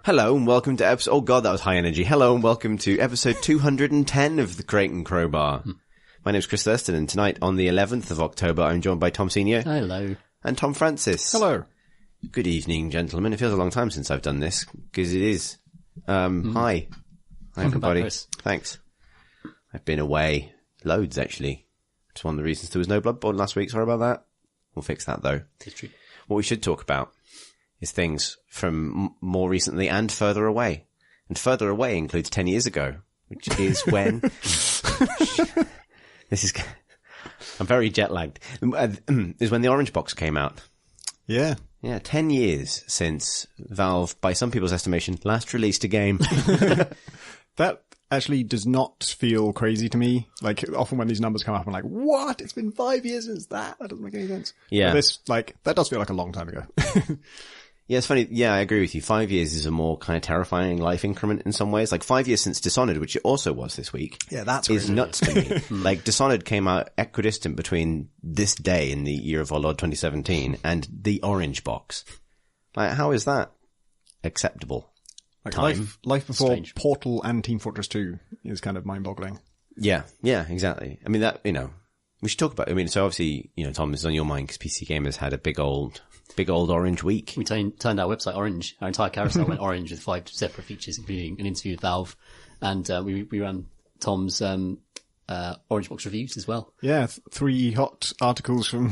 Hello and welcome to episode... Oh god, that was high energy. Hello and welcome to episode 210 of the Crate and Crowbar. My name's Chris Thurston, and tonight on the 11th of October, I'm joined by Tom Senior. Hello. And Tom Francis. Hello. Good evening, gentlemen. It feels a long time since I've done this, because it is. Hi. Hi, everybody. Back, Chris. Thanks. I've been away. Loads, actually. It's one of the reasons there was no Bloodborne last week. Sorry about that. We'll fix that, though. History. What we should talk about is things from more recently and further away. And further away includes 10 years ago, which is when... I'm very jet-lagged. Is when the Orange Box came out. Yeah. Yeah, 10 years since Valve, by some people's estimation, last released a game. That actually does not feel crazy to me. Like, often when these numbers come up, I'm like, what? It's been 5 years since that? That doesn't make any sense. Yeah. But this, like, that does feel like a long time ago. Yeah, it's funny. Yeah, I agree with you. 5 years is a more kind of terrifying life increment in some ways. Like 5 years since Dishonored, which it also was this week. Yeah, that's is crazy. nuts to me. Like Dishonored came out equidistant between this day in the year of our Lord 2017 and the Orange Box. Like, how is that acceptable? Like Time. life before Strange. Portal and Team Fortress 2 is kind of mind-boggling. Yeah, exactly. I mean, that, we should talk about, so obviously, Tom, this is on your mind because PC Gamers had a big old orange week. We turned our website orange. Our entire carousel went orange with 5 separate features, including an interview with Valve. And we ran Tom's Orange Box reviews as well. Yeah, 3 hot articles from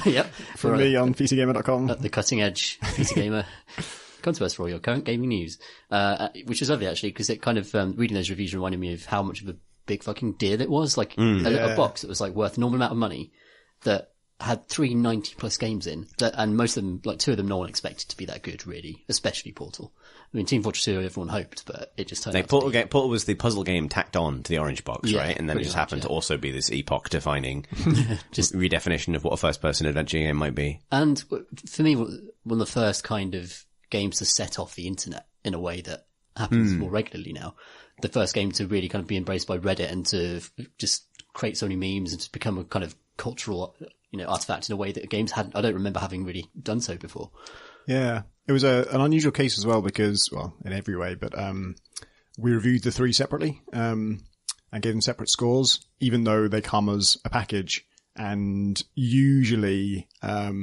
Yep. from me on PCGamer.com. At the cutting edge, PC Gamer. Come to us for all your current gaming news. Which is lovely, actually, because it kind of, reading those reviews reminded me of how much of a big fucking deal it was. Like, a little box that was, like, worth a normal amount of money that had 390 plus games in, and most of them, like 2 of them, no one expected to be that good, really, especially Portal. I mean, Team Fortress 2, everyone hoped, but it just turned out Portal was the puzzle game tacked on to the Orange Box, Yeah, right? And then it pretty just much, happened to also be this epoch-defining just redefinition of what a first-person adventure game might be. And for me, one of the first kind of games to set off the internet in a way that happens more regularly now. The first game to really kind of be embraced by Reddit and to just create so many memes and to become a kind of cultural, artifact in a way that games I don't remember having really done so before. Yeah. It was an unusual case as well because, well, in every way, but we reviewed the 3 separately and gave them separate scores, even though they come as a package. And usually, at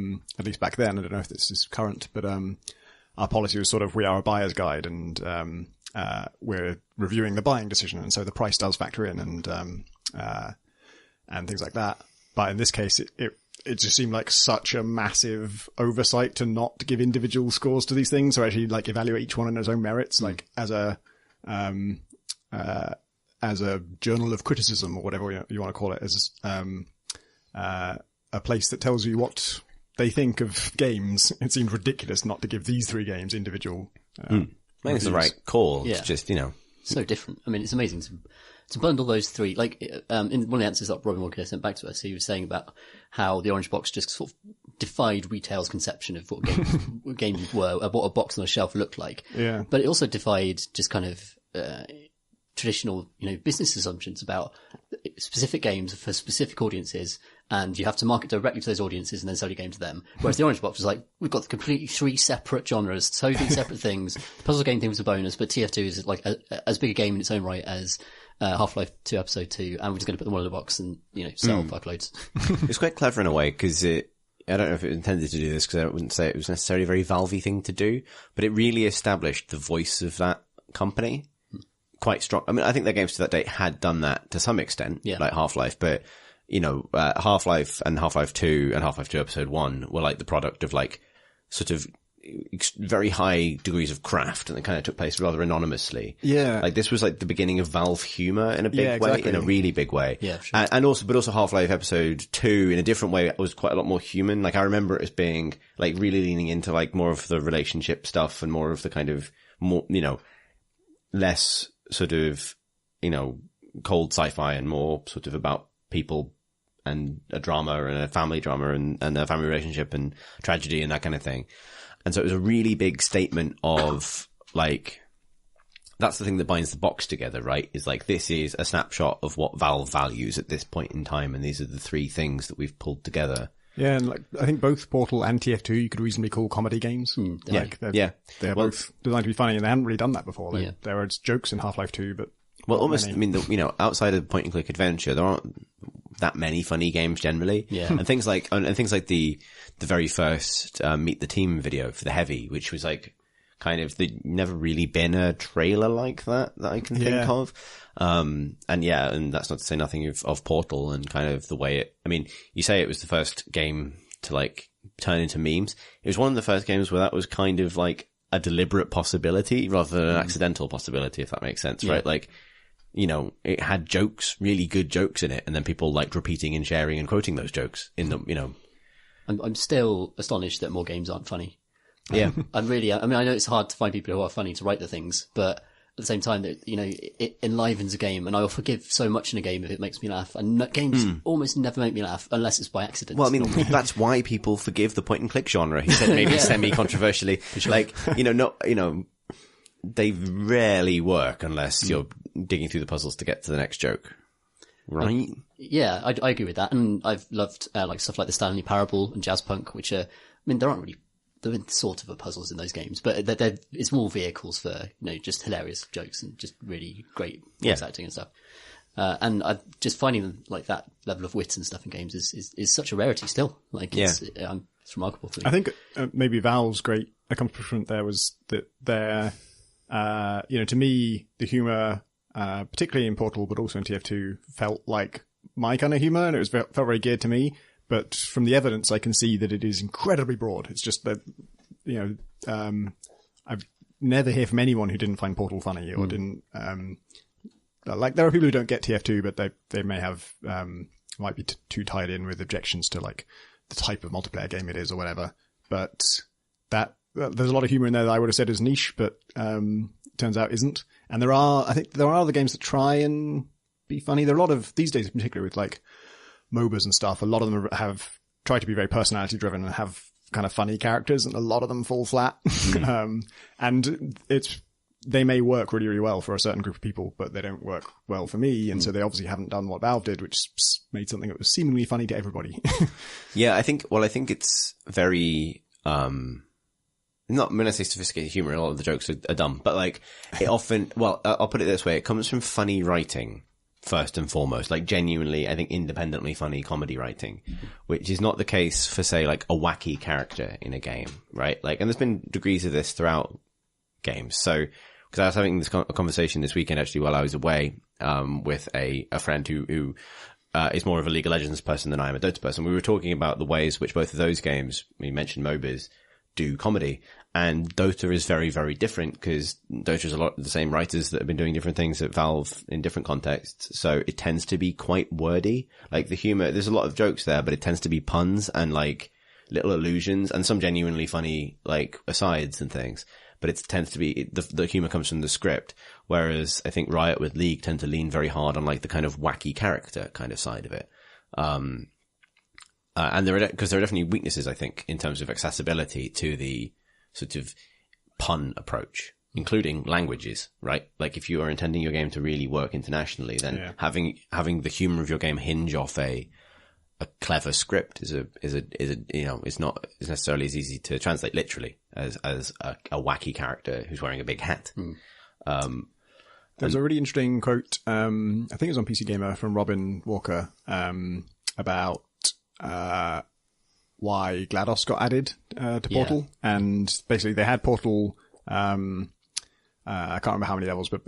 least back then, I don't know if this is current, but our policy was sort of, we are a buyer's guide and we're reviewing the buying decision. And so the price does factor in and things like that. But in this case, it just seemed like such a massive oversight to not give individual scores to these things. So actually like evaluate each one on its own merits, like as a journal of criticism or whatever you want to call it, as a place that tells you what they think of games. It seemed ridiculous not to give these 3 games individual. I think it's the right call. Yeah. It's just, So different. I mean, it's amazing to bundle those 3. Like, in one of the answers that Robin Walker sent back to us, he was saying about how the Orange Box just sort of defied retail's conception of what games were, what a box on a shelf looked like. Yeah. But it also defied just kind of, traditional, business assumptions about specific games for specific audiences, and you have to market directly to those audiences and then sell your game to them. Whereas the Orange Box was like, we've got completely 3 separate genres, totally separate things. The puzzle game thing was a bonus, but TF2 is like as big a game in its own right as Half-Life 2 Episode 2, and we're just going to put them all in a box and, sell fuckloads. It's quite clever in a way because I don't know if it intended to do this because I wouldn't say it was necessarily a very Valve-y thing to do, but it really established the voice of that company quite strong. I mean, I think their games to that date had done that to some extent, like Half-Life, but, Half-Life and Half-Life 2 and Half-Life 2 Episode 1 were like the product of like sort of very high degrees of craft, and it kind of took place rather anonymously. Yeah. Like this was like the beginning of Valve humor in a big way, exactly. in a really big way. Yeah, sure. And also Half-Life Episode 2 in a different way was quite a lot more human. Like I remember it as being like really leaning into like more of the relationship stuff and more of the kind of more, less sort of, cold sci-fi and more sort of about people and a drama and a family drama and a family relationship and tragedy and that kind of thing. And so it was a really big statement of like, that's the thing that binds the box together, right? Is like, this is a snapshot of what Valve values at this point in time. And these are the 3 things that we've pulled together Yeah, and like I think both Portal and TF2 you could reasonably call comedy games. They're both designed to be funny, and they hadn't really done that before. There were jokes in Half-Life 2, but almost. many. I mean, outside of point and click adventure, there aren't that many funny games generally. Yeah. and things like the very first Meet the Team video for the Heavy, which was like kind of never really been a trailer like that I can think of. And that's not to say nothing of Portal and kind of the way I mean, you say it was the first game to like turn into memes. It was one of the first games where that was kind of like a deliberate possibility rather than an accidental possibility, if that makes sense, right? Like, it had jokes, really good jokes in it, and then people liked repeating and sharing and quoting those jokes in the, I'm still astonished that more games aren't funny. Yeah. I know it's hard to find people who are funny to write the things, but at the same time, that it enlivens a game, and I will forgive so much in a game if it makes me laugh. And games almost never make me laugh unless it's by accident. Well, I mean, that's why people forgive the point and click genre. He said maybe semi-controversially, like, they rarely work unless you're digging through the puzzles to get to the next joke. Right? Yeah, I agree with that. And I've loved, like stuff like the Stanley Parable and Jazz Punk, which are, they're sort of a puzzles in those games, but it's more vehicles for, just hilarious jokes and just really great voice acting and stuff. And I just finding them like that level of wit and stuff in games is such a rarity still. Like, it's remarkable for me. I think maybe Valve's great accomplishment there was that they're, to me, the humor, particularly in Portal, but also in TF2, felt like my kind of humor, and it felt very geared to me. But from the evidence, I can see that it is incredibly broad. It's just that, I've never hear from anyone who didn't find Portal funny or didn't, like there are people who don't get TF2, but they may have, might be too tied in with objections to like the type of multiplayer game it is or whatever. But there's a lot of humor in there that I would have said is niche, but, turns out isn't. And I think there are other games that try and be funny. There are a lot of, these days in particular with like, MOBAs and stuff, a lot of them have tried to be very personality driven and have kind of funny characters, and a lot of them fall flat. And they may work really, really well for a certain group of people, but they don't work well for me. And so they obviously haven't done what Valve did, which made something that was seemingly funny to everybody. Yeah, I think it's very, not when I say sophisticated humor, a lot of the jokes are dumb, but like it often, I'll put it this way, it comes from funny writing. First and foremost, like genuinely, I think independently funny comedy writing, which is not the case for say like a wacky character in a game, right? Like, and there's been degrees of this throughout games. So, because I was having this conversation this weekend actually while I was away, with a friend who is more of a League of Legends person than I am a Dota person. We were talking about the ways which both of those games, we mentioned MOBAs, do comedy. And Dota is very, very different because Dota is a lot of the same writers that have been doing different things at Valve in different contexts. So it tends to be quite wordy. Like the humor, there's a lot of jokes there, but it tends to be puns and like little allusions and some genuinely funny like asides and things. But it tends to be, the humor comes from the script. Whereas I think Riot with League tend to lean very hard on like the kind of wacky character kind of side of it. And because there are definitely weaknesses, I think, in terms of accessibility to the sort of pun approach, including languages, right? Like if you are intending your game to really work internationally, then having the humor of your game hinge off a clever script is not necessarily as easy to translate literally as a wacky character who's wearing a big hat. There's a really interesting quote, I think it was on PC Gamer from Robin Walker, about, why GLaDOS got added to Portal, and basically they had Portal. I can't remember how many levels, but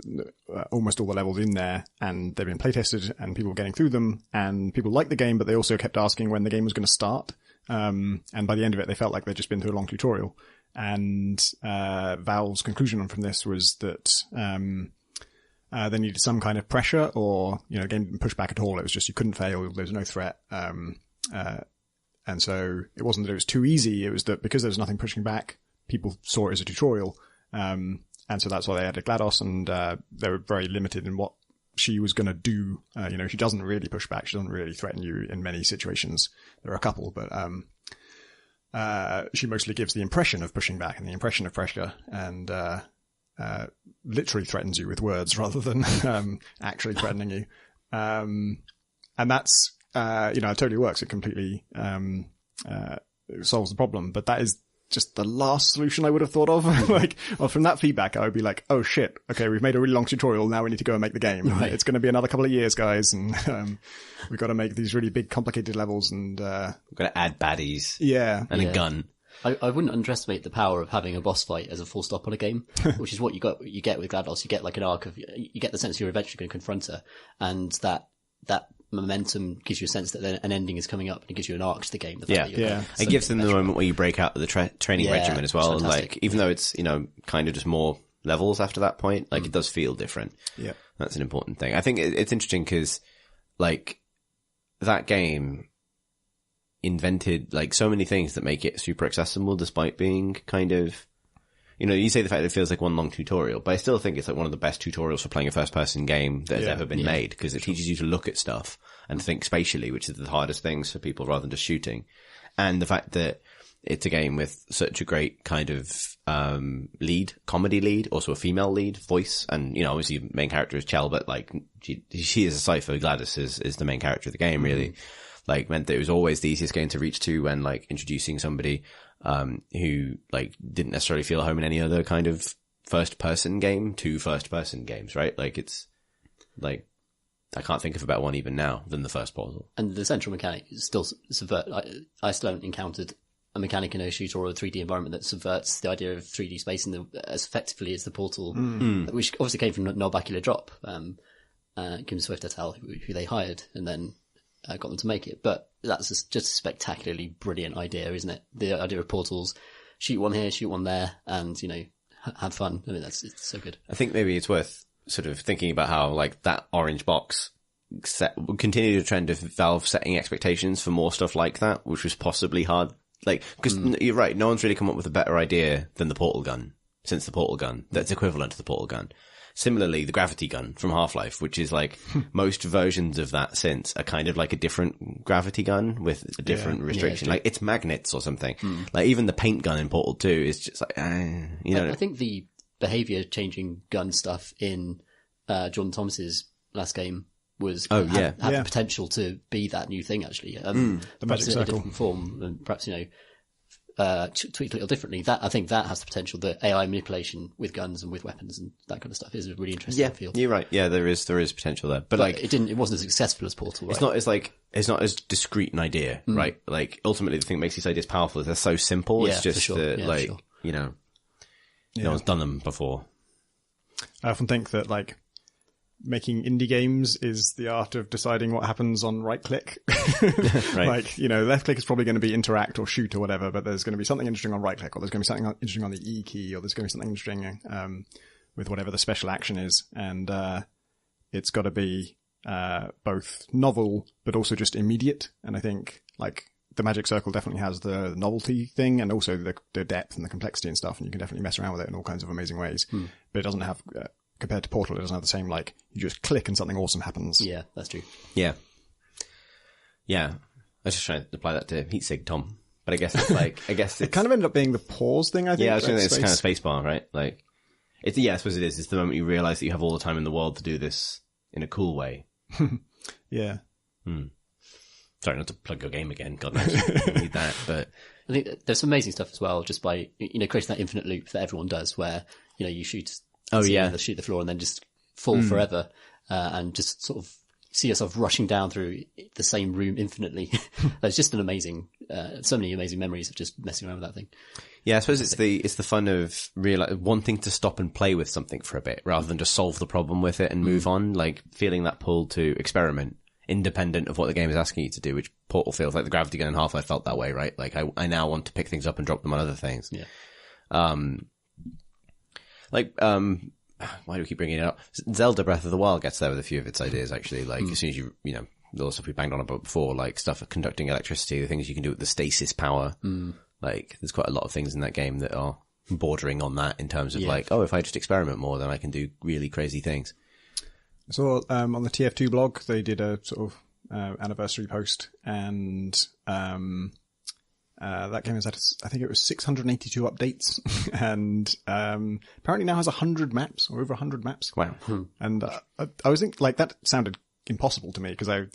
almost all the levels in there, and they've been playtested, and people were getting through them, and people liked the game, but they also kept asking when the game was going to start. And by the end of it, they felt like they'd just been through a long tutorial. And Valve's conclusion from this was that they needed some kind of pressure, or the game didn't push back at all. It was just you couldn't fail. There was no threat. And so it wasn't that it was too easy. It was that because there was nothing pushing back, people saw it as a tutorial. And so that's why they added GLaDOS, and they were very limited in what she was going to do. She doesn't really push back. She doesn't really threaten you in many situations. There are a couple, but she mostly gives the impression of pushing back and the impression of pressure, and literally threatens you with words rather than actually threatening you. And that's it totally works. It completely solves the problem. But that is just the last solution I would have thought of. Like, well, from that feedback, I would be like, oh shit, okay, we've made a really long tutorial, now we need to go and make the game. Right. It's going to be another couple of years, guys, and we've got to make these really big, complicated levels, and we've got to add baddies. Yeah. And a gun. I wouldn't underestimate the power of having a boss fight as a full stop on a game, which is what you get with GLaDOS. You get like an arc of, you get the sense you're eventually going to confront her, and that momentum gives you a sense that an ending is coming up, and it gives you an arc to the game. It gives them the moment where you break out of the training regimen as well. Like, even though it's, kind of just more levels after that point, like it does feel different. Yeah. That's an important thing. I think it's interesting because, like, that game invented like so many things that make it super accessible despite being kind of, you say the fact that it feels like one long tutorial, but I still think it's like one of the best tutorials for playing a first person game that has ever been made, because it teaches you to look at stuff and think spatially, which is the hardest things for people rather than just shooting. And the fact that it's a game with such a great kind of comedy lead, also a female lead voice, and obviously main character is Chell, but like she is a cipher. GLaDOS is the main character of the game, really. Like, meant that it was always the easiest game to reach to when like introducing somebody who like didn't necessarily feel at home in any other kind of first person game to first person games, right? Like, it's like, I can't think of a better one even now than the first Portal. And the central mechanic is still subvert. I still haven't encountered a mechanic in a shooter or a 3D environment that subverts the idea of 3D space as effectively as the Portal, which obviously came from No Bacular Drop, Kim Swift et al., who they hired, and then got them to make it. But that's just a spectacularly brilliant idea, isn't it? The idea of portals, shoot one here, shoot one there, and have fun. I mean, it's so good. I think maybe it's worth sort of thinking about how like that orange box continued a trend of Valve setting expectations for more stuff like that, which was possibly hard. Like, because you're right, no one's really come up with a better idea than the Portal gun since the Portal gun that's equivalent to the Portal gun. Similarly, the gravity gun from Half-Life, which is like most versions of that since are kind of like a different gravity gun with a different restriction. Like, it's magnets or something. Like, even the paint gun in Portal 2 is just like, I think the behavior changing gun stuff in Jordan Thomas's last game was had the potential to be that new thing, actually. The magic circle. In a different form, and perhaps tweaked a little differently. That, I think that has the potential. The AI manipulation with guns and with weapons and that kind of stuff is a really interesting field. You're right. Yeah, there is potential there, but like it wasn't as successful as Portal. Right? It's not as discrete an idea, right? Like, ultimately, the thing that makes these ideas powerful is they're so simple. It's just that, no one's done them before. I often think that like making indie games is the art of deciding what happens on right click. Right. Like, left click is probably going to be interact or shoot or whatever, but there's going to be something interesting on right click, or there's going to be something interesting on the E key, or there's going to be something interesting with whatever the special action is. And it's got to be both novel but also just immediate. And I think like the magic circle definitely has the novelty thing, and also the depth and the complexity and stuff, and you can definitely mess around with it in all kinds of amazing ways. But it doesn't have compared to Portal, it doesn't have the same, like, you just click and something awesome happens. Yeah, that's true. Yeah. I was just trying to apply that to Heatsig, Tom. But I guess it's it kind of ended up being the pause thing, I think. Yeah, I was saying it's kind of spacebar, right? Like, I suppose it is. It's the moment you realize that you have all the time in the world to do this in a cool way. Yeah. Sorry, not to plug your game again. God knows you need that, but I think there's some amazing stuff as well, just by, creating that infinite loop that everyone does where, you shoot, shoot the floor and then just fall forever, and just sort of see yourself rushing down through the same room infinitely. There's just an amazing, so many amazing memories of just messing around with that thing. Yeah, I suppose it's the fun of wanting to stop and play with something for a bit rather than just solve the problem with it and move on, like feeling that pull to experiment independent of what the game is asking you to do, which Portal feels like. The gravity gun in Half-Life felt that way, right? Like, I now want to pick things up and drop them on other things. Yeah. Why do we keep bringing it up? Zelda Breath of the Wild gets there with a few of its ideas, actually. Like, as soon as the stuff we banged on about before, like stuff for conducting electricity, the things you can do with the stasis power. Like, there's quite a lot of things in that game that are bordering on that in terms of if I just experiment more, then I can do really crazy things. So, on the TF2 blog, they did a sort of anniversary post, and that game has had, I think it was 682 updates, and apparently now has 100 maps, or over 100 maps. Wow. And I was thinking, like, that sounded impossible to me, because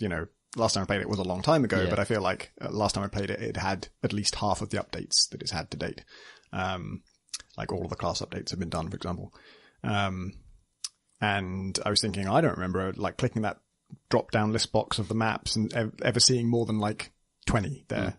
last time I played it was a long time ago, Yeah. but I feel like last time I played it, it had at least half of the updates that it's had to date. Like all of the class updates have been done, for example. And I was thinking, I don't remember like clicking that drop down list box of the maps and ever seeing more than like 20 there.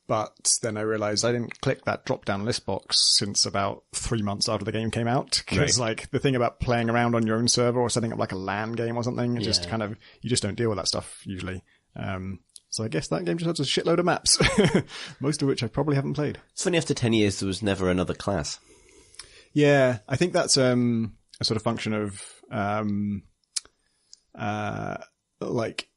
But then I realized I didn't click that drop-down list box since about 3 months after the game came out. Because like the thing about playing around on your own server or setting up like a LAN game or something, it just kind of, you just don't deal with that stuff usually. So I guess that game just has a shitload of maps, most of which I probably haven't played. It's funny, after 10 years, there was never another class. Yeah, I think that's a sort of function of like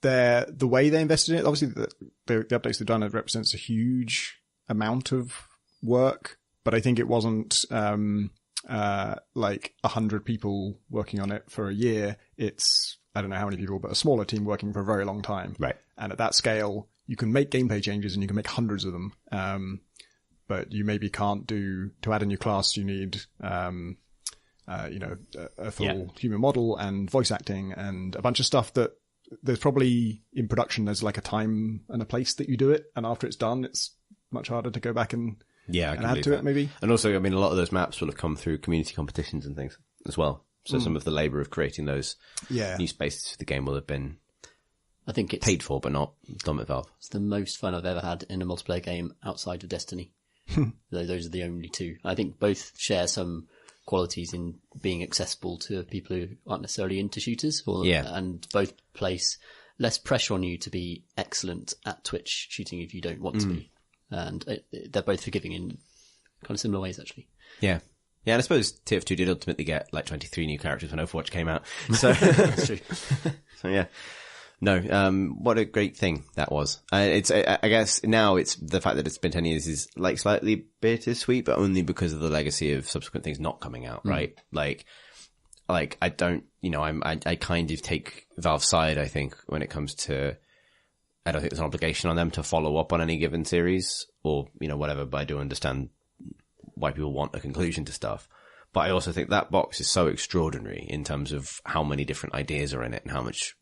the way they invested in it. Obviously, the updates they've done, it represents a huge amount of work, but I think it wasn't like 100 people working on it for a year. It's, I don't know how many people, but a smaller team working for a very long time. Right. And at that scale, you can make gameplay changes and you can make hundreds of them. But you maybe can't to add a new class, you need, a full human model and voice acting and a bunch of stuff that there's probably in production, there's like a time and a place that you do it. And after it's done, it's much harder to go back and add to it maybe. And also, I mean, a lot of those maps will have come through community competitions and things as well. So some of the labor of creating those new spaces for the game will have been, I think it's paid for, but not done at Valve. It's the most fun I've ever had in a multiplayer game outside of Destiny. Those are the only two. I think both share some qualities in being accessible to people who aren't necessarily into shooters, and both place less pressure on you to be excellent at Twitch shooting if you don't want to be. And they're both forgiving in kind of similar ways, actually. Yeah. Yeah, and I suppose TF2 did ultimately get like 23 new characters when Overwatch came out. So That's true. So yeah. No, what a great thing that was. I guess now it's the fact that it's been 10 years is like slightly bittersweet, but only because of the legacy of subsequent things not coming out, right? Like I don't, I kind of take Valve's side, I think, when it comes to, I don't think there's an obligation on them to follow up on any given series or, whatever, but I do understand why people want a conclusion to stuff. But I also think that box is so extraordinary in terms of how many different ideas are in it and how much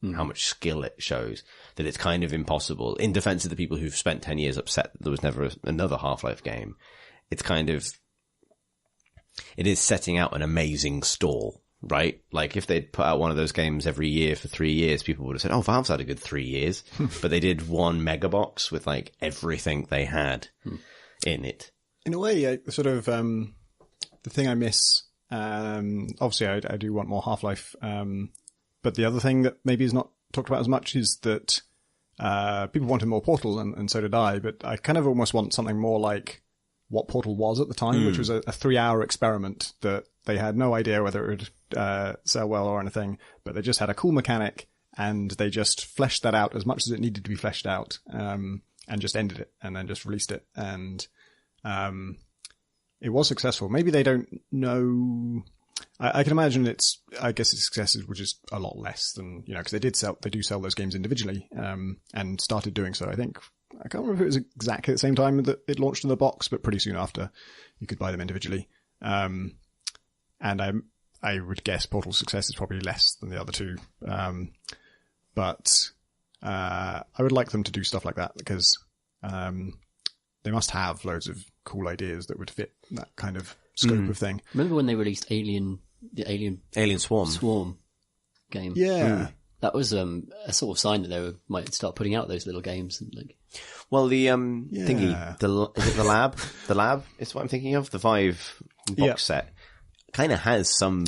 skill it shows that it's kind of impossible. In defense of the people who've spent 10 years upset that there was never another Half-Life game, it's it is setting out an amazing stall, right? Like if they'd put out one of those games every year for 3 years, people would have said, oh, Valve's had a good 3 years. But they did one mega box with like everything they had in it. In a way, sort of, the thing I miss, obviously I do want more Half-Life, but the other thing that maybe is not talked about as much is that people wanted more Portal, and so did I, but I kind of almost want something more like what Portal was at the time, which was a 3-hour experiment that they had no idea whether it would sell well or anything, but they just had a cool mechanic, and they just fleshed that out as much as it needed to be fleshed out, and just ended it, and then just released it, and it was successful. Maybe they don't know. I can imagine I guess its successes were just a lot less than, because they do sell those games individually, and started doing so. I think, I can't remember if it was exactly at the same time that it launched in the box, but pretty soon after you could buy them individually. And I would guess Portal's success is probably less than the other two. But I would like them to do stuff like that because, they must have loads of cool ideas that would fit that kind of scope of thing. Remember when they released Alien Swarm game? Yeah. That was a sort of sign that they might start putting out those little games. And Well, the thingy, is it the lab? The lab is what I'm thinking of. The 5 box set kind of has some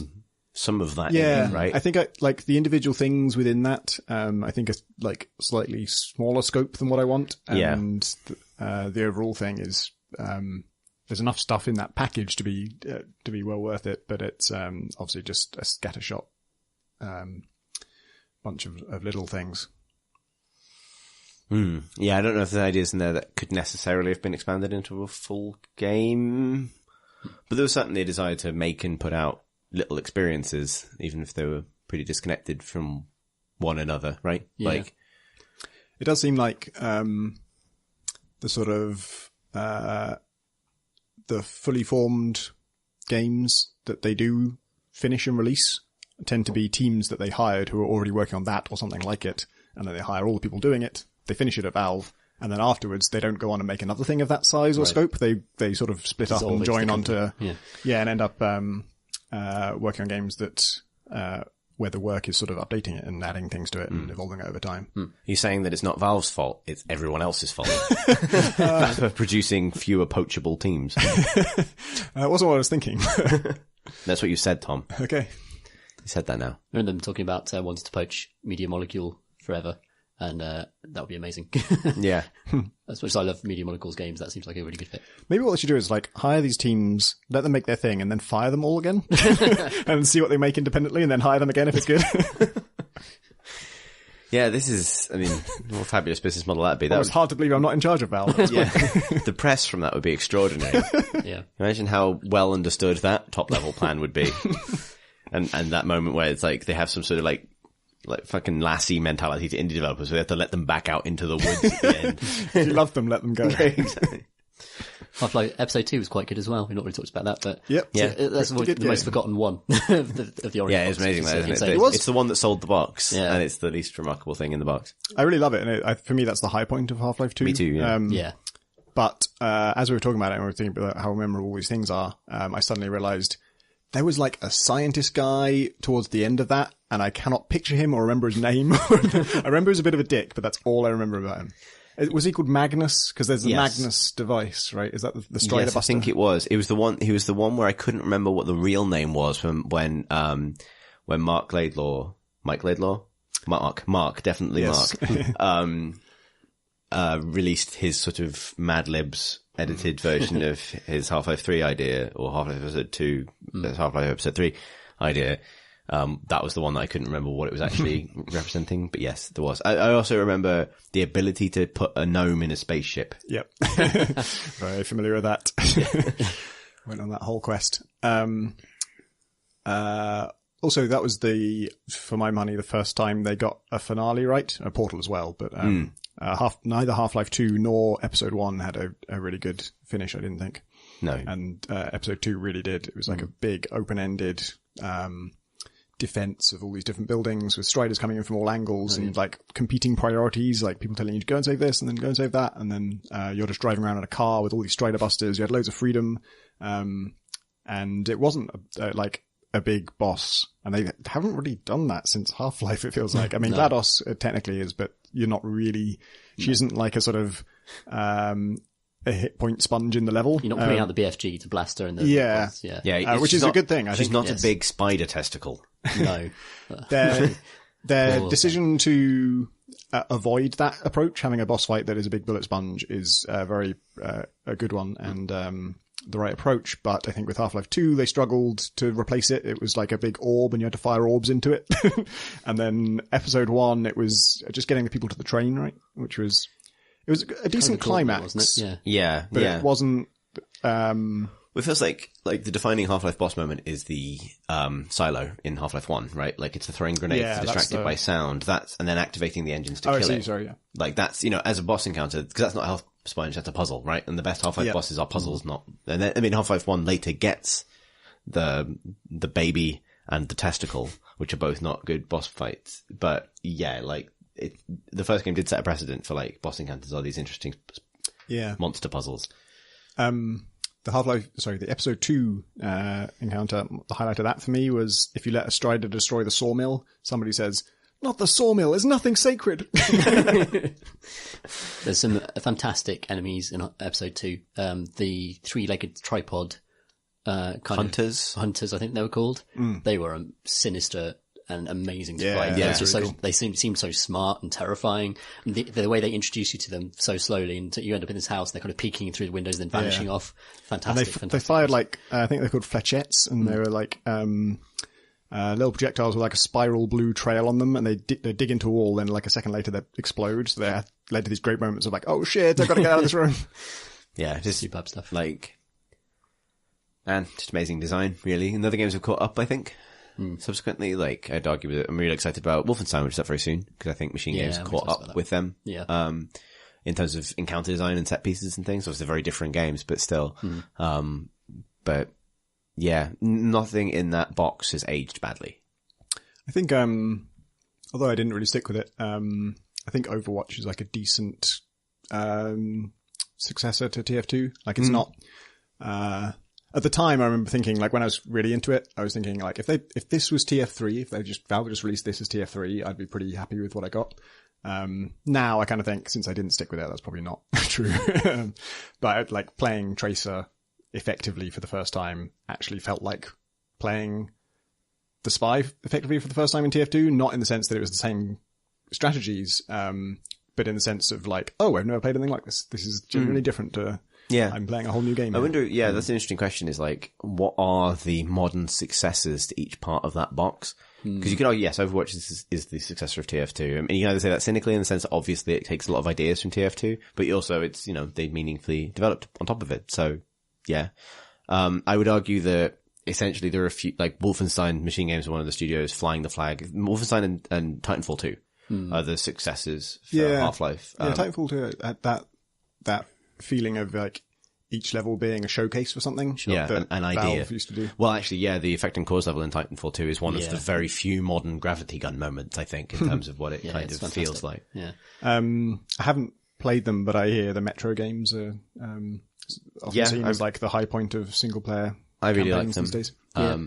of that in it, right? I think like the individual things within that, I think it's like slightly smaller scope than what I want. And the overall thing is, there's enough stuff in that package to be well worth it, but it's, obviously just a scattershot, bunch of little things. Yeah, I don't know if there's ideas in there that could necessarily have been expanded into a full game, but there was certainly a desire to make and put out little experiences, even if they were pretty disconnected from one another, right? Yeah. Like, it does seem like the sort of the fully formed games that they do finish and release tend to be teams that they hired who are already working on that or something like it, and then they hire all the people doing it. They finish it at Valve, and then afterwards they don't go on and make another thing of that size or scope. They sort of split up and join onto and end up working on games that where the work is sort of updating it and adding things to it and evolving it over time. You're saying that it's not Valve's fault, it's everyone else's fault. For producing fewer poachable teams. That wasn't what I was thinking. That's what you said, Tom. Okay. You said that now. I remember them talking about wanting to poach Media Molecule forever, and that would be amazing. Yeah. As much as I love Media Molecule's games, that seems like a really good fit. Maybe what they should do is like hire these teams, let them make their thing, and then fire them all again, and see what they make independently, and then hire them again if it's good. Yeah, this is, I mean, what a fabulous business model that'd be. It's hard to believe I'm not in charge of Valve. Yeah. The press from that would be extraordinary. Yeah. Imagine how well understood that top level plan would be. And that moment where it's like they have some sort of like fucking lassie mentality to indie developers, so they have to let them back out into the woods at the end. If you love them, let them go. Exactly. Half-Life Episode 2 was quite good as well. We've not really talked about that, but that's the most forgotten one of the Orange Yeah, it's box. amazing, that, isn't it? was. It's the one that sold the box, and it's the least remarkable thing in the box. I really love it, and for me, that's the high point of Half-Life 2. Me too, yeah. Yeah. But as we were talking about it and we were thinking about how memorable these things are, I suddenly realized there was like a scientist guy towards the end of that, and I cannot picture him or remember his name. I remember he was a bit of a dick, but that's all I remember about him. Was he called Magnus? Because there's the Magnus device, right? Is that the Strider Buster? I think it was. It was the one. He was the one where I couldn't remember what the real name was when Mark, definitely yes. Mark, released his sort of Mad Libs edited version of his Half-Life 3 idea, or Half-Life Episode 2, Half-Life Episode 3 idea. That was the one that I couldn't remember what it was actually representing, but yes, there was. I also remember the ability to put a gnome in a spaceship. Yep. Very familiar with that. Went on that whole quest. Also, that was for my money, the first time they got a finale right. A Portal as well, but, neither Half-Life 2 nor Episode 1 had a really good finish, I didn't think. No. And, Episode 2 really did. It was like a big open-ended, defense of all these different buildings with Striders coming in from all angles and like competing priorities, like people telling you to go and save this and then go and save that. And then, you're just driving around in a car with all these Strider Busters. You had loads of freedom. And it wasn't like a big boss. And they haven't really done that since Half-Life, it feels like. I mean, GLaDOS technically is, but you're not really, she isn't like a sort of, a hit point sponge in the level. You're not putting out the BFG to blast her in the boss. Which is a good thing. I think she's not a big spider testicle. No. Their decision to avoid that approach, having a boss fight that is a big bullet sponge, is very a good one and the right approach. But I think with Half-Life 2, they struggled to replace it. It was like a big orb and you had to fire orbs into it. And then Episode 1, it was just getting the people to the train, right? Which was... It was a decent climax. Wasn't it? Yeah. But it wasn't, It feels like the defining Half-Life boss moment is the, silo in Half-Life 1, right? Like it's the throwing grenades distracted by sound. and then activating the engines to kill it. Sorry, yeah. Like that's, as a boss encounter, because that's not a health sponge, that's a puzzle, right? And the best Half-Life bosses are puzzles, not, and then, I mean, Half-Life 1 later gets the baby and the testicle, which are both not good boss fights. But yeah, like, the first game did set a precedent for like boss encounters are these interesting monster puzzles. The Episode 2 encounter, the highlight of that for me was if you let a Strider destroy the sawmill, somebody says, "Not the sawmill, there's nothing sacred." There's some fantastic enemies in Episode 2. The three-legged tripod hunters, I think they were called. They were sinister and amazing to fight. They seemed so smart and terrifying. And the way they introduce you to them so slowly, and you end up in this house, and they're kind of peeking through the windows, then vanishing off. Fantastic. And they fired like I think they're called flechettes, and they were like little projectiles with like a spiral blue trail on them, and they dig into a wall. Then like a second later, they explode. So they led to these great moments of like, oh shit, I've got to get out of this room. Yeah, just superb stuff. Like, and just amazing design, really. And other games have caught up, I think. Subsequently, like, I'd argue with it. I'm really excited about Wolfenstein, which is up very soon, because I think Machine Games caught up with them. Yeah. In terms of encounter design and set pieces and things. Obviously, very different games, but still. But yeah, nothing in that box has aged badly. I think, although I didn't really stick with it, I think Overwatch is like a decent successor to TF2. Like it's not. At the time, I remember thinking, like when I was really into it, I was thinking like if this was TF3, if Valve just released this as TF3, I'd be pretty happy with what I got. Now I kind of think since I didn't stick with it, that's probably not true. But like playing Tracer effectively for the first time actually felt like playing the Spy effectively for the first time in TF2, not in the sense that it was the same strategies, but in the sense of like, oh, I've never played anything like this. This is genuinely different to, I'm playing a whole new game. I wonder, that's an interesting question is like, what are the modern successors to each part of that box? Because you could argue, yes, Overwatch is the successor of TF2. I mean, you can either say that cynically in the sense that obviously it takes a lot of ideas from TF2, but also it's, they meaningfully developed on top of it. So, yeah. I would argue that essentially there are a few, like Wolfenstein Machine Games are one of the studios flying the flag. Wolfenstein and Titanfall 2 are the successors for Half-Life. Titanfall 2 had that feeling of like each level being a showcase for something. An idea. Valve used to do. Well, actually, the effect and cause level in Titanfall 2 is one of the very few modern gravity gun moments, I think, in terms of what it kind of fantastic. feels like. Yeah. I haven't played them, but I hear the Metro games are often seen as like the high point of single player. I really like them. These days. I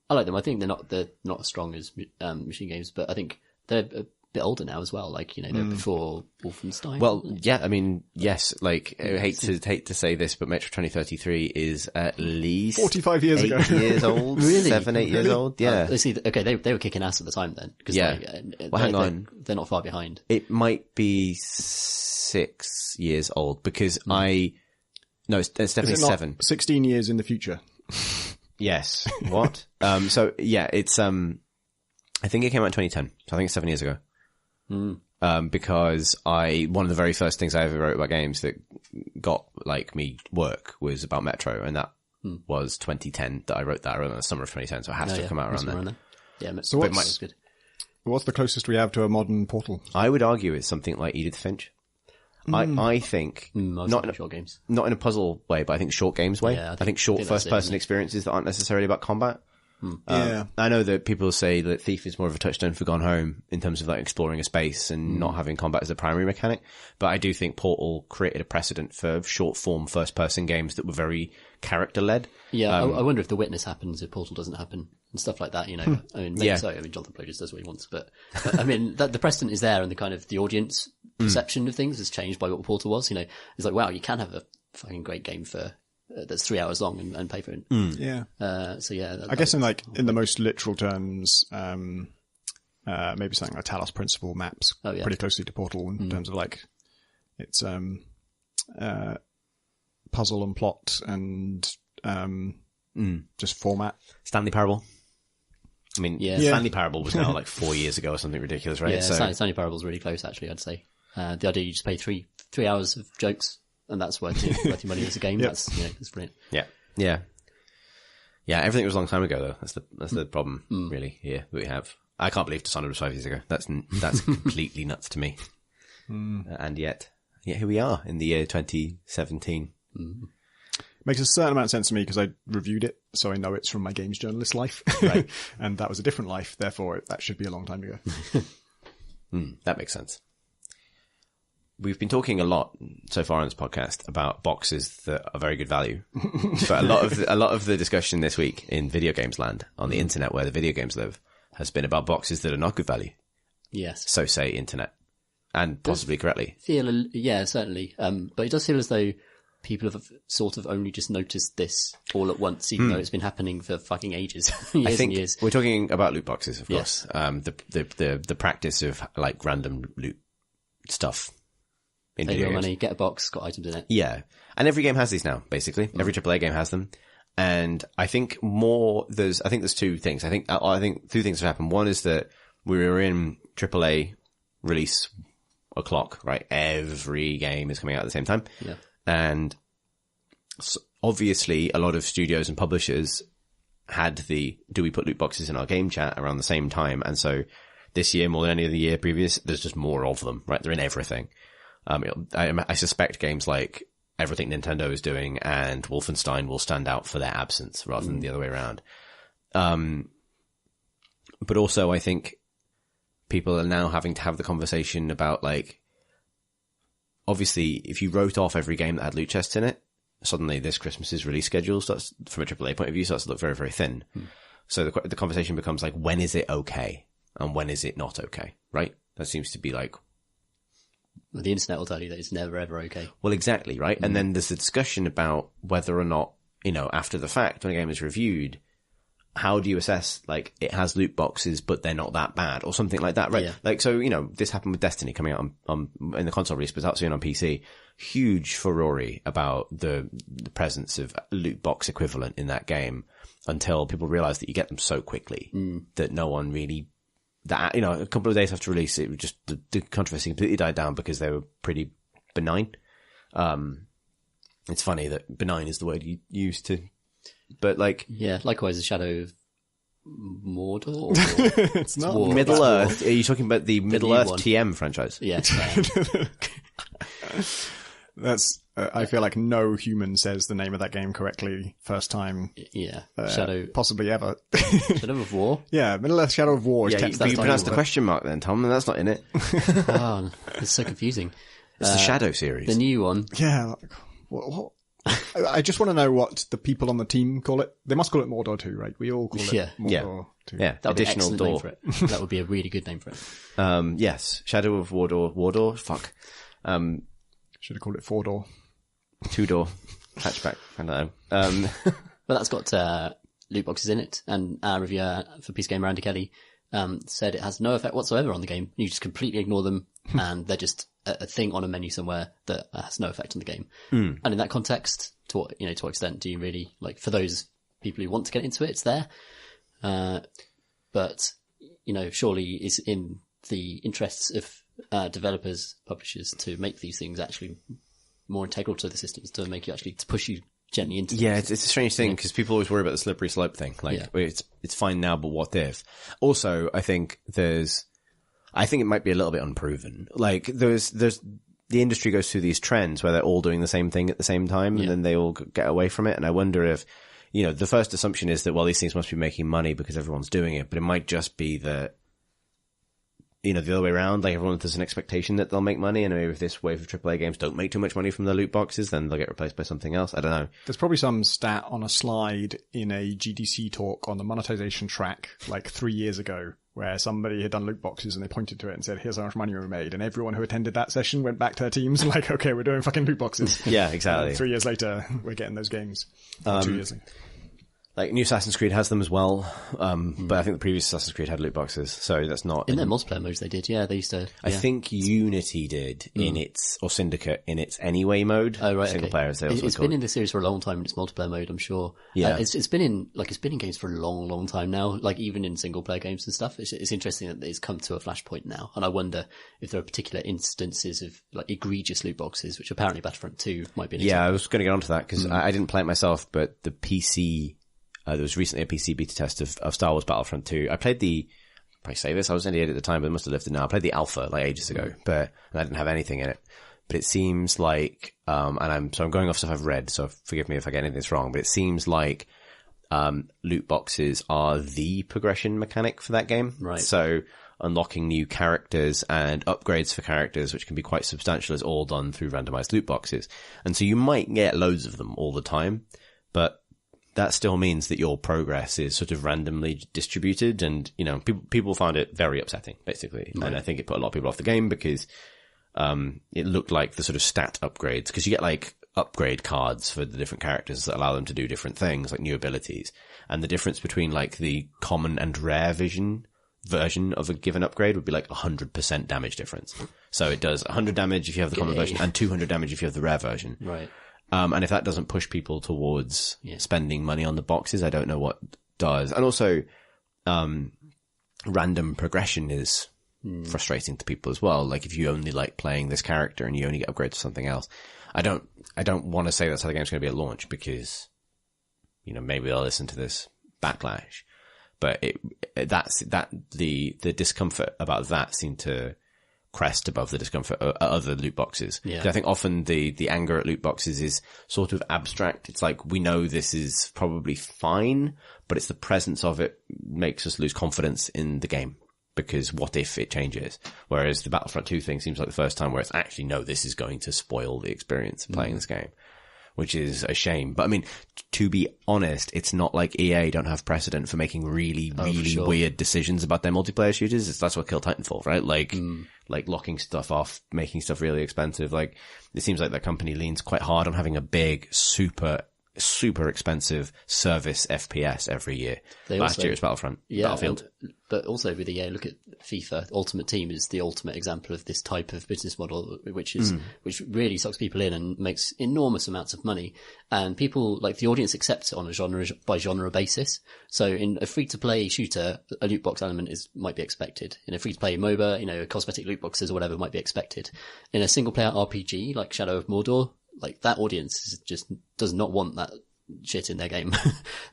like them. I think they're not as strong as Machine Games, but I think they're a bit older now as well. Like, they're before Wolfenstein. Well, yeah, I mean, yes, like, I hate to say this, but Metro 2033 is at least 45 years ago. 8 years old. Really? 7-8 years old. Yeah. They were kicking ass at the time then. Cause hang on. They're not far behind. It might be 6 years old because no, it's definitely 7. 16 years in the future. Yes. What? So yeah, it's, I think it came out in 2010. So I think it's 7 years ago. Because one of the very first things I ever wrote about games that got like me work was about Metro, and that was 2010 that I wrote that around the summer of 2010. So it has to have come out around then. Yeah. So was good. What's the closest we have to a modern Portal? I would argue it's something like Edith Finch. I think not in short games, not in a puzzle way, but I think short games way. Yeah, I think short first person experiences that aren't necessarily about combat. Yeah. I know that people say that Thief is more of a touchstone for Gone Home in terms of like exploring a space and not having combat as a primary mechanic. But I do think Portal created a precedent for short form first person games that were very character led. Yeah. I wonder if The Witness happens if Portal doesn't happen and stuff like that, I mean, maybe so. I mean, Jonathan Blow just does what he wants, but I mean, the precedent is there and the kind of the audience perception of things has changed by what Portal was. It's like, wow, you can have a fucking great game for, that's 3 hours long and pay for it. Yeah. So yeah. I guess in the most literal terms, maybe something like Talos Principle maps pretty closely to Portal in terms of like, it's, puzzle and plot and, just format. Stanley Parable. I mean, Stanley Parable was now like 4 years ago or something ridiculous, right? Yeah, Stanley Parable's really close actually, I'd say. The idea you just pay three hours of jokes and that's worth your money as a game. That's brilliant. Yeah. Everything was a long time ago though. That's the problem really here that we have. I can't believe Dishonored was 5 years ago. That's completely nuts to me. And yet here we are in the year 2017. Makes a certain amount of sense to me because I reviewed it, so I know it's from my games journalist life. Right. And that was a different life, therefore that should be a long time ago. That makes sense. We've been talking a lot so far on this podcast about boxes that are very good value. But a lot of the discussion this week in video games land, on the internet where the video games live, has been about boxes that are not good value. Yes. So say internet. And possibly correctly. Certainly. But it does feel as though people have sort of only just noticed this all at once, even though it's been happening for fucking ages, years and years. We're talking about loot boxes, of course. The practice of like random loot stuff. Pay your money, get a box, got items in it. Yeah. And every game has these now, basically. Every AAA game has them. And I think there's two things. I think two things have happened. One is that we were in AAA release o'clock, right? Every game is coming out at the same time. Yeah. And so obviously a lot of studios and publishers had do we put loot boxes in our game chat around the same time? And so this year, more than any other year previous, there's just more of them, right? They're in everything. I suspect games like everything Nintendo is doing and Wolfenstein will stand out for their absence rather than the other way around. But also, I think people are now having to have the conversation about, like, obviously, if you wrote off every game that had loot chests in it, suddenly this Christmas's release schedule starts, from a AAA point of view, starts to look very, very thin. So the conversation becomes like, when is it okay? And when is it not okay? Right? That seems to be like... Well, the internet will tell you that it's never, ever okay. Well, exactly, right? And then there's a discussion about whether or not, you know, after the fact, when a game is reviewed, how do you assess, like, it has loot boxes, but they're not that bad, or something like that, right? Yeah. Like, so, you know, this happened with Destiny coming out in the console release, but it's out soon on PC. Huge furore about the presence of loot box equivalent in that game until people realized that you get them so quickly that no one really, that, you know, a couple of days after release, it was just, the controversy completely died down because they were pretty benign. It's funny that benign is the word you use to, but like... Yeah, likewise, the Shadow of Mordor? It's not War. Middle Earth. Are you talking about the Middle new Earth one. TM franchise? Yeah. That's, I feel like no human says the name of that game correctly first time. Yeah. Shadow Possibly ever. of War? Yeah, Middle Earth Shadow of War is Yeah, technically you the pronounced the title, question mark then, Tom, and that's not in it. Oh, it's so confusing. It's the Shadow series. The new one. but- Yeah, like, what? I just want to know what the people on the team call it. They must call it Mordor 2, right? We all call it Yeah. Mordor 2. Yeah, That would be an additional excellent name door. for it. That would be a really good name for it. Yes, Shadow of Mordor, fuck. Should have called it 4-door. 2-door hatchback, I don't know. But that's got loot boxes in it, and our reviewer for PC Gamer, Andy Kelly, said it has no effect whatsoever on the game. You just completely ignore them, and they're just a thing on a menu somewhere that has no effect on the game. And in that context, to what extent do you really, like, for those people who want to get into it, it's there. But, you know, surely it's in the interests of developers, publishers, to make these things actually more integral to the systems, to make you actually, to push you gently into them. Yeah, it's a strange thing because people always worry about the slippery slope thing. Like, it's fine now, but what if? Also, I think it might be a little bit unproven. Like, the industry goes through these trends where they're all doing the same thing at the same time, and then they all get away from it. And I wonder if, you know, the first assumption is that, well, these things must be making money because everyone's doing it, but it might just be that, you know, the other way around, like, everyone has an expectation that they'll make money, and maybe if this wave of AAA games don't make too much money from their loot boxes, then they'll get replaced by something else. I don't know. There's probably some stat on a slide in a GDC talk on the monetization track like 3 years ago where somebody had done loot boxes and they pointed to it and said, here's how much money we made. And everyone who attended that session went back to their teams and like, okay, we're doing fucking loot boxes. Yeah, exactly. 3 years later, we're getting those games. 2 years later. Like, new Assassin's Creed has them as well, but I think the previous Assassin's Creed had loot boxes, so that's not... In their multiplayer modes they did, yeah, they used to... I think Unity did in its, or Syndicate in its Anyway mode. Oh, right, Single okay. player, as they also It's call been it. in the series for a long time in its multiplayer mode, I'm sure. Yeah. It's been in games for a long, long time now, like even in single player games and stuff. It's interesting that it's come to a flashpoint now, and I wonder if there are particular instances of like egregious loot boxes, which apparently Battlefront 2 might be an Yeah, example. I was going to get onto that, because I didn't play it myself, but the PC... there was recently a PC beta test of Star Wars Battlefront 2. I played I say this, I was only 8 at the time, but I must have lived it now. I played the alpha like ages ago, and I didn't have anything in it. But it seems like, and I'm going off stuff I've read, so forgive me if I get anything wrong, but it seems like, loot boxes are the progression mechanic for that game. Right. So unlocking new characters and upgrades for characters, which can be quite substantial, is all done through randomized loot boxes. And so you might get loads of them all the time, but that still means that your progress is sort of randomly distributed, and, you know, people found it very upsetting, basically. Right. And I think it put a lot of people off the game because, it looked like the sort of stat upgrades, because you get like upgrade cards for the different characters that allow them to do different things, like new abilities. And the difference between like the common and rare version of a given upgrade would be like 100% damage difference. So it does 100 damage if you have the common version and 200 damage if you have the rare version. Right. And if that doesn't push people towards spending money on the boxes, I don't know what does. And also, random progression is frustrating to people as well. Like, if you only like playing this character and you only get upgrades to something else, I don't want to say that's how the game's going to be at launch, because, you know, maybe they'll listen to this backlash. But the discomfort about that seemed to crest above the discomfort at other loot boxes. Yeah. 'Cause I think often the anger at loot boxes is sort of abstract. It's like, we know this is probably fine, but it's the presence of it makes us lose confidence in the game. Because what if it changes? Whereas the Battlefront 2 thing seems like the first time where it's actually, no, this is going to spoil the experience of playing this game, which is a shame. But I mean, to be honest, it's not like EA don't have precedent for making really weird decisions about their multiplayer shooters. That's what killed Titanfall, right? Like locking stuff off, making stuff really expensive. Like, it seems like that company leans quite hard on having a big, super expensive service FPS every year. Last year it's Battlefront, Battlefield. But also with EA, look at FIFA. Ultimate Team is the ultimate example of this type of business model, which really sucks people in and makes enormous amounts of money. And people, like, the audience accepts it on a genre by genre basis. So in a free-to-play shooter, a loot box element might be expected. In a free-to-play MOBA, cosmetic loot boxes or whatever might be expected. In a single-player RPG like Shadow of Mordor, like, that audience just does not want that shit in their game.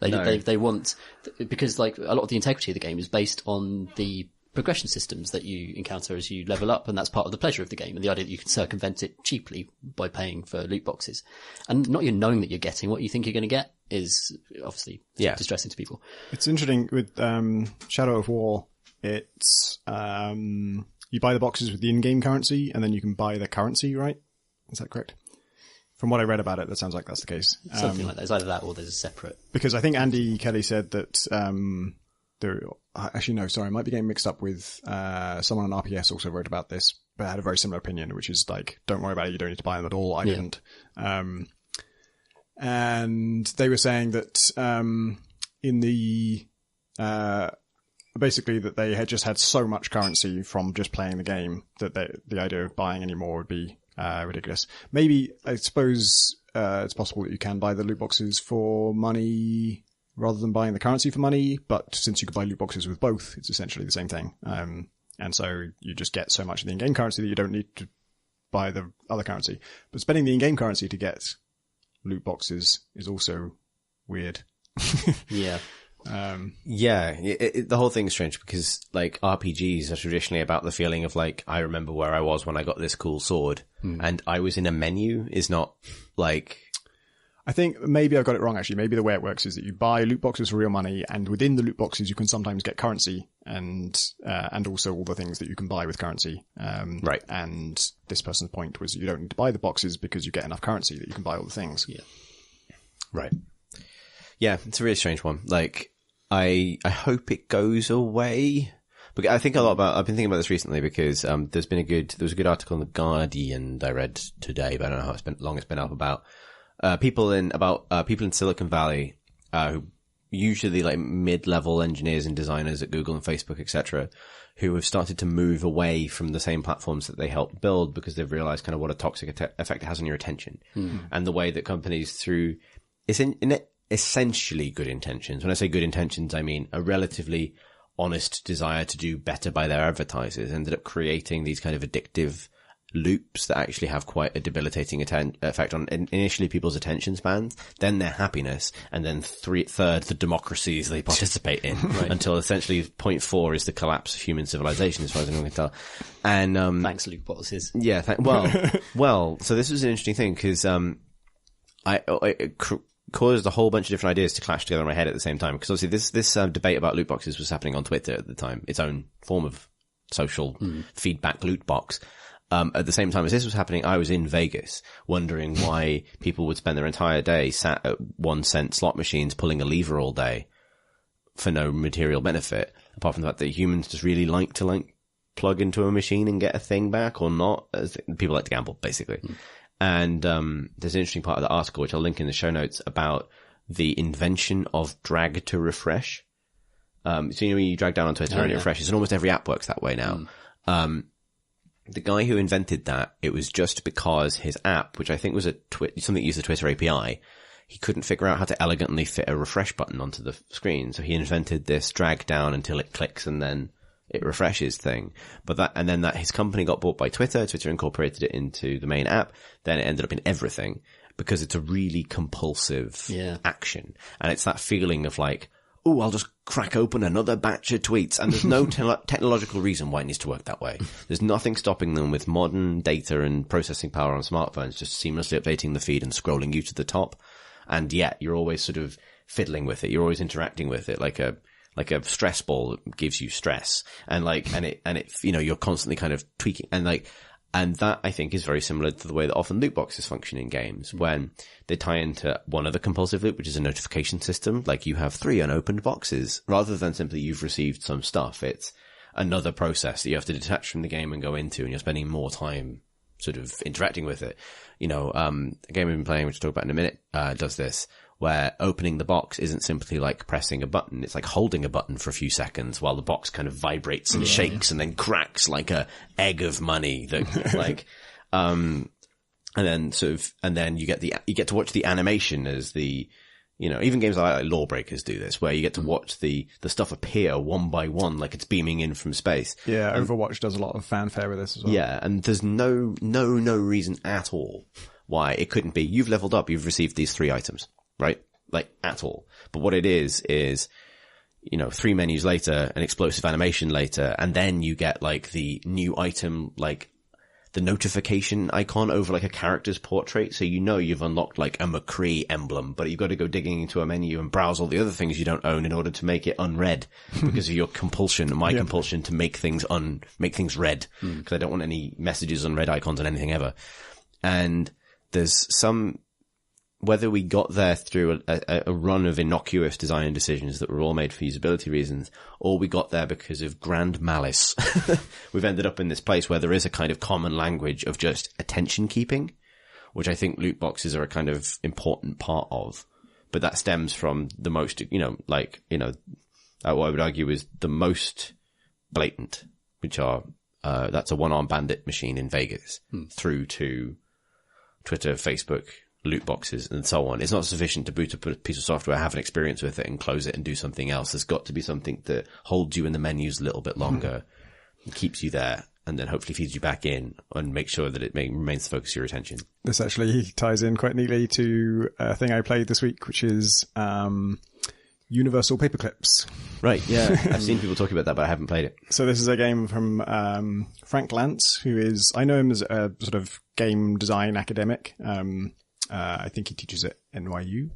They want, because like a lot of the integrity of the game is based on the progression systems that you encounter as you level up, and that's part of the pleasure of the game, and the idea that you can circumvent it cheaply by paying for loot boxes. And not even knowing that you're getting what you think you're going to get is obviously distressing to people. It's interesting with Shadow of War, it's you buy the boxes with the in-game currency, and then you can buy the currency, right? Is that correct? From what I read about it, that sounds like that's the case. Something like that. It's either that or there's a separate... Because I think Andy Kelly said that actually, no, sorry, I might be getting mixed up with someone on RPS also wrote about this, but had a very similar opinion, which is like, don't worry about it, you don't need to buy them at all. I didn't. And they were saying that in the... basically that they had just had so much currency from just playing the game that the idea of buying any more would be ridiculous. Maybe, I suppose, it's possible that you can buy the loot boxes for money rather than buying the currency for money, but since you could buy loot boxes with both, it's essentially the same thing. And so you just get so much of the in-game currency that you don't need to buy the other currency. But spending the in-game currency to get loot boxes is also weird. Yeah. The whole thing's strange because like RPGs are traditionally about the feeling of like, I remember where I was when I got this cool sword and I was in a menu is not like... I think maybe I got it wrong actually. Maybe the way it works is that you buy loot boxes for real money, and within the loot boxes you can sometimes get currency and also all the things that you can buy with currency. Right. And this person's point was you don't need to buy the boxes because you get enough currency that you can buy all the things. Yeah. Right. Yeah, it's a really strange one. Like, I hope it goes away. But I think a lot about, I've been thinking about this recently because, there was a good article in The Guardian that I read today, but I don't know how long it's been up about, people in Silicon Valley, who usually like mid-level engineers and designers at Google and Facebook, etc., who have started to move away from the same platforms that they helped build because they've realized kind of what a toxic effect it has on your attention. And the way that companies through, essentially good intentions. When I say good intentions, I mean a relatively honest desire to do better by their advertisers ended up creating these kind of addictive loops that actually have quite a debilitating effect on initially people's attention spans, then their happiness, and then third, the democracies they participate in, until essentially point 4 is the collapse of human civilization, as far as anyone can tell. And thanks, loot boxes. Yeah, well, so this was an interesting thing because it caused a whole bunch of different ideas to clash together in my head at the same time. Because obviously this debate about loot boxes was happening on Twitter at the time, its own form of social feedback loot box. At the same time as this was happening, I was in Vegas wondering why people would spend their entire day sat at 1-cent slot machines pulling a lever all day for no material benefit, apart from the fact that humans just really like to plug into a machine and get a thing back or not. People like to gamble, basically. And there's an interesting part of the article, which I'll link in the show notes, about the invention of drag to refresh. So when you drag down on Twitter and it refreshes, and almost every app works that way now. The guy who invented that, it was just because his app, which I think was something that used the Twitter API, he couldn't figure out how to elegantly fit a refresh button onto the screen. So he invented this drag down until it clicks and then it refreshes thing. And then his company got bought by Twitter. Twitter incorporated it into the main app. Then it ended up in everything because it's a really compulsive action. And it's that feeling of like, oh, I'll just crack open another batch of tweets. And there's no technological reason why it needs to work that way. There's nothing stopping them with modern data and processing power on smartphones, just seamlessly updating the feed and scrolling you to the top. And yet you're always sort of fiddling with it. You're always interacting with it like a stress ball that gives you stress. And you're constantly kind of tweaking and that, I think, is very similar to the way that often loot boxes function in games when they tie into one other compulsive loop, which is a notification system. Like you have 3 unopened boxes rather than simply you've received some stuff. It's another process that you have to detach from the game and go into, and you're spending more time sort of interacting with it. A game we've been playing, which I'll talk about in a minute, does this, where opening the box isn't simply like pressing a button. It's like holding a button for a few seconds while the box kind of vibrates and shakes and then cracks like a egg of money that and then you get to watch the animation as even games like Lawbreakers do this, where you get to watch the stuff appear one by one, like it's beaming in from space. Yeah, Overwatch does a lot of fanfare with this as well. Yeah, and there's no reason at all why it couldn't be. You've leveled up, you've received these 3 items. Right? Like, at all. But what it is, 3 menus later, an explosive animation later, and then you get, like, the new item, like, the notification icon over, like, a character's portrait. So you've unlocked, like, a McCree emblem, but you've got to go digging into a menu and browse all the other things you don't own in order to make it unread because of your compulsion, compulsion to make things red. Because I don't want any messages on red icons on anything ever. And there's whether we got there through a run of innocuous design decisions that were all made for usability reasons, or we got there because of grand malice, we've ended up in this place where there is a kind of common language of just attention keeping, which I think loot boxes are a kind of important part of. But that stems from the most, what I would argue is the most blatant, which are, that's a one-armed bandit machine in Vegas, through to Twitter, Facebook, loot boxes and so on. It's not sufficient to boot up a piece of software, have an experience with it and close it and do something else. There's got to be something that holds you in the menus a little bit longer and keeps you there and then hopefully feeds you back in and make sure that it remains the focus of your attention. This actually ties in quite neatly to a thing I played this week, which is Universal Paperclips. Right, yeah. I've seen people talking about that, but I haven't played it. So this is a game from Frank Lantz, who is, I know him as a sort of game design academic. I think he teaches at NYU.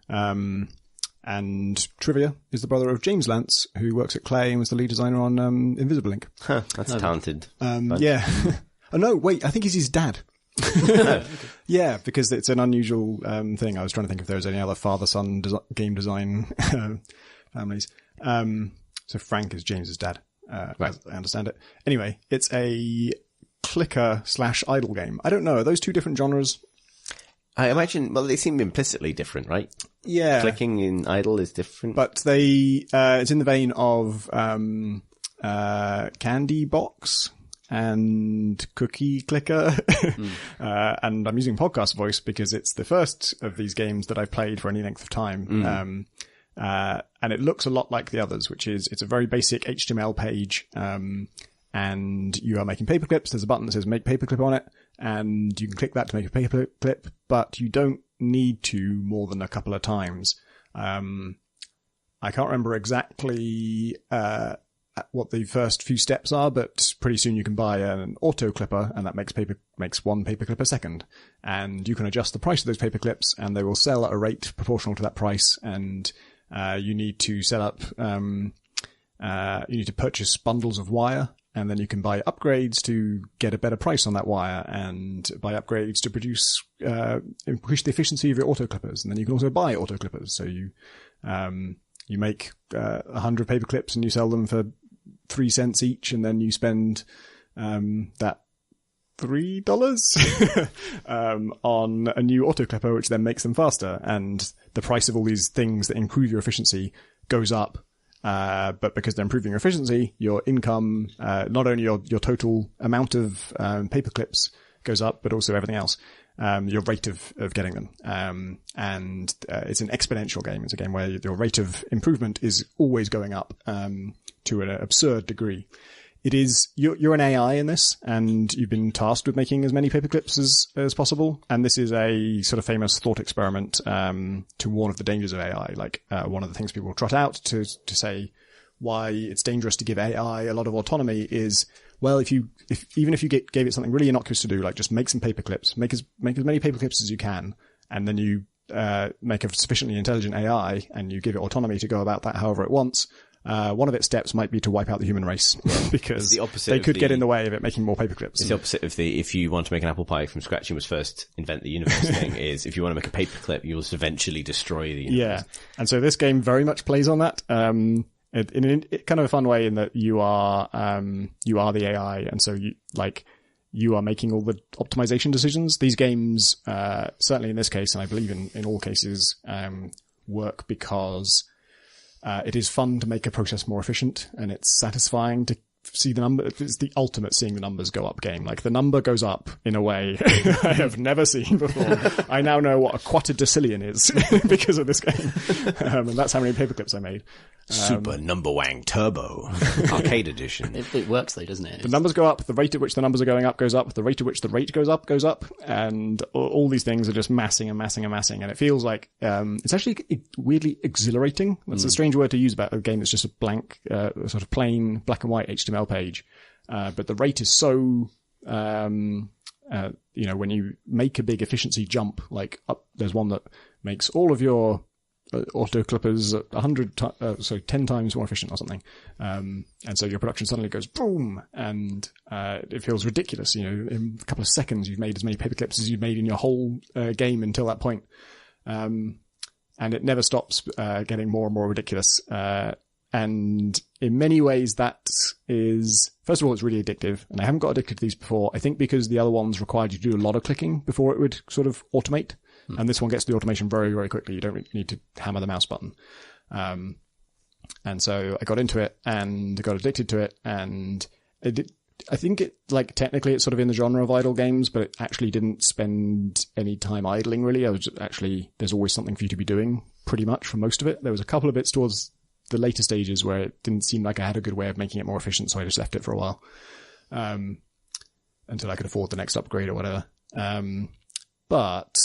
And trivia is the brother of James Lantz, who works at Clay and was the lead designer on Invisible Ink. Huh, that's talented. Yeah. Oh, no, wait, I think he's his dad. Yeah, because it's an unusual thing. I was trying to think if there was any other father-son game design families. So Frank is James's dad, right. As I understand it. Anyway, it's a clicker/idle game. I don't know. Are those two different genres? I imagine, well, they seem implicitly different, right? Yeah. Clicking in idle is different. But it's in the vein of, Candy Box and Cookie Clicker. And I'm using podcast voice because it's the first of these games that I've played for any length of time. And it looks a lot like the others, which is, it's a very basic HTML page. And you are making paperclips. There's a button that says make paperclip on it. And you can click that to make a paperclip, but you don't need to more than a couple of times. I can't remember exactly what the first few steps are, but pretty soon you can buy an auto clipper, and that makes one paperclip a second. And you can adjust the price of those paperclips, and they will sell at a rate proportional to that price. And you need to set up, you need to purchase bundles of wire. And then you can buy upgrades to get a better price on that wire, and buy upgrades to increase the efficiency of your auto clippers. And then you can also buy auto clippers. So you make 100 paper clips and you sell them for 3 cents each, and then you spend that $3 on a new auto clipper, which then makes them faster. And the price of all these things that improve your efficiency goes up. But because they're improving your efficiency, your income, not only your total amount of paper clips goes up, but also everything else, your rate of getting them. And it's an exponential game. It's a game where your rate of improvement is always going up to an absurd degree. it is, you're an AI in this, and you've been tasked with making as many paperclips as possible. And this is a sort of famous thought experiment, to warn of the dangers of AI. Like, one of the things people trot out to say why it's dangerous to give AI a lot of autonomy is, well, even if you gave it something really innocuous to do, like just make some paperclips, make as many paperclips as you can, and then you make a sufficiently intelligent AI and you give it autonomy to go about that however it wants. One of its steps might be to wipe out the human race because they could get in the way of it making more paperclips. It's the opposite of if you want to make an apple pie from scratch, you must first invent the universe thing is if you want to make a paperclip, you must eventually destroy the universe. Yeah. And so this game very much plays on that. In kind of a fun way in that you are the AI. And so you are making all the optimization decisions. These games, certainly in this case, and I believe in all cases, work because it is fun to make a process more efficient, and it's satisfying to see the number. It's the ultimate seeing the numbers go up game. Like, the number goes up in a way I have never seen before. I now know what a quatordecillion is because of this game. And that's how many paperclips I made. Super Number Wang Turbo Arcade Edition. It works though, doesn't it? The numbers go up, the rate at which the numbers are going up goes up, the rate at which the rate goes up, and all these things are just massing and massing and massing, and it feels like it's actually weirdly exhilarating. That's a strange word to use about a game that's just a blank, sort of plain black and white HTML page, but the rate is so when you make a big efficiency jump, like there's one that makes all of your auto clippers 10 times more efficient or something. And so your production suddenly goes boom, and it feels ridiculous. In a couple of seconds, you've made as many paperclips as you've made in your whole game until that point. And it never stops getting more and more ridiculous. And in many ways, that is, first of all, it's really addictive. And I haven't got addicted to these before. I think because the other ones required you to do a lot of clicking before it would sort of automate. And this one gets the automation very, very quickly. You don't really need to hammer the mouse button. And so I got into it and got addicted to it. And I think technically it's sort of in the genre of idle games, but it actually didn't spend any time idling really. There's always something for you to be doing pretty much for most of it. There was a couple of bits towards the later stages where it didn't seem like I had a good way of making it more efficient. So I just left it for a while, until I could afford the next upgrade or whatever. But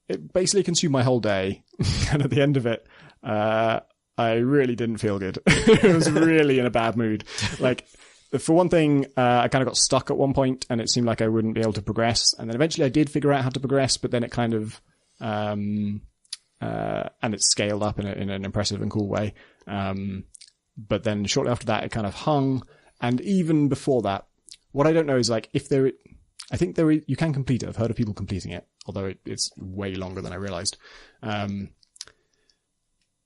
it basically consumed my whole day. And at the end of it, I really didn't feel good. I was really in a bad mood. Like, for one thing, I kind of got stuck at one point and it seemed like I wouldn't be able to progress. And then eventually I did figure out how to progress, but then it kind of, and it scaled up in an impressive and cool way. But then shortly after that, it kind of hung. And even before that, what I don't know is like, I think you can complete it. I've heard of people completing it, although it's way longer than I realized.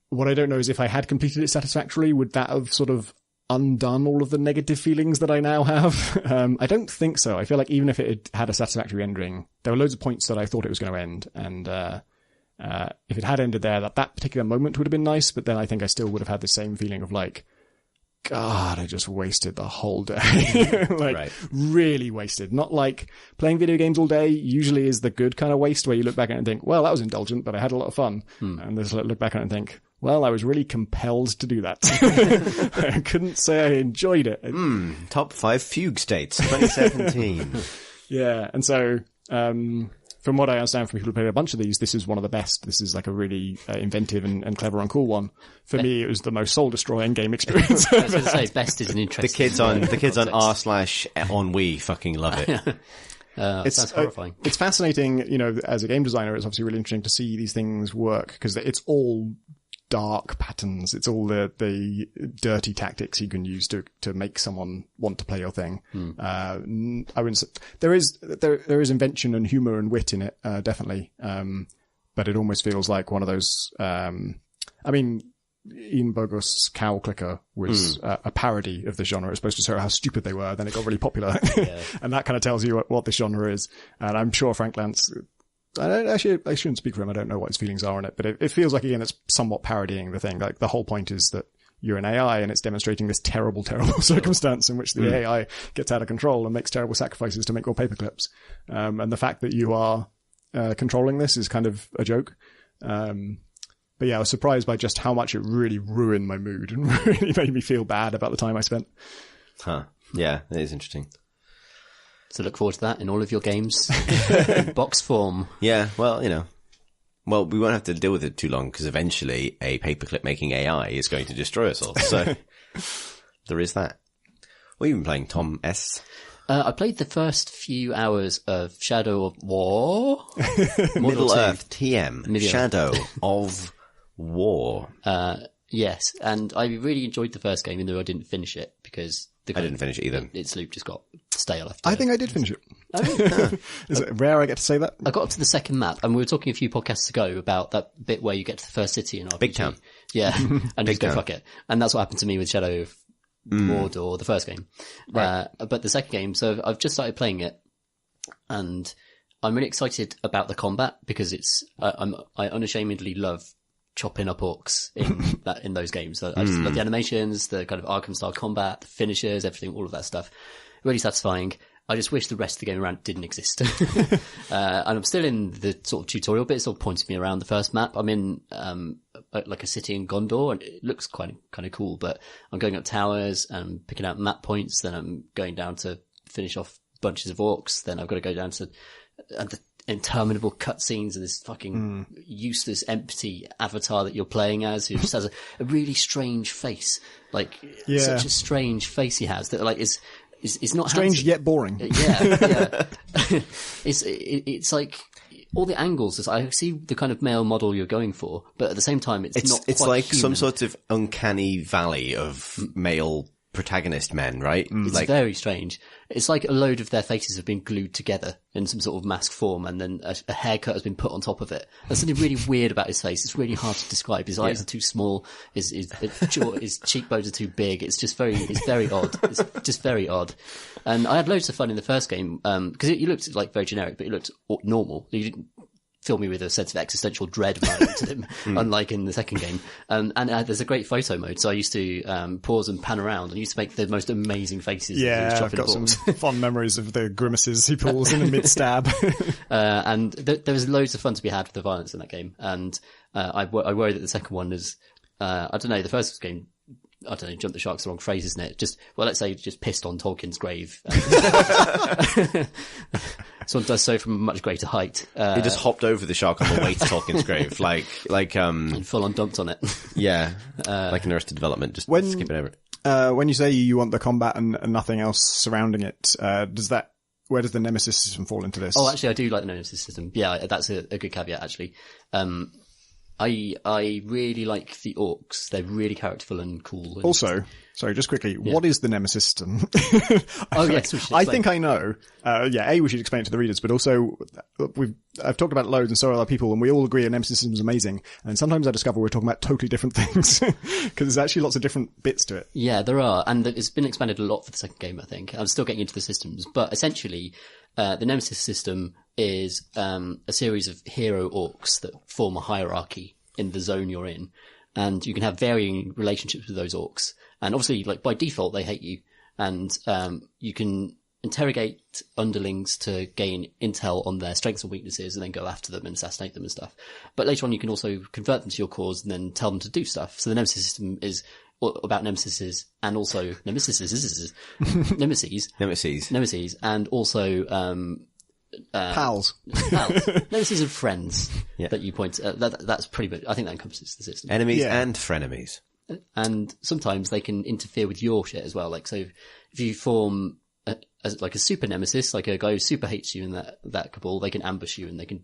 What I don't know is if I had completed it satisfactorily, would that have sort of undone all of the negative feelings that I now have? I don't think so. I feel like even if it had a satisfactory ending, there were loads of points that I thought it was going to end. And, if it had ended there, that particular moment would have been nice, but then I think I still would have had the same feeling of like, God, I just wasted the whole day. Really wasted. Not like playing video games all day usually is the good kind of waste where you look back at it and think, well, that was indulgent, but I had a lot of fun. And just look back at it and think, well, I was really compelled to do that. I couldn't say I enjoyed it. Top 5 fugue states, 2017. Yeah. And so, from what I understand from people who played a bunch of these, this is one of the best. This is like a really inventive and clever and cool one. For me, it was the most soul-destroying game experience. I was going to say, best is an interesting. The kids on r/on fucking love it. Sounds horrifying. It's fascinating, as a game designer, it's obviously really interesting to see these things work because it's all dark patterns. It's all the dirty tactics you can use to make someone want to play your thing. I wouldn't say, there is invention and humor and wit in it, definitely. But it almost feels like one of those, Ian Bogo's Cow Clicker was a parody of the genre. It was supposed to show how stupid they were. Then it got really popular. Yeah. And that kind of tells you what this genre is. And I'm sure Frank Lance, I shouldn't speak for him. I don't know what his feelings are on it, but it feels like, again, it's somewhat parodying the thing. Like the whole point is that you're an AI and it's demonstrating this terrible, terrible circumstance in which the AI gets out of control and makes terrible sacrifices to make more paperclips. And the fact that you are controlling this is kind of a joke. But But yeah, I was surprised by just how much it really ruined my mood and really made me feel bad about the time I spent. Huh. Yeah, it is interesting. So look forward to that in all of your games in box form. Yeah, well, well, we won't have to deal with it too long because eventually a paperclip making AI is going to destroy us all. So there is that. What have you been playing, Tom S? I played the first few hours of Shadow of War. Middle-earth TM. Shadow of War. Yes, and I really enjoyed the first game, even though I didn't finish it because I didn't finish it either. Its loop just got stale after. I think I did finish it. Oh, really? Is it rare I get to say that? I got up to the second map, and we were talking a few podcasts ago about that bit where you get to the first city in RPG. Big Town. Yeah, and just go Town. fuck it. And that's what happened to me with Shadow of Mordor, the first game. Right. But the second game, so I've just started playing it, and I'm really excited about the combat because I unashamedly love chopping up orcs in those games. I just love the animations, the kind of Arkham style combat, the finishers, everything, all of that stuff. Really satisfying. I just wish the rest of the game around didn't exist. And I'm still in the sort of tutorial bit. It sort of points me around the first map. I'm in, like a city in Gondor, and it looks kind of cool, but I'm going up towers and picking out map points. Then I'm going down to finish off bunches of orcs. Then I've got to go down to the interminable cutscenes and this fucking useless, empty avatar that you're playing as, who just has a really strange face. Like, such a strange face he has that, like, is not Strange handsome. yet boring. Yeah. It's like all the angles. I see the kind of male model you're going for, but at the same time, it's not. It's quite like human. some sort of uncanny valley of male protagonist men, right? It's like, very strange. It's like a load of their faces have been glued together in some sort of mask form, and then a haircut has been put on top of it. There's something really weird about his face. It's really hard to describe. His eyes are too small. His cheekbones are too big. It's very odd. It's just very odd. And I had loads of fun in the first game, because it looked like very generic, but it looked normal. You didn't fill me with a sense of existential dread when I looked at him, unlike in the second game. And there's a great photo mode, so I used to pause and pan around, and used to make the most amazing faces. Yeah, I've got some fond memories of the grimaces he pulls in a mid-stab. And there was loads of fun to be had with the violence in that game. And I worry that the second one is, I don't know, the first game, I don't know, jump the shark's the wrong phrase, isn't it? Let's say just pissed on Tolkien's grave. Someone does so from a much greater height. he just hopped over the shark on the way to Tolkien's grave, and full on dumped on it. Yeah, like an Arrested Development, just skipping over it. When you say you want the combat and nothing else surrounding it, where does the Nemesis system fall into this? Oh, actually, I do like the Nemesis system. Yeah, that's a good caveat, actually. I really like the orcs. They're really characterful and cool. And also, sorry, just quickly, what is the Nemesis system? Oh, yes, we should I explain. think I know. We should explain it to the readers, but also I've talked about it loads and so are other people, and we all agree a Nemesis system is amazing. And sometimes I discover we're talking about totally different things because there's actually lots of different bits to it. Yeah, there are, and it's been expanded a lot for the second game, I think. I'm still getting into the systems, but essentially, the Nemesis system is a series of hero orcs that form a hierarchy in the zone you're in, and you can have varying relationships with those orcs. And obviously, like, by default, they hate you, and you can interrogate underlings to gain intel on their strengths and weaknesses, and then go after them and assassinate them and stuff. But later on, you can also convert them to your cause and then tell them to do stuff. So the Nemesis system is about nemesises, and also nemesis, and also Pals. nemesis and friends that you point. That's pretty much. I think that encompasses the system. Enemies and frenemies. And sometimes they can interfere with your shit as well. Like, so if you form a super nemesis, like a guy who super hates you in that cabal, they can ambush you and they can,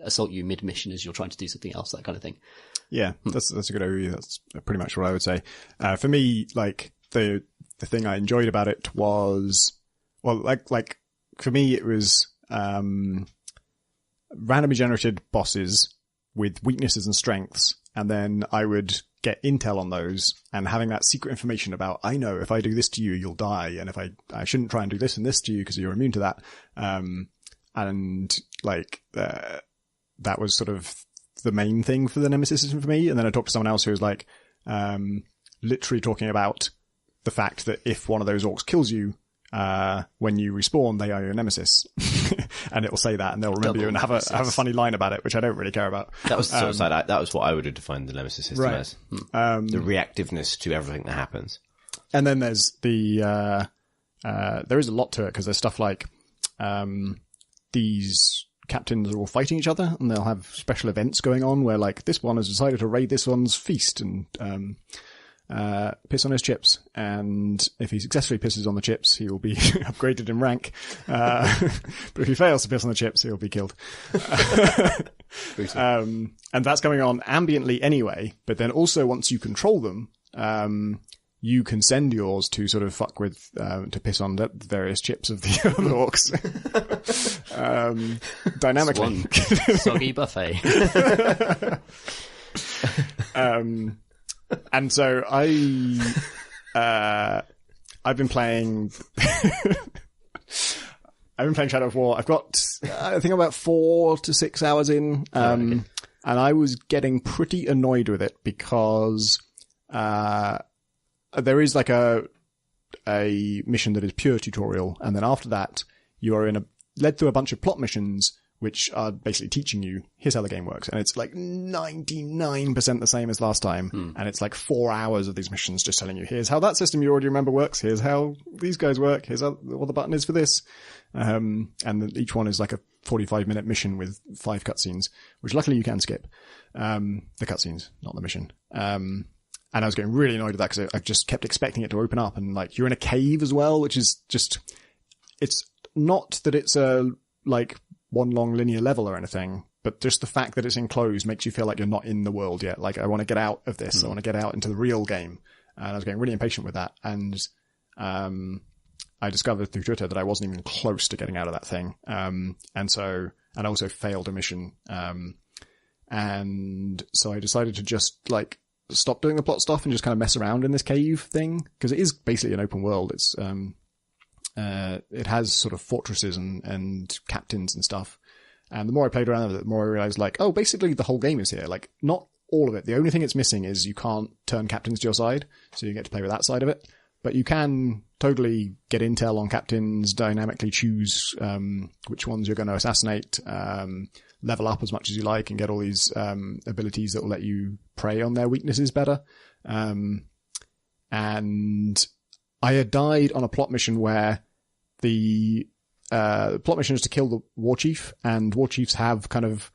assault you mid-mission as you're trying to do something else, that kind of thing. Yeah, that's a good overview. That's pretty much what I would say. For me, like, the thing I enjoyed about it was, well, like for me, it was, randomly generated bosses with weaknesses and strengths, and then I would get intel on those, and having that secret information about, I know if I do this to you, you'll die, and if I shouldn't try and do this and this to you because you're immune to that. And like, that was sort of the main thing for the Nemesis system for me. And then I talked to someone else who was like, literally talking about the fact that if one of those orcs kills you, when you respawn, they are your nemesis. And it will say that, and they'll remember you and have a funny line about it, which I don't really care about. That was sort of that was what I would have defined the Nemesis system Right. as. The reactiveness to everything that happens. And then there's there is a lot to it, because there's stuff like, these captains are all fighting each other, and they'll have special events going on where, like, this one has decided to raid this one's feast and, piss on his chips, and if he successfully pisses on the chips, he will be upgraded in rank. But if he fails to piss on the chips, he'll be killed. And that's going on ambiently anyway, but then also once you control them, you can send yours to sort of fuck with, to piss on the various chips of the other orcs. Dynamically. Soggy buffet. And so I've been playing Shadow of War. I've got, I think, about 4 to 6 hours in. And I was getting pretty annoyed with it because, there is like a mission that is pure tutorial. And then after that, you are led through a bunch of plot missions, which are basically teaching you, here's how the game works. And it's like 99% the same as last time. And it's like 4 hours of these missions just telling you, here's how that system you already remember works. Here's how these guys work. Here's what the button is for this. And each one is like a 45-minute mission with 5 cutscenes, which luckily you can skip. The cutscenes, not the mission. And I was getting really annoyed with that because I just kept expecting it to open up, and like, you're in a cave as well, which is just, it's not that it's a, like, one long linear level or anything, but just the fact that it's enclosed makes you feel like you're not in the world yet. Like, I want to get out of this. I want to get out into the real game. And I was getting really impatient with that. And, I discovered through Twitter that I wasn't even close to getting out of that thing. And I also failed a mission. And so I decided to just, like, stop doing the plot stuff and just kind of mess around in this cave thing. Cause it is basically an open world. It's, it has sort of fortresses and captains and stuff. And the more I played around with it, the more I realized, like, oh, basically the whole game is here. Like, not all of it. The only thing it's missing is you can't turn captains to your side. So you get to play with that side of it. But you can totally get intel on captains, dynamically choose, which ones you're going to assassinate, level up as much as you like, and get all these, abilities that will let you prey on their weaknesses better. And I had died on a plot mission where the plot mission is to kill the war chief, and war chiefs have kind of,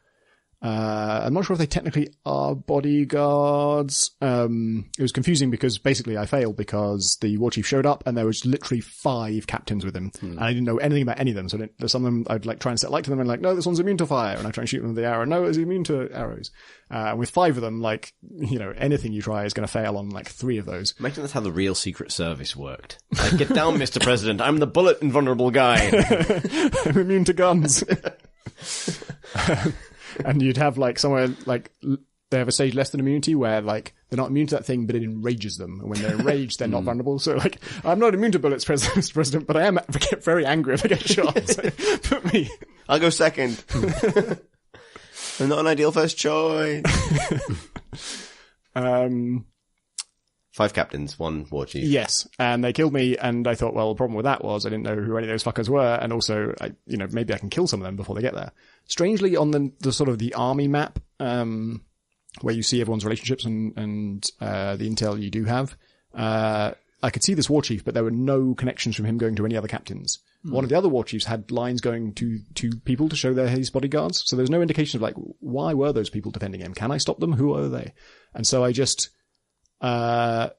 I'm not sure if they technically are bodyguards. It was confusing because basically I failed because the war chief showed up and there was literally 5 captains with him. And I didn't know anything about any of them. So some of them I'd like try and set light to them and like, no, this one's immune to fire. And I try and shoot them with the arrow. No, it's immune to arrows. And with 5 of them, like, you know, anything you try is going to fail on like 3 of those. Imagine that's how the real Secret Service worked. Like, get down, Mr. President. I'm the bullet invulnerable guy. I'm immune to guns. And you'd have like somewhere like they have a stage less than immunity where like they're not immune to that thing, but it enrages them. And when they're enraged, they're not vulnerable. So like, I'm not immune to bullets, Mr. President, but I get very angry if I get shot. So put me. I'll go second. I'm not an ideal first choice. 5 captains, 1 war chief. Yes. And they killed me. And I thought, well, the problem with that was I didn't know who any of those fuckers were. And also, maybe I can kill some of them before they get there. Strangely, on the sort of the army map, where you see everyone's relationships and the intel you do have, I could see this war chief, but there were no connections from him going to any other captains. One of the other war chiefs had lines going to people to show they're his bodyguards. So there's no indication of like, why were those people defending him? Can I stop them? Who are they? And so I just, there's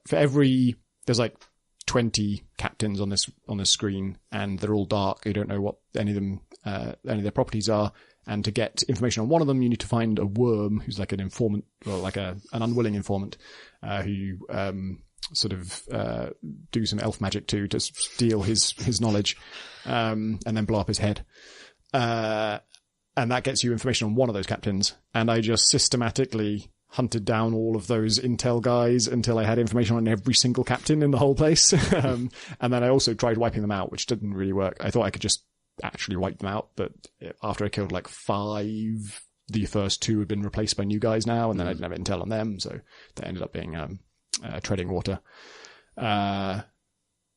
like 20 captains on this screen, and they're all dark. You don't know what any of their properties are. And to get information on one of them, you need to find a worm who's like an informant, or like an unwilling informant, who sort of do some elf magic to steal his knowledge, and then blow up his head. And that gets you information on one of those captains. And I just systematically hunted down all of those intel guys until I had information on every single captain in the whole place. And then I also tried wiping them out, which didn't really work. I thought I could just actually wipe them out, but after I killed like 5, the first 2 had been replaced by new guys now, and then I didn't have intel on them, so that ended up being treading water.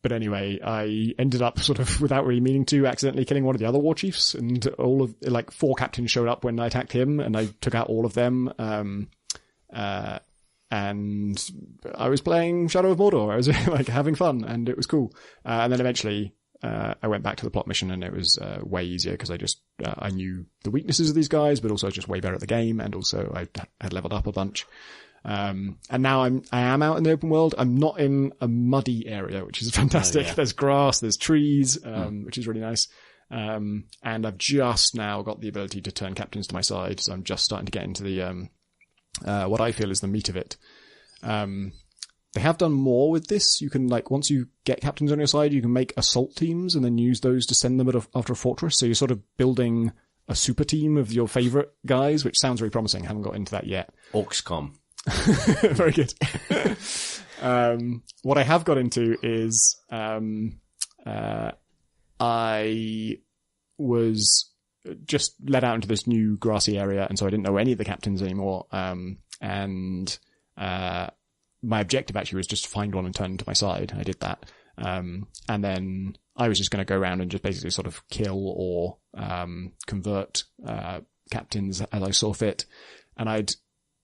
But anyway, I ended up sort of, without really meaning to, accidentally killing one of the other war chiefs, and all of, like, 4 captains showed up when I attacked him, and I took out all of them. And I was playing Shadow of Mordor. I was like having fun, and it was cool. And then eventually, I went back to the plot mission, and it was way easier because I knew the weaknesses of these guys, but also I was just way better at the game, and also I had leveled up a bunch. And now I am out in the open world. I'm not in a muddy area, which is fantastic. Oh, yeah. There's grass, there's trees, which is really nice. And I've just now got the ability to turn captains to my side, so I'm just starting to get into the what I feel is the meat of it. They have done more with this. You can, like, once you get captains on your side, you can make assault teams and then use those to send them after a fortress. So you're sort of building a super team of your favorite guys, which sounds very promising. I haven't got into that yet. Orcscom. Very good. What I have got into is, I was just let out into this new grassy area, and so I didn't know any of the captains anymore. My objective actually was just to find one and turn them to my side. I did that. And then I was just going to go around and just basically sort of kill or convert captains as I saw fit. And I'd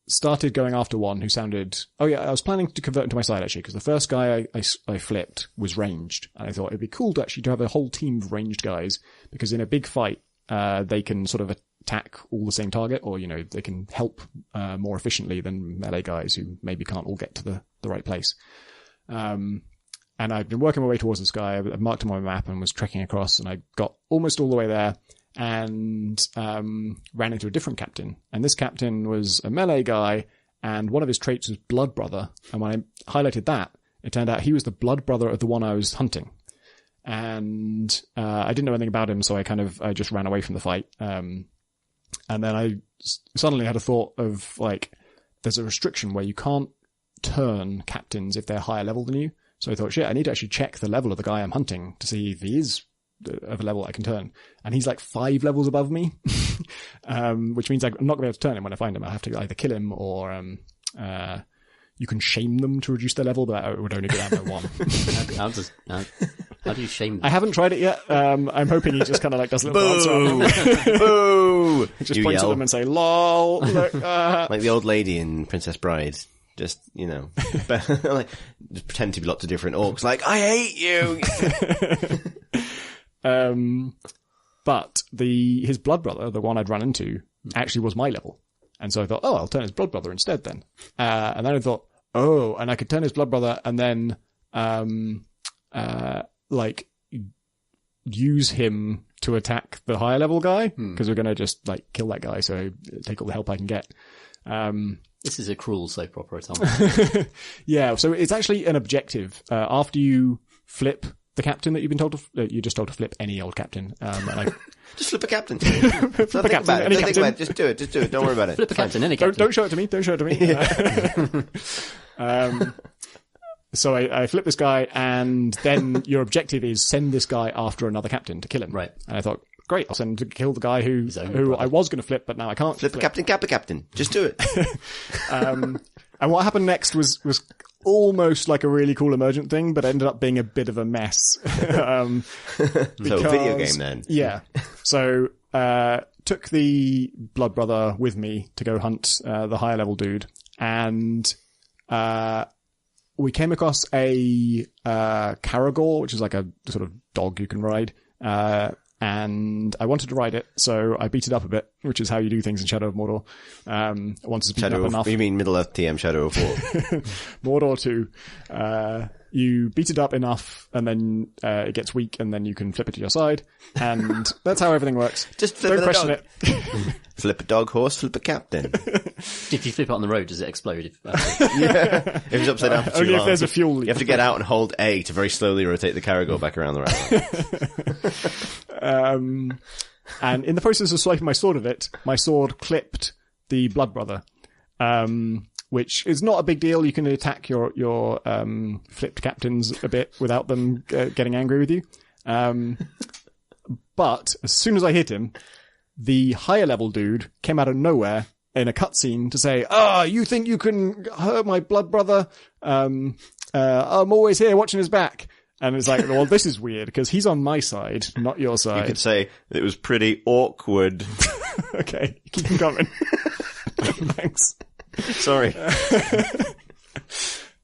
started going after one who sounded... Oh yeah, I was planning to convert him to my side actually, because the first guy I flipped was ranged. And I thought it'd be cool to actually to have a whole team of ranged guys, because in a big fight, they can sort of attack all the same target, or, you know, they can help more efficiently than melee guys who maybe can't all get to the right place. And I'd been working my way towards this guy. I marked him on my map and was trekking across, and I got almost all the way there and ran into a different captain. And this captain was a melee guy, and one of his traits was Blood Brother. And when I highlighted that, it turned out he was the blood brother of the one I was hunting. And I didn't know anything about him, so I just ran away from the fight. And then I suddenly had a thought of, like, there's a restriction where you can't turn captains if they're higher level than you. So I thought, shit, I need to actually check the level of the guy I'm hunting to see if he is of a level I can turn. And he's like 5 levels above me, which means I'm not going to be able to turn him when I find him. I have to either kill him or you can shame them to reduce their level, but it would only go down by 1. How do you shame them? I haven't tried it yet. I'm hoping he just kind of like does a little dance around. Boo! Just points at them and say, lol. Look, like the old lady in Princess Bride. Just, you know, like, just pretend to be lots of different orcs. Like, I hate you! But his blood brother, the one I'd run into, actually was my level. And so I thought, I'll turn his blood brother instead then. And then I thought, and I could turn his blood brother and then, like, use him to attack the higher level guy, because we're going to just, like, kill that guy, so take all the help I can get. This is a cruel soap opera, Tom. Yeah, so it's actually an objective. After you flip the captain that you've been told to, you're just told to flip any old captain. Just flip a captain. Flip a captain. Don't think about it. Just do it. Don't worry about it. Flip a captain, any captain. Don't show it to me. Yeah. So I flip this guy, and then your objective is send this guy after another captain to kill him. Right. And I thought, great, I'll send him to kill the guy who I was going to flip, but now I can't. Flip the captain, cap the captain. Just do it. And what happened next was almost like a really cool emergent thing, but ended up being a bit of a mess. So a video game then. Yeah. So, took the blood brother with me to go hunt, the higher level dude. And, we came across a, Caragor, which is like a sort of dog you can ride. And I wanted to ride it, so I beat it up a bit, which is how you do things in Shadow of Mordor. Once it's beaten up enough. You mean Middle Earth TM Shadow of War? Mordor 2. You beat it up enough, and then it gets weak, and then you can flip it to your side. And that's how everything works. Just flip Don't question dog. It. Flip a dog, horse, flip a captain. If you flip it on the road, does it explode? Yeah. If it's upside down for too Only long. if there's a fuel leak. You have to get out and hold A to very slowly rotate the Caragor back around the round. And in the process of swiping my sword at it, my sword clipped the blood brother. Which is not a big deal. You can attack your flipped captains a bit without them getting angry with you. But as soon as I hit him, the higher level dude came out of nowhere in a cutscene to say, you think you can hurt my blood brother? I'm always here watching his back. And it's like, well, this is weird because he's on my side, not your You side. could say it was pretty awkward. Okay, keep him coming. Thanks. Sorry.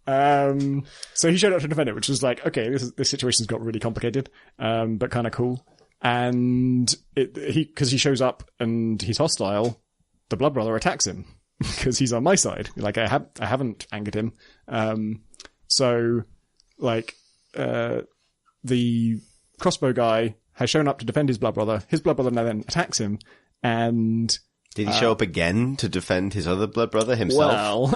So he showed up to defend it, which was like, okay, this situation's got really complicated, but kind of cool. And because he shows up and he's hostile, the Blood Brother attacks him because he's on my side. Like I haven't angered him. So like, the crossbow guy has shown up to defend his Blood Brother. His Blood Brother now then attacks him, and did he show up again to defend his other Blood Brother himself? well,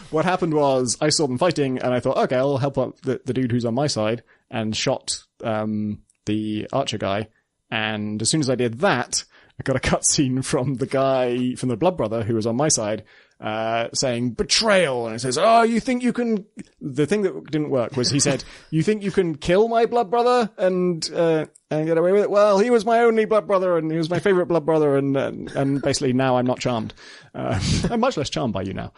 what happened was I saw them fighting, and I thought, okay, I'll help out the dude who's on my side, and shot the archer guy. And as soon as I did that, I got a cutscene from the guy from the Blood Brother who was on my side, saying betrayal, and it says, "Oh, you think you can?" The thing that didn't work was he said, "You think you can kill my Blood Brother and get away with it? Well, he was my only Blood Brother, and he was my favorite Blood Brother, and basically now I'm not charmed. I'm much less charmed by you now,"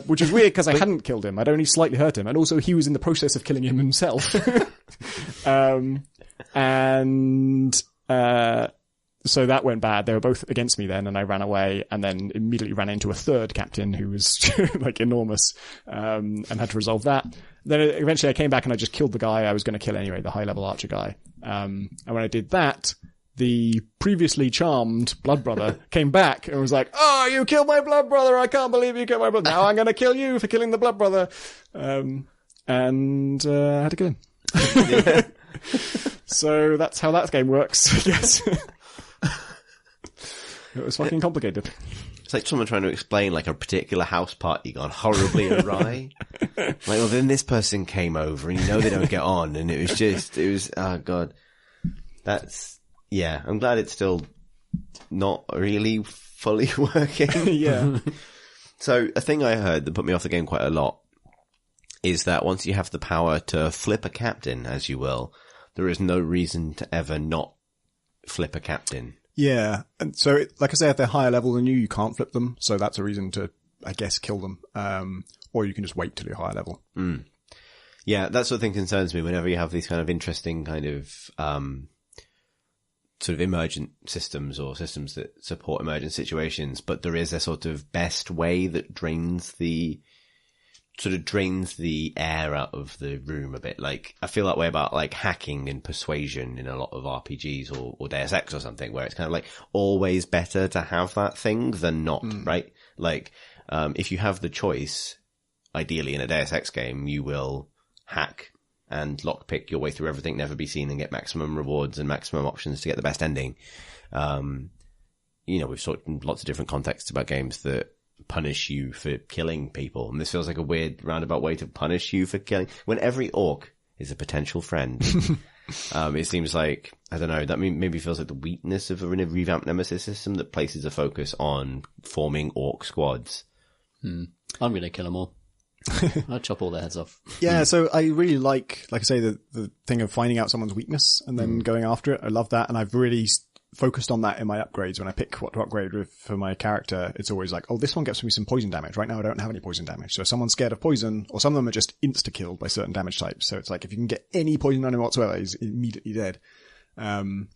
which is weird because I hadn't killed him; I'd only slightly hurt him, and also he was in the process of killing him himself, So that went bad. They were both against me then, and I ran away, and then immediately ran into a third captain who was like enormous, and had to resolve that. Then eventually I came back and I just killed the guy I was going to kill anyway, the high-level archer guy. And when I did that, the previously charmed Blood Brother came back and was like, "Oh, you killed my Blood Brother! I can't believe you killed my brother! Now I'm going to kill you for killing the Blood Brother!" I had to kill him. Yeah. So that's how that game works, I guess. It was fucking complicated. It's like someone trying to explain like a particular house party gone horribly awry. Like, well, then this person came over and they don't get on, and it was, oh god. I'm glad it's still not really fully working. Yeah. So a thing I heard that put me off the game quite a lot is that once you have the power to flip a captain, as you will, there is no reason to ever not flip a captain. Yeah. And so, like I say, if they're higher level than you, you can't flip them. So that's a reason to, I guess, kill them. Or you can just wait till you're higher level. Mm. Yeah, that sort of thing concerns me whenever you have these kind of interesting kind of, sort of emergent systems or systems that support emergent situations, but there is a sort of best way that drains the air out of the room a bit. Like, I feel that way about like hacking and persuasion in a lot of RPGs or Deus Ex or something, where it's kind of like always better to have that thing than not, right? Like, if you have the choice, ideally in a Deus Ex game, you will hack and lockpick your way through everything, never be seen, and get maximum rewards and maximum options to get the best ending. We've talked in lots of different contexts about games that punish you for killing people, and this feels like a weird roundabout way to punish you for killing when every orc is a potential friend. It seems like, I don't know, that maybe feels like the weakness of a revamped Nemesis system that places a focus on forming orc squads. I'm gonna kill them all. I'll chop all their heads off. Yeah, so I really like I say, the thing of finding out someone's weakness and then going after it. I love that, and I've really focused on that in my upgrades. When I pick what to upgrade with for my character, it's always like, oh, this one gets me some poison damage. Right now I don't have any poison damage. So if someone's scared of poison, or some of them are just insta-killed by certain damage types. So it's like, if you can get any poison on him whatsoever, he's immediately dead. And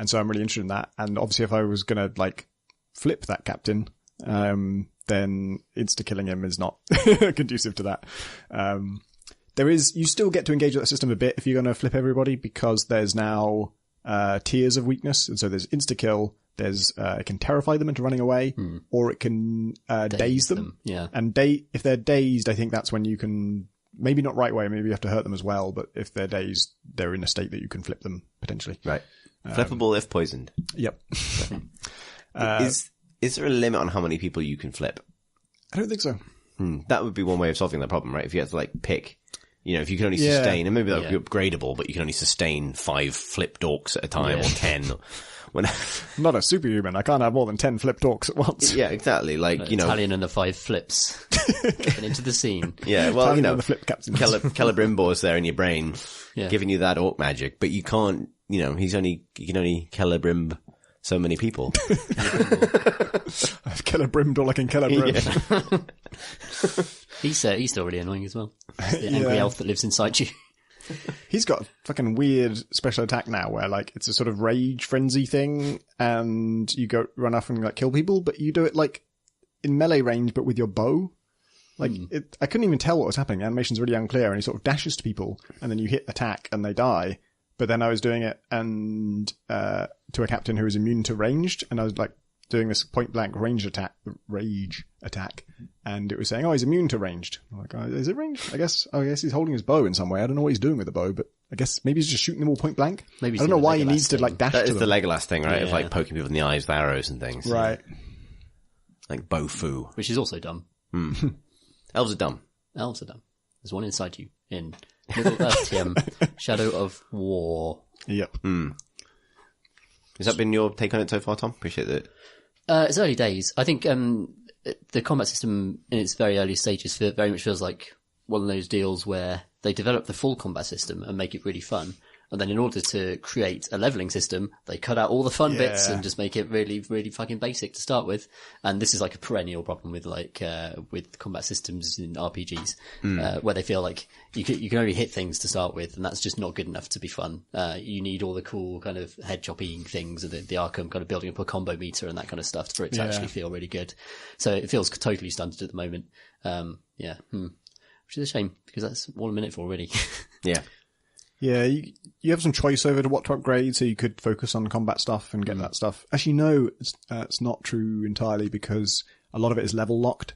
so I'm really interested in that. And obviously if I was gonna like flip that captain, then insta-killing him is not conducive to that. You still get to engage with that system a bit if you're gonna flip everybody, because there's now tiers of weakness, and so there's insta-kill, there's it can terrify them into running away, or it can daze them. Yeah. And if they're dazed, I think that's when you can, maybe not right away, maybe you have to hurt them as well, but if they're dazed, they're in a state that you can flip them, potentially. Right. Flippable if poisoned. Yep. Is there a limit on how many people you can flip? I don't think so. That would be one way of solving that problem, right? If you had to like pick, if you can only sustain, and maybe that would be upgradable, but you can only sustain 5 flipped orcs at a time, or 10. I'm not a superhuman. I can't have more than 10 flipped orcs at once. Yeah, exactly. Like, Italian and the 5 flips. Get into the scene. Yeah, well, the flip captains. Celebrimbor's there in your brain, giving you that orc magic, but you can't, you can only Celebrimb so many people. I've Celebrimmed all I can Celebrimb. Yeah. He's still really annoying as well. The angry elf that lives inside you. He's got a fucking weird special attack now where like it's a sort of rage frenzy thing and you go run off and like kill people, but you do it like in melee range but with your bow. Like I couldn't even tell what was happening. The animation's really unclear and he sort of dashes to people and then you hit attack and they die. But then I was doing it and to a captain who was immune to ranged and I was like doing this point blank rage attack, and it was saying, "Oh, he's immune to ranged." I'm like, "Oh, is it ranged?" I guess he's holding his bow in some way. I don't know what he's doing with the bow, but I guess maybe he's just shooting them all point blank. Maybe I don't know why he needs to like dash. That to is them. the Legolas thing, right? Of like poking people in the eyes with arrows and things, right? Like Bofu, which is also dumb. Elves are dumb. Elves are dumb. There's one inside you in Middle Earth TM, Shadow of War. Yep. Has that been your take on it so far, Tom? Appreciate that. It's early days. I think the combat system in its very early stages very much feels like one of those deals where they develop the full combat system and make it really fun. And then in order to create a leveling system, they cut out all the fun bits and just make it really, really fucking basic to start with. And this is like a perennial problem with like, with combat systems in RPGs, where they feel like you can only hit things to start with and that's just not good enough to be fun. You need all the cool kind of head chopping things and the Arkham kind of building up a combo meter and that kind of stuff for it to actually feel really good. So it feels totally stunted at the moment. Which is a shame because that's all I'm in it for really. Yeah. Yeah, you have some choice over to what to upgrade, so you could focus on combat stuff and get that stuff. Actually, no, it's not true entirely because a lot of it is level locked.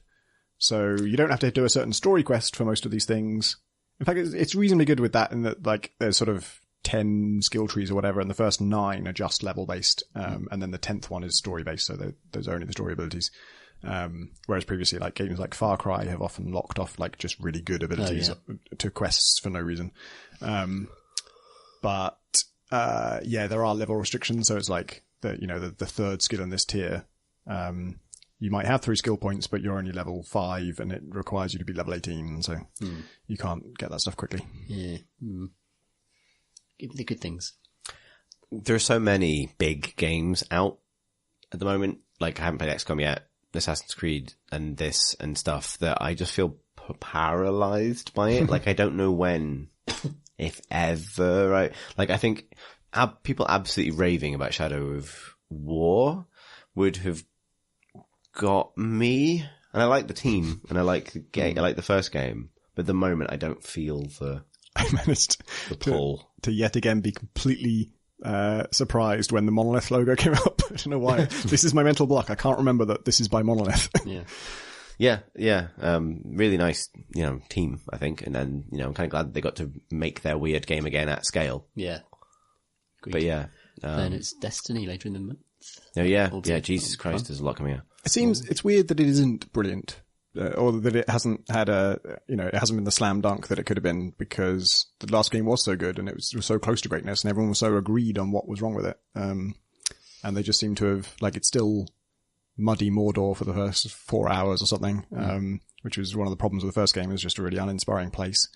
So you don't have to do a certain story quest for most of these things. In fact, it's reasonably good with that in that, like, there's sort of 10 skill trees or whatever, and the first 9 are just level based, and then the 10th one is story based, so those are only the story abilities. Whereas previously, like, games like Far Cry have often locked off, like, just really good abilities to quests for no reason. But there are level restrictions, so it's like the third skill in this tier. You might have 3 skill points, but you're only level 5, and it requires you to be level 18, so you can't get that stuff quickly. Yeah. Give me the good things. There are so many big games out at the moment. Like, I haven't played XCOM yet, Assassin's Creed, and this and stuff, that I just feel paralyzed by it. Like, I don't know when, if ever, right? Like, I think people absolutely raving about Shadow of War would have got me. And I like the team, and I like the game, I like the first game, but at the moment I don't feel I managed the pull. To yet again be completely surprised when the Monolith logo came up. I don't know why. This is my mental block. I can't remember that this is by Monolith. Yeah. Really nice, team, I think. And then, I'm kind of glad they got to make their weird game again at scale. Yeah. Agreed. But yeah. Then it's Destiny later in the month. Oh yeah. Yeah, Jesus Christ, there's a lot coming out. It's weird that it isn't brilliant. Or that it hasn't had it hasn't been the slam dunk that it could have been, because the last game was so good and it was so close to greatness and everyone was so agreed on what was wrong with it. And they just seem to have, like, it's still muddy Mordor for the first 4 hours or something, which was one of the problems with the first game. It was just a really uninspiring place.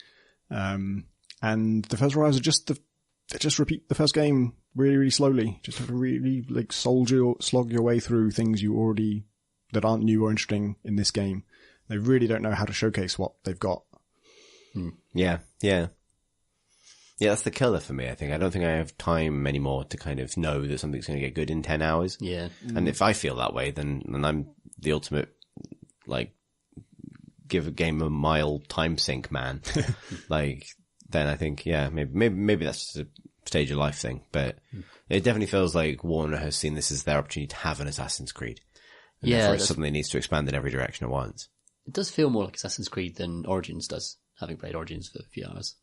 And the first 4 hours are they just repeat the first game really, really slowly. Just have to really, like, slog your way through things that aren't new or interesting in this game. They really don't know how to showcase what they've got. Yeah. Yeah, that's the killer for me, I think. I don't think I have time anymore to kind of know that something's going to get good in 10 hours. Yeah. And if I feel that way, then I'm the ultimate, like, give a game a mile time sink man. Like, then I think, maybe that's just a stage of life thing. But it definitely feels like Warner has seen this as their opportunity to have an Assassin's Creed. And therefore it's something that needs to expand in every direction at once. It does feel more like Assassin's Creed than Origins does, having played Origins for a few hours.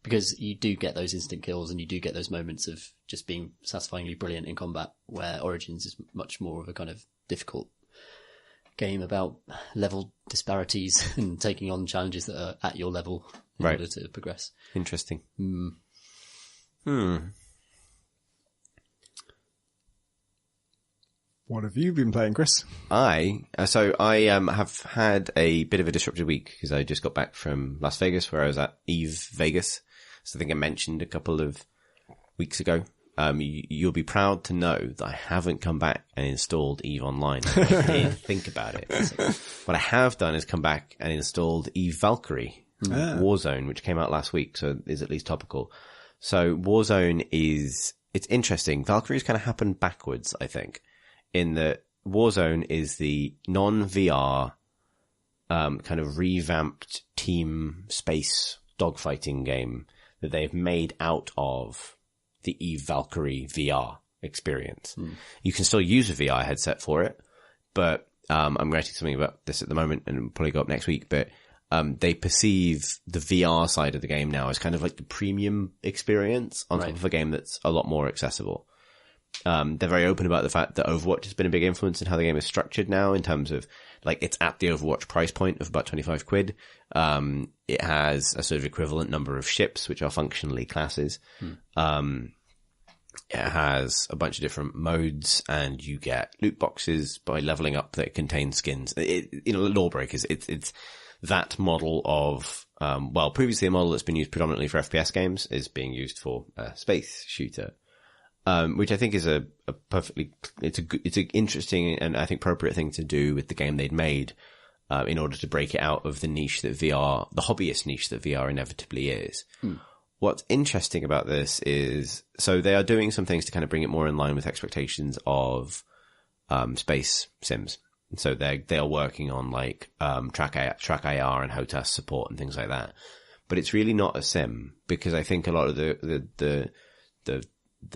Because you do get those instant kills and you do get those moments of just being satisfyingly brilliant in combat, where Origins is much more of a kind of difficult game about level disparities and taking on challenges that are at your level in order to progress. Interesting. What have you been playing, Chris? I have had a bit of a disrupted week because I just got back from Las Vegas, where I was at EVE Vegas. So I think I mentioned a couple of weeks ago. You'll be proud to know that I haven't come back and installed EVE Online. I didn't think about it. So what I have done is come back and installed EVE Valkyrie, Warzone, which came out last week, so is at least topical. So Warzone it's interesting. Valkyrie's kind of happened backwards, I think, in that Warzone is the non-VR, kind of revamped team space dogfighting game that they've made out of the Eve Valkyrie VR experience. You can still use a VR headset for it, but I'm writing something about this at the moment and it'll probably go up next week, but they perceive the VR side of the game now as kind of like the premium experience on top of a game that's a lot more accessible. They're very open about the fact that Overwatch has been a big influence in how the game is structured now, in terms of like it's at the Overwatch price point of about 25 quid. It has a sort of equivalent number of ships, which are functionally classes. It has a bunch of different modes, and you get loot boxes by leveling up that contain skins. Lawbreakers. It's that model of, previously a model that's been used predominantly for FPS games is being used for a space shooter. Which I think is it's an interesting and I think appropriate thing to do with the game they'd made, in order to break it out of the niche that VR, the hobbyist niche that VR inevitably is. What's interesting about this is, so they are doing some things to kind of bring it more in line with expectations of, space sims. So they are working on like, track IR and HOTAS support and things like that. But it's really not a sim, because I think a lot of the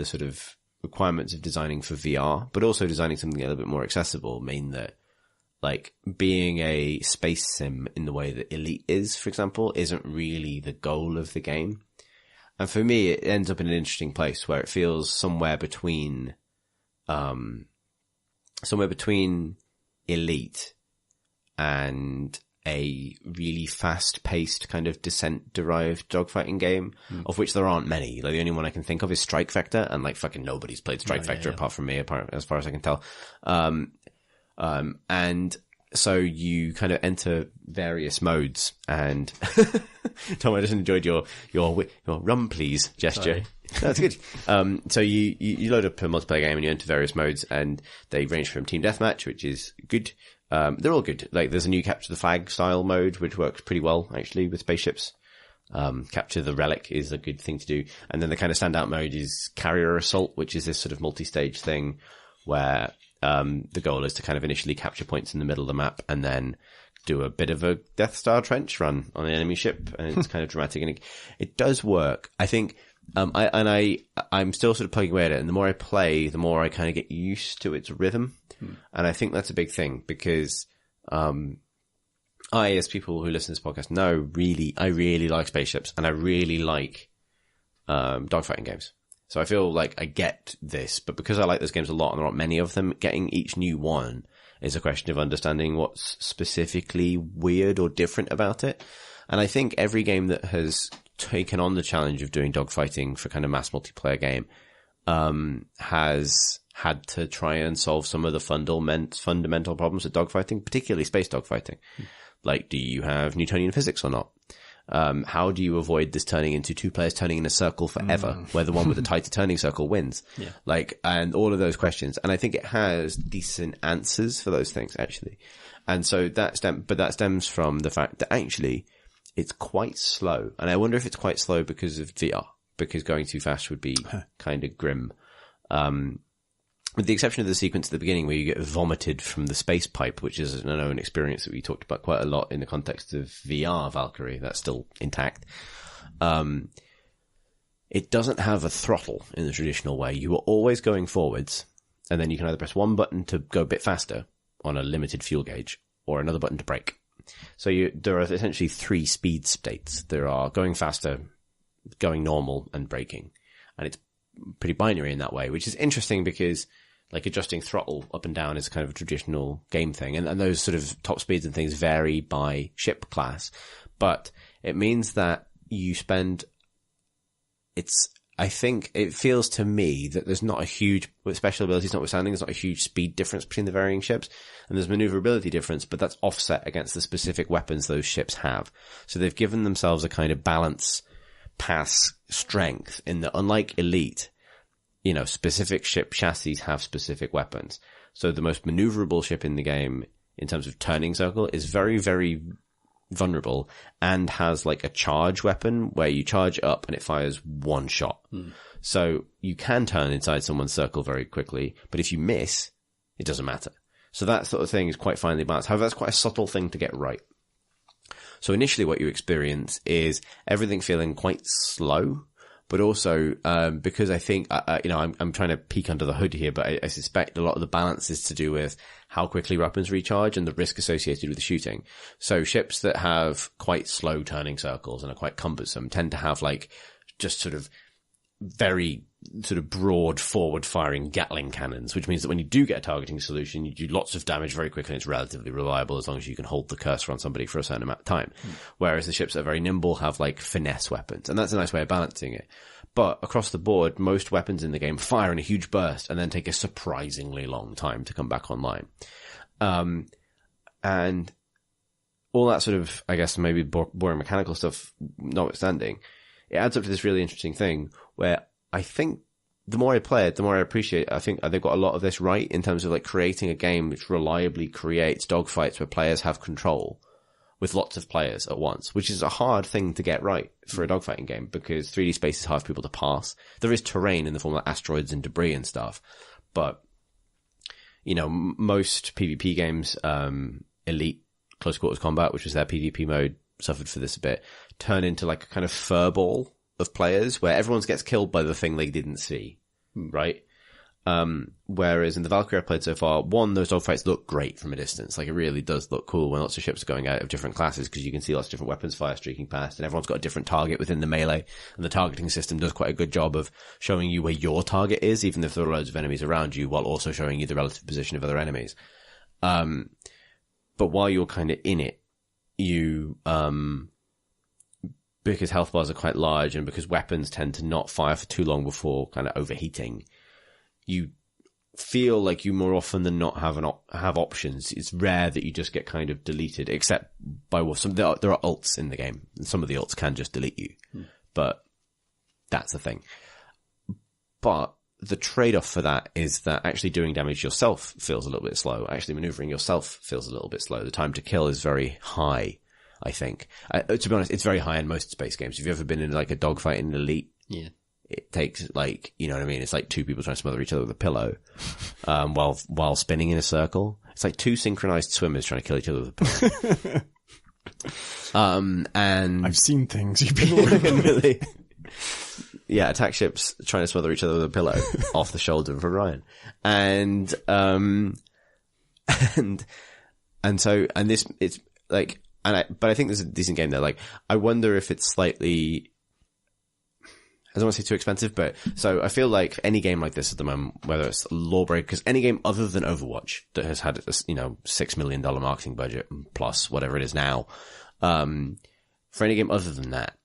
sort of requirements of designing for VR, but also designing something a little bit more accessible, mean that like being a space sim in the way that Elite is, for example, isn't really the goal of the game. And for me, it ends up in an interesting place where it feels somewhere between Elite and a really fast-paced kind of Descent-derived dogfighting game, of which there aren't many. Like, the only one I can think of is Strike Vector, and like fucking nobody's played Strike Vector apart from me, as far as I can tell. And so you kind of enter various modes, and Tom, I just enjoyed your rum please gesture. That's good. So you load up a multiplayer game and you enter various modes, and they range from team deathmatch, which is good. They're all good. Like, there's a new capture the flag style mode, which works pretty well, actually, with spaceships. Capture the relic is a good thing to do. And then the kind of standout mode is carrier assault, which is this sort of multi-stage thing where, the goal is to kind of initially capture points in the middle of the map and then do a bit of a Death Star trench run on an enemy ship. And it's kind of dramatic, and it does work. I think, I'm still sort of plugging away at it, and the more I play, the more I kind of get used to its rhythm. And I think that's a big thing, because, as people who listen to this podcast know, I really like spaceships, and I really like, dogfighting games. So I feel like I get this, but because I like those games a lot and there aren't many of them, getting each new one is a question of understanding what's specifically weird or different about it. And I think every game that has taken on the challenge of doing dogfighting for kind of mass multiplayer game, has had to try and solve some of the fundamental problems with dogfighting, particularly space dogfighting. Like, do you have Newtonian physics or not? How do you avoid this turning into two players turning in a circle forever, where the one with the tighter turning circle wins? Yeah. Like, and all of those questions. And I think it has decent answers for those things, actually. And so that stems from the fact that actually it's quite slow. And I wonder if it's quite slow because of VR, because going too fast would be kind of grim. With the exception of the sequence at the beginning where you get vomited from the space pipe, which is an unknown experience that we talked about quite a lot in the context of VR Valkyrie, that's still intact. It doesn't have a throttle in the traditional way. You are always going forwards, and then you can either press one button to go a bit faster on a limited fuel gauge, or another button to brake. So there are essentially three speed states. There are going faster, going normal, and braking. And it's pretty binary in that way, which is interesting because like adjusting throttle up and down is kind of a traditional game thing. And those sort of top speeds and things vary by ship class, but it means that you spend, I think it feels to me that there's not a huge, with special abilities notwithstanding, there's not a huge speed difference between the varying ships, and there's maneuverability difference, but that's offset against the specific weapons those ships have. So they've given themselves a kind of balance pass strength in that, unlike Elite, specific ship chassis have specific weapons. So the most maneuverable ship in the game in terms of turning circle is very, very vulnerable, and has like a charge weapon where you charge up and it fires one shot. So you can turn inside someone's circle very quickly, but if you miss, it doesn't matter. So that sort of thing is quite finely balanced. However, that's quite a subtle thing to get right. So initially what you experience is everything feeling quite slow, but also, because I think, I'm trying to peek under the hood here, but I suspect a lot of the balance is to do with how quickly weapons recharge and the risk associated with the shooting. So ships that have quite slow turning circles and are quite cumbersome tend to have like just sort of very sort of broad forward firing Gatling cannons, which means that when you do get a targeting solution, you do lots of damage very quickly and it's relatively reliable as long as you can hold the cursor on somebody for a certain amount of time. Whereas the ships that are very nimble have like finesse weapons, and that's a nice way of balancing it. But across the board, most weapons in the game fire in a huge burst and then take a surprisingly long time to come back online. And all that sort of, I guess, maybe boring mechanical stuff notwithstanding, it adds up to this really interesting thing where I think the more I play it, the more I appreciate it. I think they've got a lot of this right in terms of like creating a game which reliably creates dogfights where players have control with lots of players at once, which is a hard thing to get right for a dogfighting game because 3D space is hard for people to pass. There is terrain in the form of asteroids and debris and stuff, but most PvP games, Elite Close Quarters Combat, which was their PvP mode, suffered for this a bit, turn into like a kind of furball of players where everyone gets killed by the thing they didn't see, right? Whereas in the Valkyrie I've played so far, one, those dogfights look great from a distance. Like it really does look cool when lots of ships are going out of different classes because you can see lots of different weapons fire streaking past and everyone's got a different target within the melee. And the targeting system does quite a good job of showing you where your target is, even if there are loads of enemies around you, while also showing you the relative position of other enemies. But while you're kind of in it, you, because health bars are quite large and because weapons tend to not fire for too long before kind of overheating, you feel like you more often than not have options. It's rare that you just get kind of deleted, except by there are ults in the game, and some of the ults can just delete you. But that's the thing. But the trade-off for that is that actually doing damage yourself feels a little bit slow. Actually maneuvering yourself feels a little bit slow. The time to kill is very high, I think. To be honest, it's very high in most space games. Have you ever been in like a dogfight in Elite? Yeah. It takes like, you know what I mean? It's like two people trying to smother each other with a pillow, while spinning in a circle. It's like two synchronized swimmers trying to kill each other with a pillow. And I've seen things. You've been really, yeah, attack ships trying to smother each other with a pillow off the shoulder of Orion. And so this, it's like, but I think there's a decent game there. Like, I wonder if it's slightly, I don't want to say too expensive, but so I feel like any game like this at the moment, whether it's Lawbreakers, any game other than Overwatch that has had a, $6 million marketing budget plus whatever it is now, for any game other than that,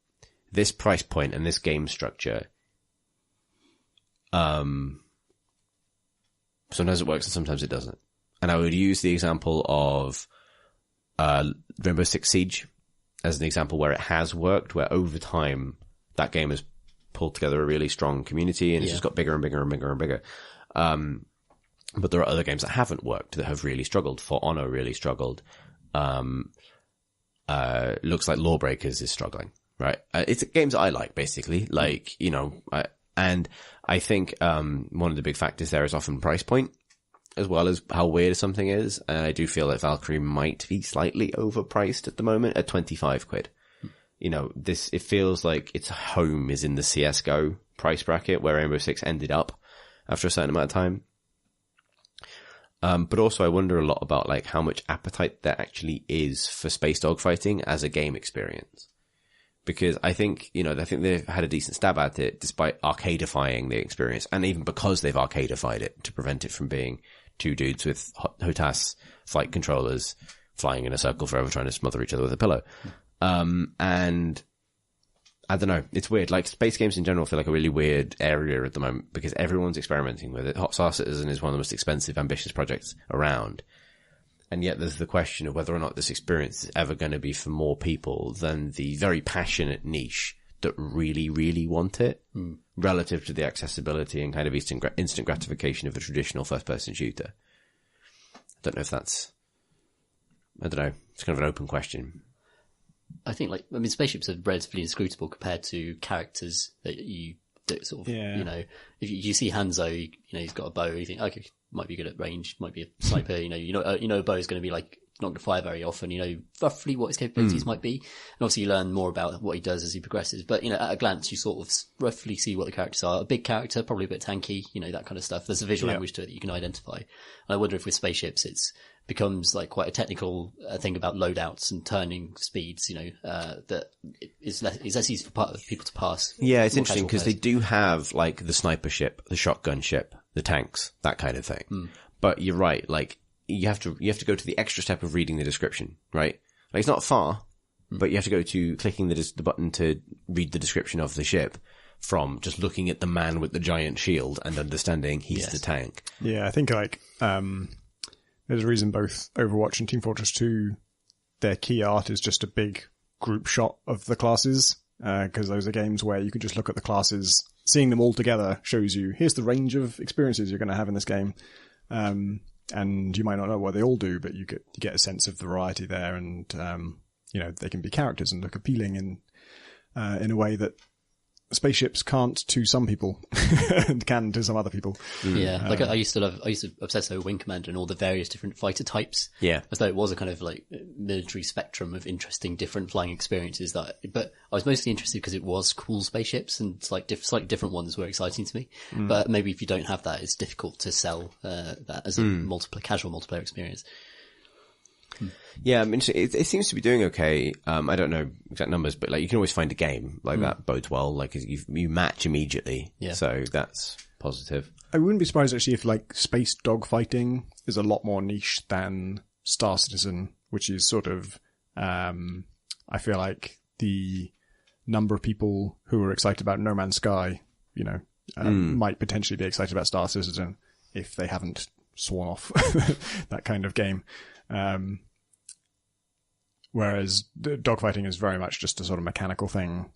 this price point and this game structure, sometimes it works and sometimes it doesn't. And I would use the example of Rainbow Six Siege as an example where it has worked, where over time that game has pulled together a really strong community and it's just got bigger and bigger and bigger and bigger. But there are other games that haven't worked, that have really struggled. For Honor really struggled. Looks like Lawbreakers is struggling, right? It's games I like, basically. Like, and I think one of the big factors there is often price point, as well as how weird something is. And I do feel that Valkyrie might be slightly overpriced at the moment at 25 quid. It feels like its home is in the CSGO price bracket where Rainbow Six ended up after a certain amount of time. But also I wonder a lot about like how much appetite there actually is for space dogfighting as a game experience. Because I think they've had a decent stab at it despite arcadeifying the experience, and even because they've arcadeified it to prevent it from being two dudes with HOTAS flight controllers flying in a circle forever trying to smother each other with a pillow. And I don't know, it's weird. Like space games in general feel like a really weird area at the moment because everyone's experimenting with it. Hot Star Citizen is one of the most expensive, ambitious projects around. And yet there's the question of whether or not this experience is ever going to be for more people than the very passionate niche that really, really want it, relative to the accessibility and kind of instant gratification of a traditional first-person shooter. I don't know. It's kind of an open question. I think spaceships are relatively inscrutable compared to characters that sort of, if you see Hanzo, he's got a bow, you think, okay, might be good at range, might be a sniper, a bow is going to be like, not going to fire very often, roughly what his capabilities might be. And obviously you learn more about what he does as he progresses. But, at a glance, you sort of roughly see what the characters are. A big character, probably a bit tanky, that kind of stuff. There's a visual language to it that you can identify. And I wonder if with spaceships, becomes like quite a technical thing about loadouts and turning speeds, that is less easy for people to pass. Yeah, it's interesting because they do have like the sniper ship, the shotgun ship, the tanks, that kind of thing. But you're right, like, you have to go to the extra step of reading the description, right? Like, it's not far, but you have to go to clicking the button to read the description of the ship from just looking at the man with the giant shield and understanding he's the tank. Yeah, I think like, there's a reason both Overwatch and Team Fortress 2, their key art is just a big group shot of the classes, because those are games where you can just look at the classes, seeing them all together shows you, here's the range of experiences you're going to have in this game. And you might not know what they all do, but you get a sense of the variety there, and they can be characters and look appealing in a way that spaceships can't to some people and can to some other people. Yeah, like I used to obsess over Wing Commander and all the various different fighter types. Yeah, as though it was a kind of like military spectrum of interesting different flying experiences. But I was mostly interested because it was cool spaceships, and slightly different ones were exciting to me. But maybe if you don't have that, it's difficult to sell that as a casual multiplayer experience. Yeah, I mean, it seems to be doing okay. I don't know exact numbers, but like you can always find a game like that bodes well. Like you match immediately, so that's positive. I wouldn't be surprised actually if like space dogfighting is a lot more niche than Star Citizen, which is sort of. I feel like the number of people who are excited about No Man's Sky, might potentially be excited about Star Citizen if they haven't sworn off that kind of game. Whereas dogfighting is very much just a sort of mechanical thing.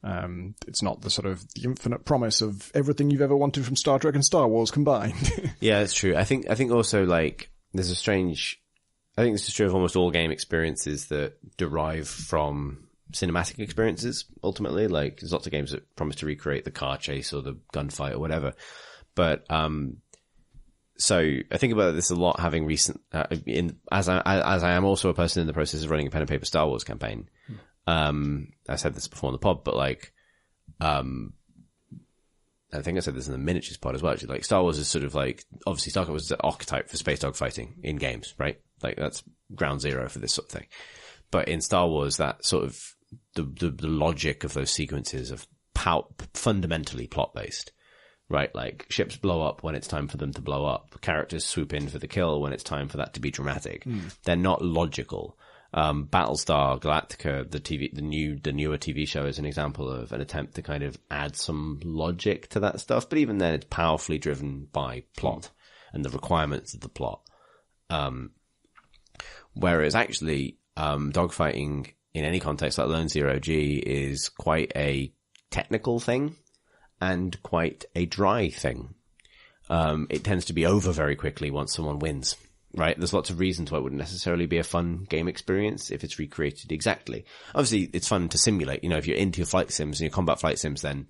It's not the sort of the infinite promise of everything you've ever wanted from Star Trek and Star Wars combined. Yeah, that's true. I think also like I think this is true of almost all game experiences that derive from cinematic experiences, ultimately. Like, there's lots of games that promise to recreate the car chase or the gunfight or whatever. But, so I think about this a lot, having recent, as I am also a person in the process of running a pen and paper Star Wars campaign. I said this before on the pod, but like, I think I said this in the miniatures pod as well, actually. Like, Star Wars is sort of like, obviously StarCraft was the archetype for space dogfighting in games, right? Like, that's ground zero for this sort of thing. But in Star Wars, that sort of, the logic of those sequences of fundamentally plot based, right? Like, ships blow up when it's time for them to blow up. Characters swoop in for the kill when it's time for that to be dramatic. They're not logical. Battlestar Galactica, the newer TV show, is an example of an attempt to kind of add some logic to that stuff. But even then, it's powerfully driven by plot and the requirements of the plot. Whereas actually, dogfighting in any context, let alone Zero G, is quite a technical thing and quite a dry thing. It tends to be over very quickly once someone wins. Right? There's lots of reasons why it wouldn't necessarily be a fun game experience if it's recreated exactly. Obviously, it's fun to simulate. You know, if you're into your flight sims and your combat flight sims, then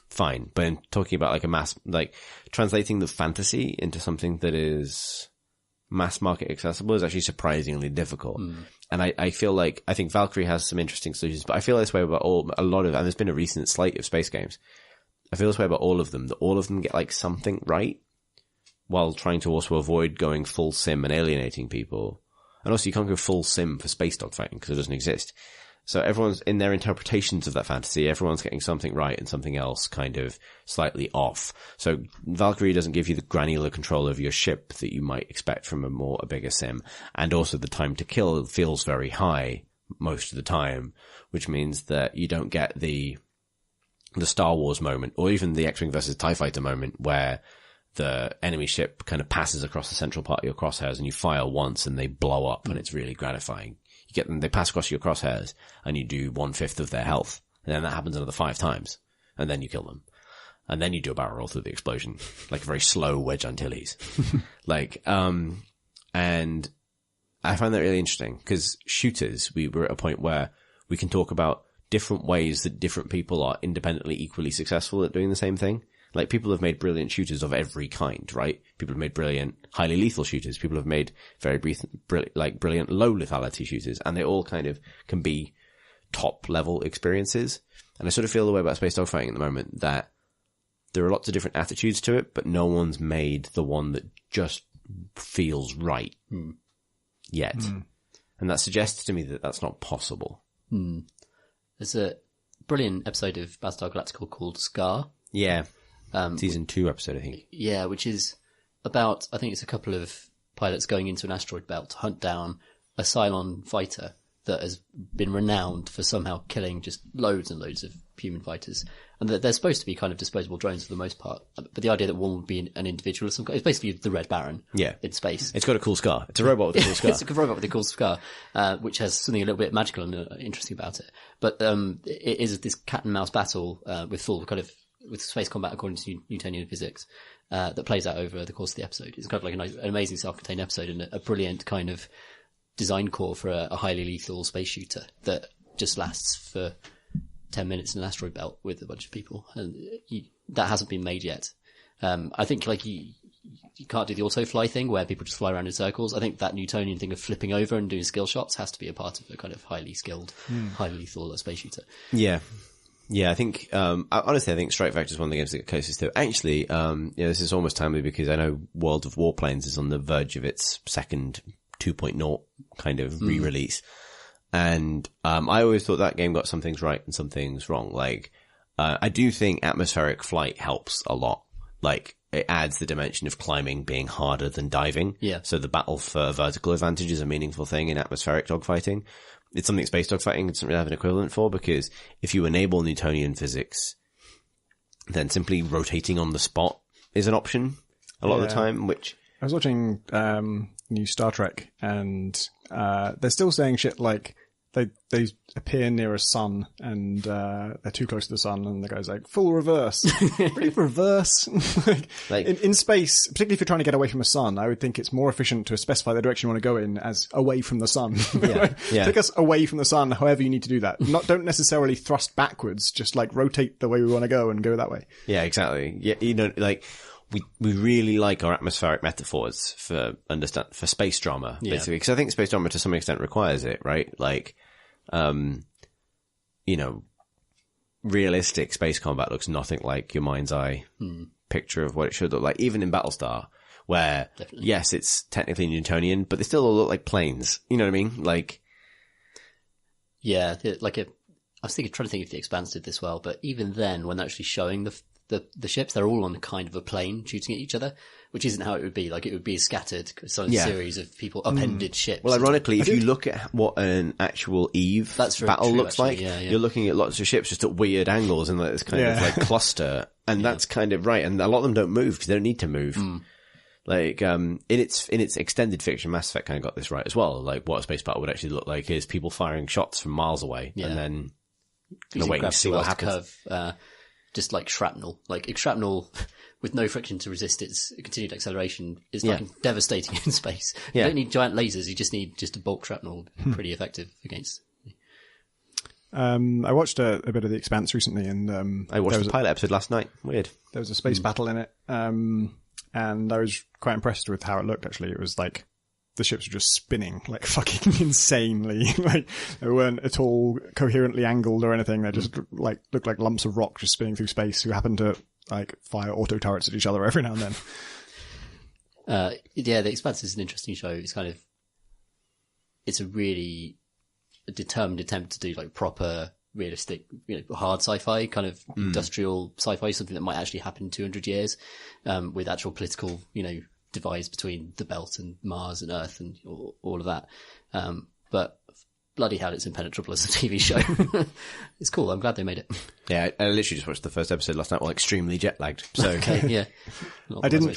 fine. But in talking about like translating the fantasy into something that is mass market accessible is actually surprisingly difficult. And I think Valkyrie has some interesting solutions, but I feel this way about and there's been a recent slate of space games. I feel this way about all of them, that all of them get like something right, while trying to also avoid going full sim and alienating people. And also you can't go full sim for space dogfighting because it doesn't exist. So everyone's, in their interpretations of that fantasy, everyone's getting something right and something else kind of slightly off. So Valkyrie doesn't give you the granular control of your ship that you might expect from a bigger sim. And also the time to kill feels very high most of the time, which means that you don't get the Star Wars moment, or even the X-Wing versus TIE Fighter moment, where the enemy ship kind of passes across the central part of your crosshairs and you fire once and they blow up and it's really gratifying. You get them, they pass across your crosshairs and you do 1/5 of their health. And then that happens another 5 times. And then you kill them. And then you do a barrel roll through the explosion. Like a very slow Wedge Antilles. and I find that really interesting because shooters, we were at a point where we can talk about different ways that different people are independently equally successful at doing the same thing. Like, people have made brilliant shooters of every kind, right? People have made brilliant, highly lethal shooters. People have made very brilliant low lethality shooters, and they all kind of can be top level experiences. And I sort of feel the way about space dogfighting at the moment, that there are lots of different attitudes to it, but no one's made the one that just feels right yet. And that suggests to me that that's not possible. There's a brilliant episode of Battlestar Galactica called Scar. Yeah. Season 2 episode, I think. Yeah, which is about, I think it's a couple of pilots going into an asteroid belt to hunt down a Cylon fighter that has been renowned for somehow killing just loads and loads of human fighters. And that they're supposed to be kind of disposable drones for the most part. But the idea that one would be an individual of some kind, it's basically the Red Baron in space. It's got a cool scar. It's a robot with a cool scar. It's a robot with a cool scar, which has something a little bit magical and interesting about it. But it is this cat and mouse battle with full kind of with space combat according to Newtonian physics that plays out over the course of the episode. It's kind of like an amazing self-contained episode and a brilliant kind of design core for a highly lethal space shooter that just lasts for 10 minutes in an asteroid belt with a bunch of people. And that hasn't been made yet. I think like you can't do the auto fly thing where people just fly around in circles. I think that Newtonian thing of flipping over and doing skill shots has to be a part of a kind of highly skilled, highly lethal space shooter. Yeah. Yeah, I think, honestly, I think Strike Factor is one of the games that get closest to it. Actually, this is almost timely because I know World of Warplanes is on the verge of its second 2.0 kind of re-release. And, I always thought that game got some things right and some things wrong. Like, I do think atmospheric flight helps a lot. Like, it adds the dimension of climbing being harder than diving. Yeah. So the battle for vertical advantage is a meaningful thing in atmospheric dogfighting. It's something space dogfighting doesn't really have an equivalent for, because if you enable Newtonian physics, then simply rotating on the spot is an option a lot of the time, which... I was watching new Star Trek, and they're still saying shit like they appear near a sun and they're too close to the sun, and the guy's like, full reverse. Really reverse? like in space, particularly if you're trying to get away from a sun, I would think it's more efficient to specify the direction you want to go in as away from the sun. Take us away from the sun, however you need to do that. Don't necessarily thrust backwards, just like rotate the way we want to go and go that way. Yeah, exactly. Yeah, you know, like... We really like our atmospheric metaphors for space drama, basically, because I think space drama to some extent requires it, right? Like, you know, realistic space combat looks nothing like your mind's eye picture of what it should look like, even in Battlestar, where, yes, it's technically Newtonian, but they still all look like planes. You know what I mean? Like, yeah, I was trying to think if the Expanse did this well, but even then, when they're actually showing the ships, they're all on kind of a plane shooting at each other, which isn't how it would be. Like, it would be a scattered series of people, upended ships. Well, ironically, if you look at what an actual EVE battle looks like, you're looking at lots of ships just at weird angles and like this kind of like cluster. And that's kind of right. And a lot of them don't move because they don't need to move. Like, in its extended fiction, Mass Effect kind of got this right as well. Like, what a space battle would actually look like is people firing shots from miles away and then waiting to see what happens. Just like shrapnel. Like, shrapnel with no friction to resist its continued acceleration is fucking devastating in space. You don't need giant lasers, you just need just a bulk shrapnel. Pretty effective against. I watched a bit of The Expanse recently, and I watched the pilot episode last night. Weird. There was a space battle in it, and I was quite impressed with how it looked, actually. It was like the ships were just spinning like fucking insanely. Like, they weren't at all coherently angled or anything. They just like looked like lumps of rock just spinning through space, who happened to like fire auto turrets at each other every now and then. The Expanse is an interesting show. It's a really determined attempt to do like proper, realistic, hard sci-fi, kind of industrial sci-fi, something that might actually happen in 200 years, with actual political, divides between the belt and Mars and Earth and all of that. But bloody hell, it's impenetrable as a TV show. It's cool. I'm glad they made it. Yeah, I literally just watched the first episode last night while extremely jet lagged. So okay, yeah. I didn't.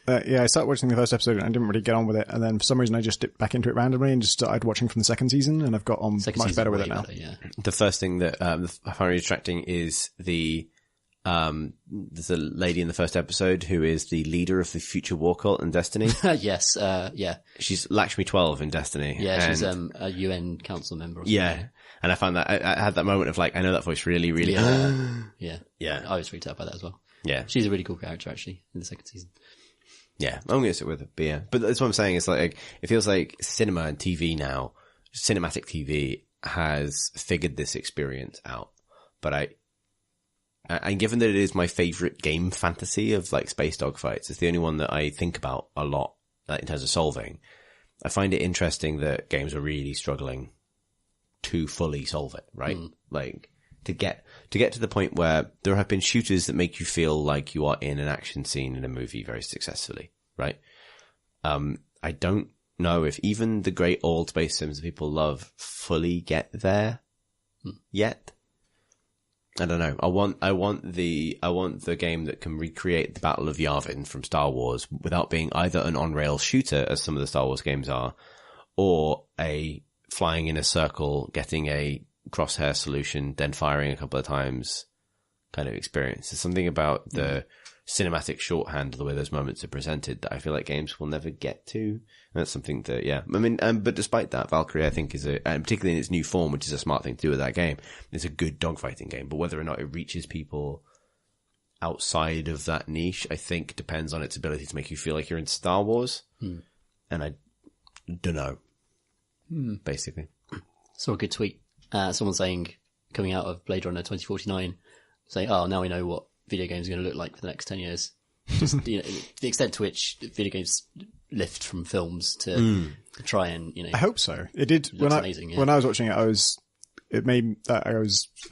I started watching the first episode and I didn't really get on with it. And then for some reason I just dipped back into it randomly and just started watching from the second season, and I've got on much better with it now. The first thing that I find really distracting is there's a lady in the first episode who is the leader of the future war cult in Destiny. Yes, yeah. She's Lakshmi 12 in Destiny. Yeah, she's a UN council member or something. Yeah. And I found that I had that moment of like, I know that voice really, really. Yeah. Yeah. I was freaked out by that as well. Yeah. She's a really cool character, actually, in the second season. Yeah. I'm going to sit with it. But yeah. But that's what I'm saying is like, it feels like cinema and TV now, cinematic TV has figured this experience out. But and given that it is my favorite game fantasy of like space dogfights, it's the only one that I think about a lot in terms of solving. I find it interesting that games are really struggling to fully solve it, right? Like to get to the point where there have been shooters that make you feel like you are in an action scene in a movie very successfully, right? I don't know if even the great old space sims that people love fully get there yet. I don't know. I want the game that can recreate the Battle of Yavin from Star Wars without being either an on-rail shooter, as some of the Star Wars games are, or a flying in a circle, getting a crosshair solution, then firing a couple of times kind of experience. There's something about the cinematic shorthand, the way those moments are presented, that I feel like games will never get to. And that's something that, yeah. I mean, but despite that, Valkyrie, I think, and particularly in its new form, which is a smart thing to do with that game, it's a good dogfighting game. But whether or not it reaches people outside of that niche, I think depends on its ability to make you feel like you're in Star Wars. And I don't know, basically. Saw a good tweet. Someone saying, coming out of Blade Runner 2049, saying, oh, now we know what video games are going to look like for the next 10 years. Just, the extent to which video games lift from films to try and, I hope so. It did. When I was watching it, I was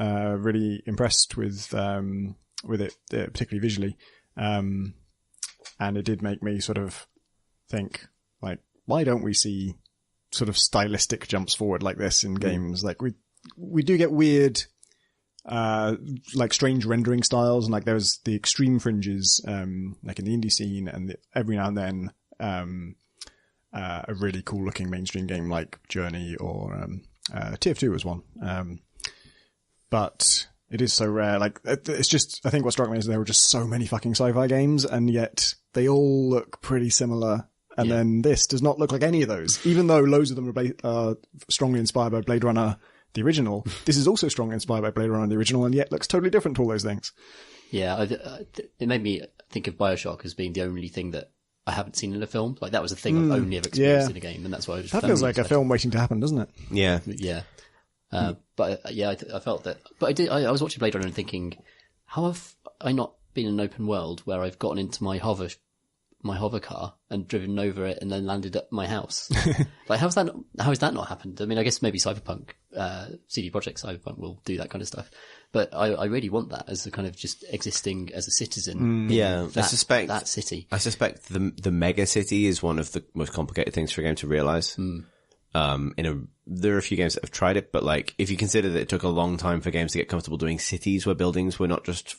really impressed with it, particularly visually. And it did make me sort of think, like, why don't we see sort of stylistic jumps forward like this in games? Like we do get weird, like strange rendering styles, and like there's the extreme fringes, like in the indie scene, and every now and then, a really cool looking mainstream game like Journey or, TF2 was one. But it is so rare. Like, it's just, I think what struck me is there were just so many fucking sci-fi games, and yet they all look pretty similar. And then this does not look like any of those, even though loads of them are strongly inspired by Blade Runner, the original. This is also strongly inspired by Blade Runner, the original, and yet looks totally different to all those things. Yeah, it made me think of BioShock as being the only thing that I haven't seen in a film. Like, that was a thing I've only ever experienced in a game, and that's why I was. That feels like a film waiting to happen, doesn't it? Yeah. Yeah. But I felt that. But I was watching Blade Runner and thinking, how have I not been in an open world where I've gotten into my hover car and driven over it and then landed at my house? Like, how has that not happened? I mean, I guess maybe Cyberpunk, CD Projekt Cyberpunk will do that kind of stuff. But I really want that as a kind of just existing as a citizen. Yeah, I suspect that city. I suspect the mega city is one of the most complicated things for a game to realize. There are a few games that have tried it, but like, if you consider that it took a long time for games to get comfortable doing cities where buildings were not just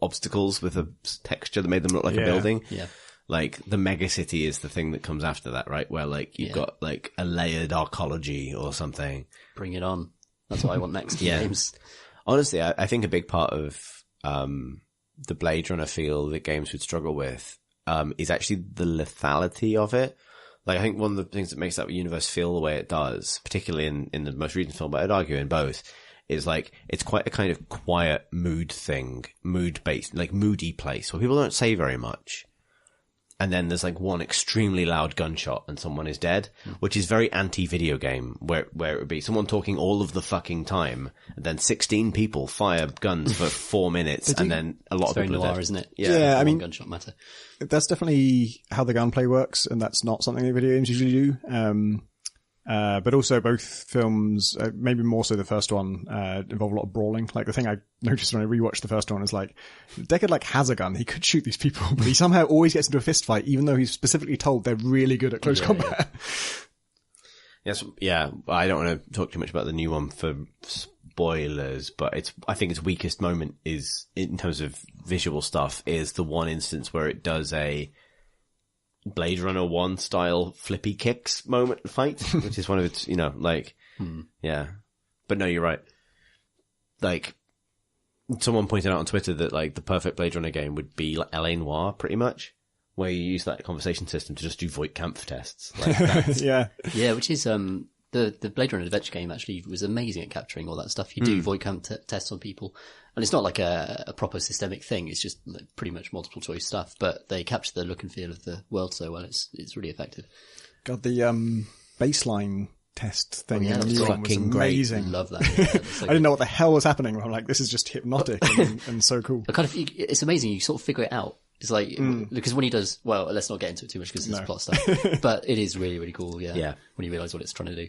obstacles with a texture that made them look like a building. Yeah. Like, the mega city is the thing that comes after that, right? Where like, you've got like a layered arcology or something. Bring it on. That's what I want next in games. Honestly, I think a big part of, the Blade Runner feel that games would struggle with, is actually the lethality of it. Like, I think one of the things that makes that universe feel the way it does, particularly in the most recent film, but I'd argue in both, is like, it's quite a kind of quiet mood thing, mood-based, like moody place where people don't say very much. And then there's like one extremely loud gunshot and someone is dead, which is very anti-video game, where it would be someone talking all of the fucking time, and then 16 people fire guns for 4 minutes, and then a lot of people noir, are dead. isn't it? Yeah, I mean, gunshot matter. That's definitely how the gunplay works, and that's not something that video games usually do. But also both films, maybe more so the first one, involve a lot of brawling. Like, the thing I noticed when I rewatched the first one is like, Deckard like has a gun, he could shoot these people, but he somehow always gets into a fist fight, even though he's specifically told they're really good at close combat. Yes, yeah. I don't want to talk too much about the new one for spoilers, but I think its weakest moment is, in terms of visual stuff, is the one instance where it does a Blade Runner 1 style flippy kicks moment fight, which is one of its, like, yeah. But no, you're right. Like, someone pointed out on Twitter that, like, the perfect Blade Runner game would be like L.A. Noire, pretty much, where you use that conversation system to just do Voight Kampf tests. Like, that's, Yeah. Yeah, which is, the Blade Runner Adventure game actually was amazing at capturing all that stuff. You do void count tests on people, and it's not like a proper systemic thing. It's just like pretty much multiple choice stuff, but they capture the look and feel of the world so well. It's really effective. God, the baseline test thing yeah, in the that's new one was fucking great. amazing. Love that. Yeah, so I didn't know what the hell was happening. I'm like, this is just hypnotic and so cool. but kind of, it's amazing. You sort of figure it out. It's like, because when he does, well, let's not get into it too much because it's plot stuff, but it is really, really cool. Yeah. Yeah. When you realize what it's trying to do.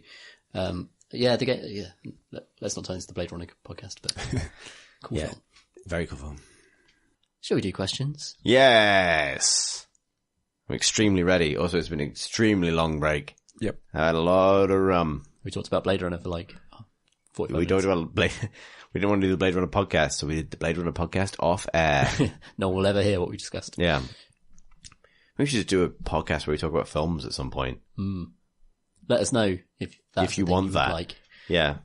Let's not turn into the Blade Runner podcast, but cool film. Very cool film. Shall we do questions? Yes. I'm extremely ready. Also, it's been an extremely long break. Yep. I had a lot of rum. We talked about Blade Runner for like 45 We minutes. talked about we didn't want to do the Blade Runner podcast, so we did the Blade Runner podcast off air. No one will ever hear what we discussed. Yeah. We should just do a podcast where we talk about films at some point. Let us know if that's If you the thing want would that. like. Yeah.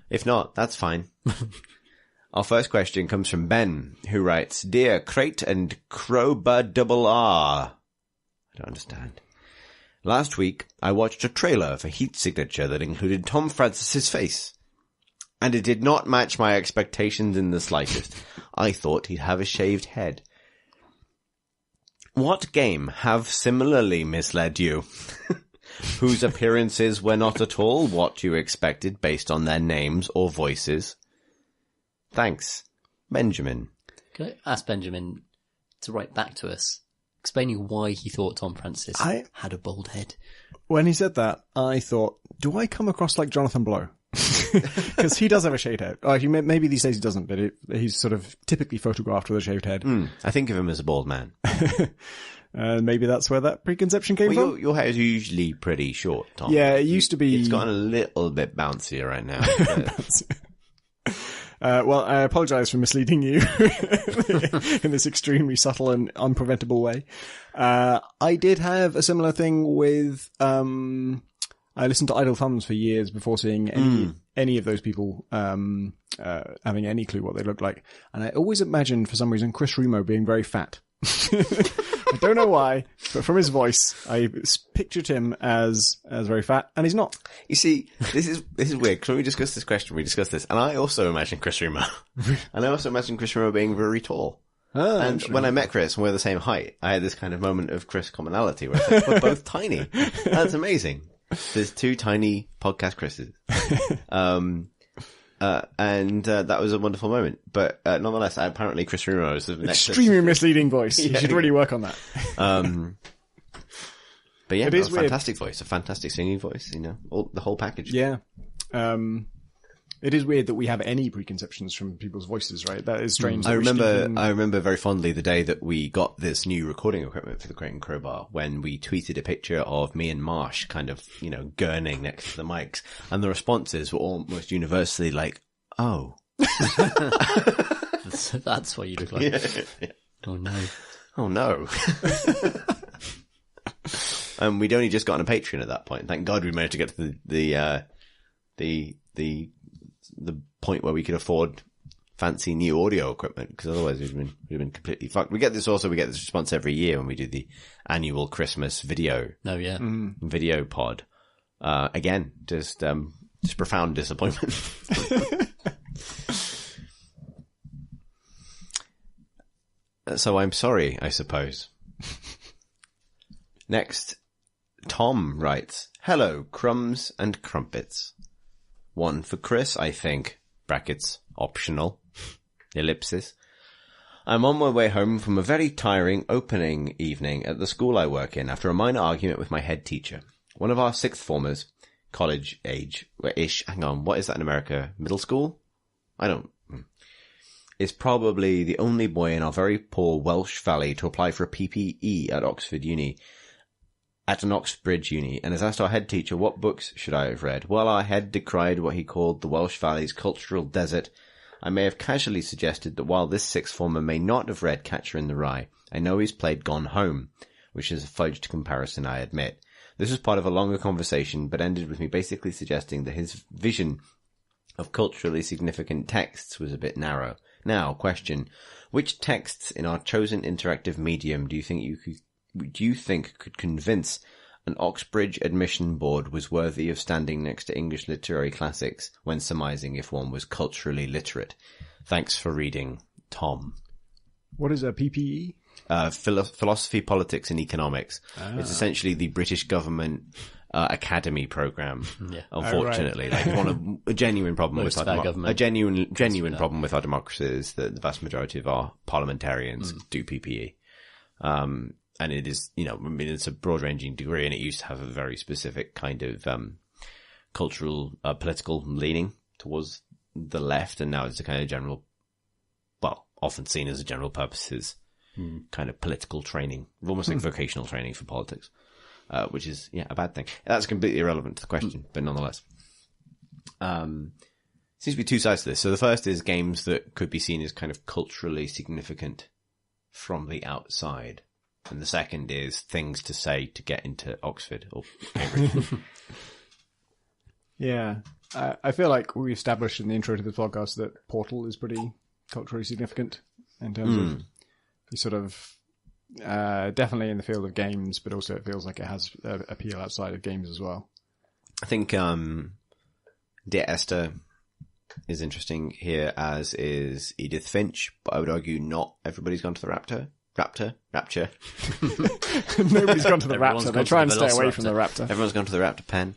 If not, that's fine. Our first question comes from Ben, who writes, Dear Crate and Crowbar Double R. I don't understand. Last week, I watched a trailer for Heat Signature that included Tom Francis's face. And it did not match my expectations in the slightest. I thought he'd have a shaved head. What game have similarly misled you? Whose appearances were not at all what you expected based on their names or voices? Thanks, Benjamin. Can I ask Benjamin to write back to us, explaining why he thought Tom Francis had a bald head? When he said that, I thought, do I come across like Jonathan Blow? Because he does have a shaved head. Maybe these days he doesn't, but he's sort of typically photographed with a shaved head. I think of him as a bald man. Maybe that's where that preconception came from. Your hair is usually pretty short, Tom. Yeah, it used to be. It's gotten a little bit bouncier right now. But Well, I apologize for misleading you in this extremely subtle and unpreventable way. I did have a similar thing with, I listened to Idle Thumbs for years before seeing any of those people, having any clue what they looked like. And I always imagined, for some reason, Chris Remo being very fat. I don't know why, but from his voice, I pictured him as very fat, and he's not. You see, this is weird. Because when we discussed this question, we discussed this, and I also imagine Chris Remo. And I also imagine Chris Remo being very tall. And when I met Chris and we're the same height, I had this kind of moment of Chris commonality where I was like, we're both tiny. That's amazing. There's two tiny podcast Chris's. And that was a wonderful moment. But nonetheless, apparently Chris Remo is the next. Extremely misleading voice. You should really work on that. But yeah, It is a fantastic voice, a fantastic singing voice, the whole package. Yeah. It is weird that we have any preconceptions from people's voices, right? That is strange. I remember very fondly the day that we got this new recording equipment for the Crate and Crowbar when we tweeted a picture of me and Marsh kind of, gurning next to the mics, and the responses were almost universally like, oh. That's what you look like. Yeah. Oh no. Oh no. And we'd only just gotten a Patreon at that point. Thank God we managed to get to the point where we could afford fancy new audio equipment, because otherwise we'd been completely fucked. We get this response every year when we do the annual Christmas video. No, yeah. Video pod. Again, just profound disappointment. So I'm sorry, I suppose. Next, Tom writes, Hello, crumbs and crumpets. One for Chris, I think. Brackets, optional. Ellipsis. I'm on my way home from a very tiring opening evening at the school I work in after a minor argument with my head teacher. One of our sixth formers, college age-ish, hang on, what is that in America? Middle school? Is probably the only boy in our very poor Welsh Valley to apply for a PPE at an Oxbridge uni, and has asked our head teacher what books should I have read. While our head decried what he called the Welsh Valley's cultural desert, I may have casually suggested that while this sixth former may not have read Catcher in the Rye, I know he's played Gone Home, which is a fudged comparison, I admit. This was part of a longer conversation, but ended with me basically suggesting that his vision of culturally significant texts was a bit narrow. Now, question. Which texts in our chosen interactive medium do you think could convince An Oxbridge admission board was worthy of standing next to English literary classics when surmising if one was culturally literate. Thanks for reading, Tom. What is a PPE? Philosophy, Politics and Economics. It's essentially the British government academy program. Yeah. Unfortunately, like a genuine problem with our a genuine problem with our democracy is that the vast majority of our parliamentarians do PPE. And it is, it's a broad-ranging degree, and it used to have a very specific kind of cultural, political leaning towards the left, and now it's a kind of general, well, often seen as a general purposes kind of political training, almost like vocational training for politics, which is, a bad thing. That's completely irrelevant to the question, but nonetheless. Seems to be two sides to this. So the first is games that could be seen as kind of culturally significant from the outside. And the second is things to say to get into Oxford or Cambridge. Yeah. I feel like we established in the intro to this podcast that Portal is pretty culturally significant in terms of the sort of, definitely in the field of games, but also it feels like it has appeal outside of games as well. I think, Dear Esther is interesting here, as is Edith Finch, but I would argue not everybody's gone to the Rapture. Nobody's gone to the Raptor. They try and stay away from the Raptor. Everyone's gone to the Raptor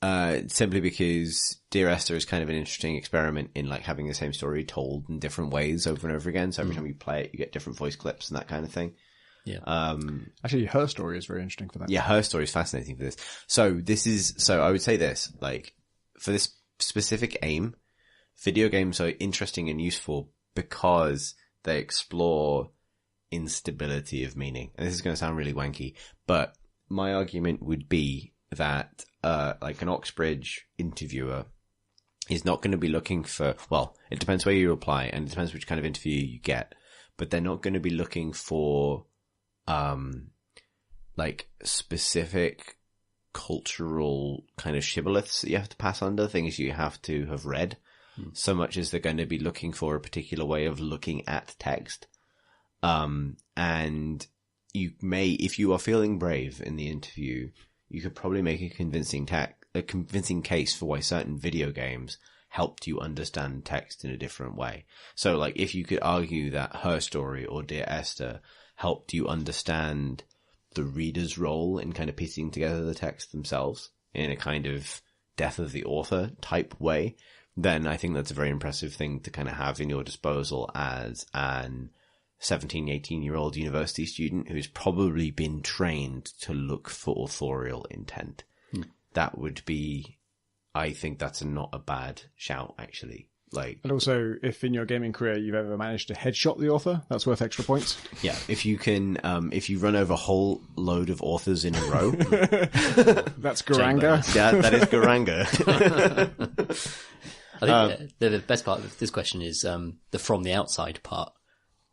pen. Simply because Dear Esther is kind of an interesting experiment in like having the same story told in different ways over and over again. So every time you play it, you get different voice clips and that kind of thing. Yeah. Actually, her story is very interesting for that. Yeah, her story is fascinating for this. So I would say this, like, for this specific aim, video games are interesting and useful because they explore instability of meaning. And this is going to sound really wanky, but my argument would be that, like an Oxbridge interviewer is not going to be looking for, well, it depends where you apply and it depends which kind of interview you get, but they're not going to be looking for, like specific cultural kind of shibboleths that you have to pass under, things you have to have read. So much as they're going to be looking for a particular way of looking at text. And you may, if you are feeling brave in the interview, you could probably make a convincing case for why certain video games helped you understand text in a different way. So like if you could argue that Her Story or Dear Esther helped you understand the reader's role in kind of piecing together the text themselves in a kind of death of the author type way, then I think that's a very impressive thing to kind of have in your disposal as an 17, 18-year-old university student who's probably been trained to look for authorial intent. That would be, I think that's not a bad shout, actually. Like, and also, if in your gaming career you've ever managed to headshot the author, that's worth extra points. Yeah, if you can, if you run over a whole load of authors in a row. That's Garanga. Yeah, that is Garanga. I think the best part of this question is the from the outside part,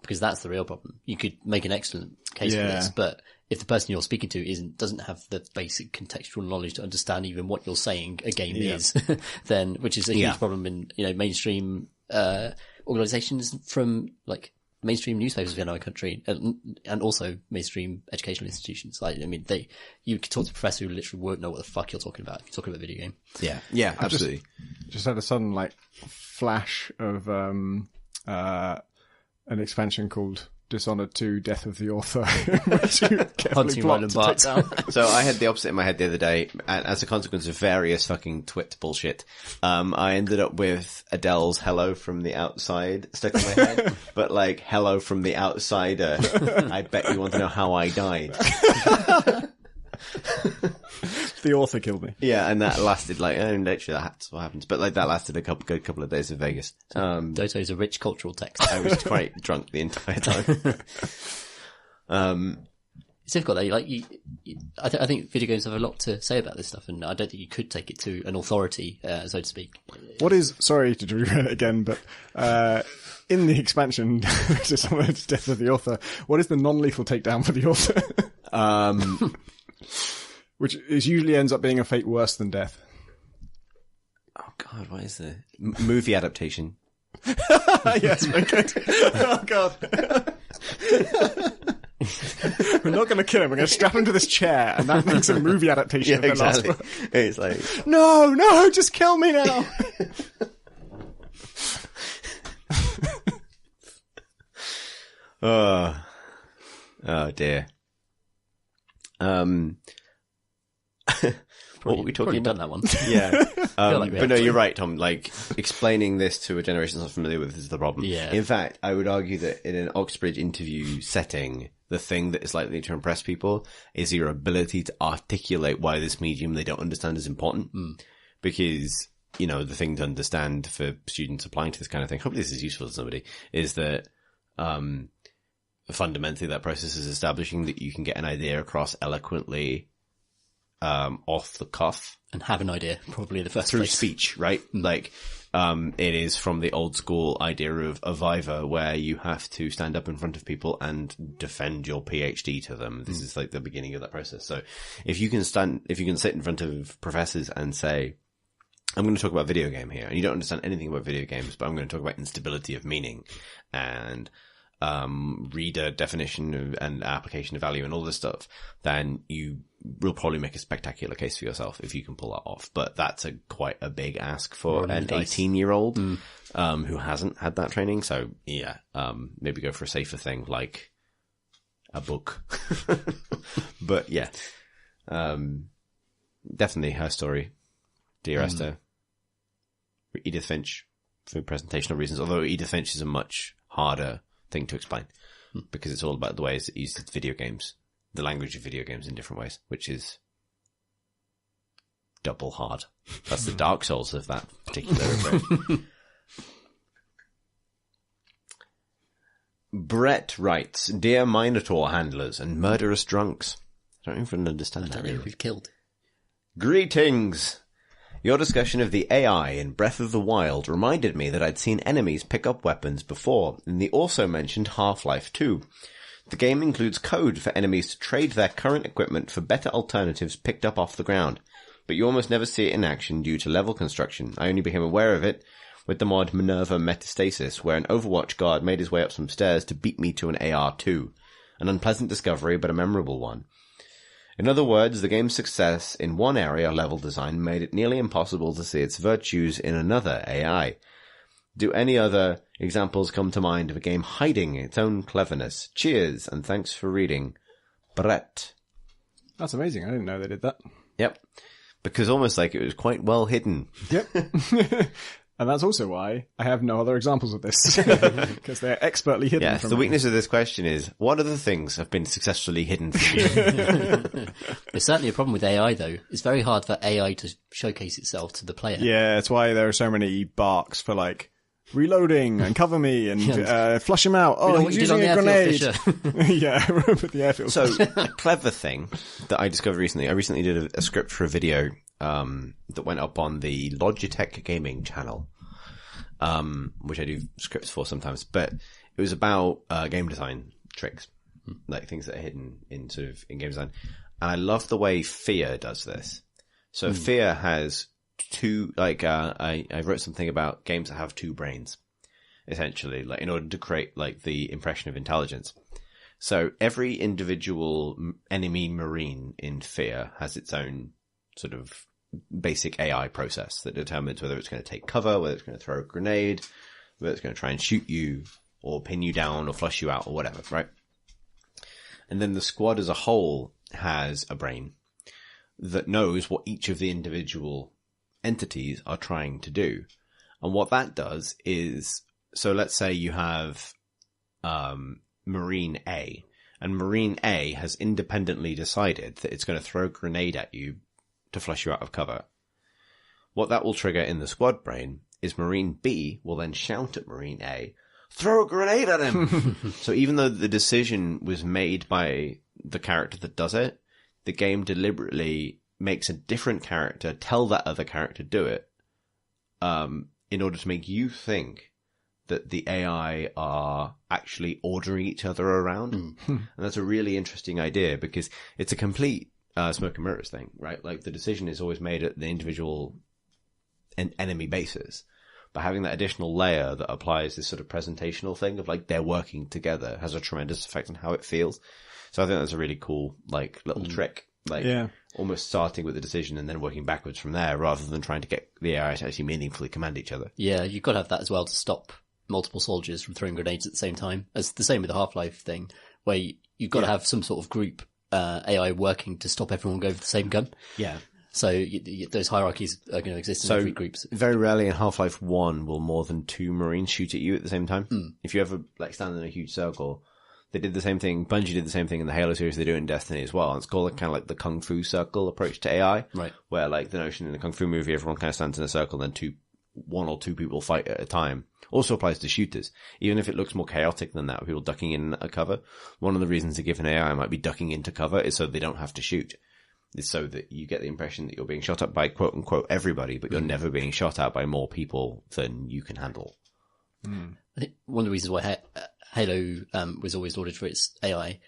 because that's the real problem. You could make an excellent case for this, but if the person you're speaking to doesn't have the basic contextual knowledge to understand even what you're saying a game is, then, which is a huge problem in, mainstream organizations from like mainstream newspapers in our country and also mainstream educational institutions. Like, I mean, you could talk to a professor who literally won't know what the fuck you're talking about if you're talking about a video game. Yeah, absolutely. Just had a sudden like flash of an expansion called Dishonored 2, Death of the Author, which you carefully blocked to take down. So I had the opposite in my head the other day, and as a consequence of various fucking twit bullshit, I ended up with Adele's Hello from the Outside stuck in my head, but like, Hello from the Outsider. I bet you want to know how I died. The author killed me. Yeah, and that lasted like, literally that's what happens, but like that lasted a good couple of days in Vegas. Doto is a rich cultural text. I was quite drunk the entire time. It's difficult though. Like, I think video games have a lot to say about this stuff, and I don't think you could take it to an authority, so to speak. What is, sorry to reread it again, but in the expansion, Dishonored, Death of the Author, what is the non-lethal takedown for the author? Which usually ends up being a fate worse than death. Oh God, what is the movie adaptation? Yes, very good. Oh God. We're not going to kill him. We're going to strap him to this chair, and that makes a movie adaptation of the last book. It's like, No, just kill me now. Oh dear. What were we talking about? Done that one. Yeah. like but no, you're right, Tom. Like, explaining this to a generation that's not familiar with is the problem. Yeah. In fact, I would argue that in an Oxbridge interview setting, the thing that is likely to impress people is your ability to articulate why this medium they don't understand is important. Because, you know, the thing to understand for students applying to this kind of thing, hopefully this is useful to somebody, is that, fundamentally that process is establishing that you can get an idea across eloquently, off the cuff. And have an idea, probably in the first Through place. speech, right? Like, it is from the old school idea of a viva where you have to stand up in front of people and defend your PhD to them. This is like the beginning of that process. So if you can sit in front of professors and say, I'm going to talk about video game here, and you don't understand anything about video games, but I'm going to talk about instability of meaning and reader definition and application of value and all this stuff, then you will probably make a spectacular case for yourself if you can pull that off. But that's quite a big ask for an 18-year-old who hasn't had that training. So yeah, maybe go for a safer thing like a book. But yeah, definitely her story, Dear Esther. Edith Finch for presentational reasons, although Edith Finch is a much harder thing to explain because it's all about the ways it uses video games, the language of video games in different ways, which is double hard. That's the Dark Souls of that particular approach. Brett writes, Dear Minotaur handlers and murderous drunks. I don't even understand that really. We've killed. Greetings! Your discussion of the AI in Breath of the Wild reminded me that I'd seen enemies pick up weapons before in the also mentioned Half-Life 2. The game includes code for enemies to trade their current equipment for better alternatives picked up off the ground, but you almost never see it in action due to level construction. I only became aware of it with the mod Minerva Metastasis, where an Overwatch guard made his way up some stairs to beat me to an AR-2. An unpleasant discovery, but a memorable one. In other words, the game's success in one area level design made it nearly impossible to see its virtues in another AI. Do any other examples come to mind of a game hiding its own cleverness? Cheers, and thanks for reading. Brett. That's amazing. I didn't know they did that. Yep. Because almost like it was quite well hidden. Yep. And that's also why I have no other examples of this. Because they're expertly hidden Yes, from the me. weakness of this question is, what other things have been successfully hidden from you? There's certainly a problem with AI, though. It's very hard for AI to showcase itself to the player. Yeah, that's why there are so many barks for like reloading and cover me and flush him out. Oh, what he's you did using on a the airfield, grenade. Yeah, with the airfield. So, a clever thing that I discovered recently, I recently did a script for a video that went up on the Logitech gaming channel, which I do scripts for sometimes, but it was about game design tricks, like things that are hidden in sort of in game design. And I love the way Fear does this. So Fear has two, like, I wrote something about games that have two brains, essentially, like in order to create like the impression of intelligence. So every individual enemy marine in Fear has its own sort of basic AI process that determines whether it's going to take cover, whether it's going to throw a grenade, whether it's going to try and shoot you or pin you down or flush you out or whatever, right? And then the squad as a whole has a brain that knows what each of the individual entities are trying to do. And what that does is, so let's say you have Marine A, and Marine A has independently decided that it's going to throw a grenade at you to flush you out of cover. What that will trigger in the squad brain is Marine B will then shout at Marine A, throw a grenade at him! So even though the decision was made by the character that does it, the game deliberately makes a different character tell that other character do it, in order to make you think that the AI are actually ordering each other around. And that's a really interesting idea because it's a complete smoke and mirrors thing, right? Like the decision is always made at the individual enemy basis, but having that additional layer that applies this sort of presentational thing of like they're working together has a tremendous effect on how it feels. So I think that's a really cool, like, little trick. Like, Yeah. almost starting with the decision and then working backwards from there, rather than trying to get the AI to actually meaningfully command each other. Yeah, you've got to have that as well to stop multiple soldiers from throwing grenades at the same time. It's the same with the Half-Life thing, where you've got to have some sort of group AI working to stop everyone going for the same gun. Yeah. So those hierarchies are going to exist in every group. Very rarely in Half-Life 1 will more than 2 Marines shoot at you at the same time. If you ever like stand in a huge circle, they did the same thing. Bungie did the same thing in the Halo series. They do it in Destiny as well. And it's called kind of like the Kung Fu circle approach to AI. Right. Where like the notion in the Kung Fu movie, everyone kind of stands in a circle and then one or two people fight at a time. Also applies to shooters. Even if it looks more chaotic than that, people ducking in a cover. One of the reasons to give an AI might be ducking into cover is so they don't have to shoot. It's so that you get the impression that you're being shot at by quote unquote everybody, but you're never being shot at by more people than you can handle. I think one of the reasons why Halo was always lauded for its AI,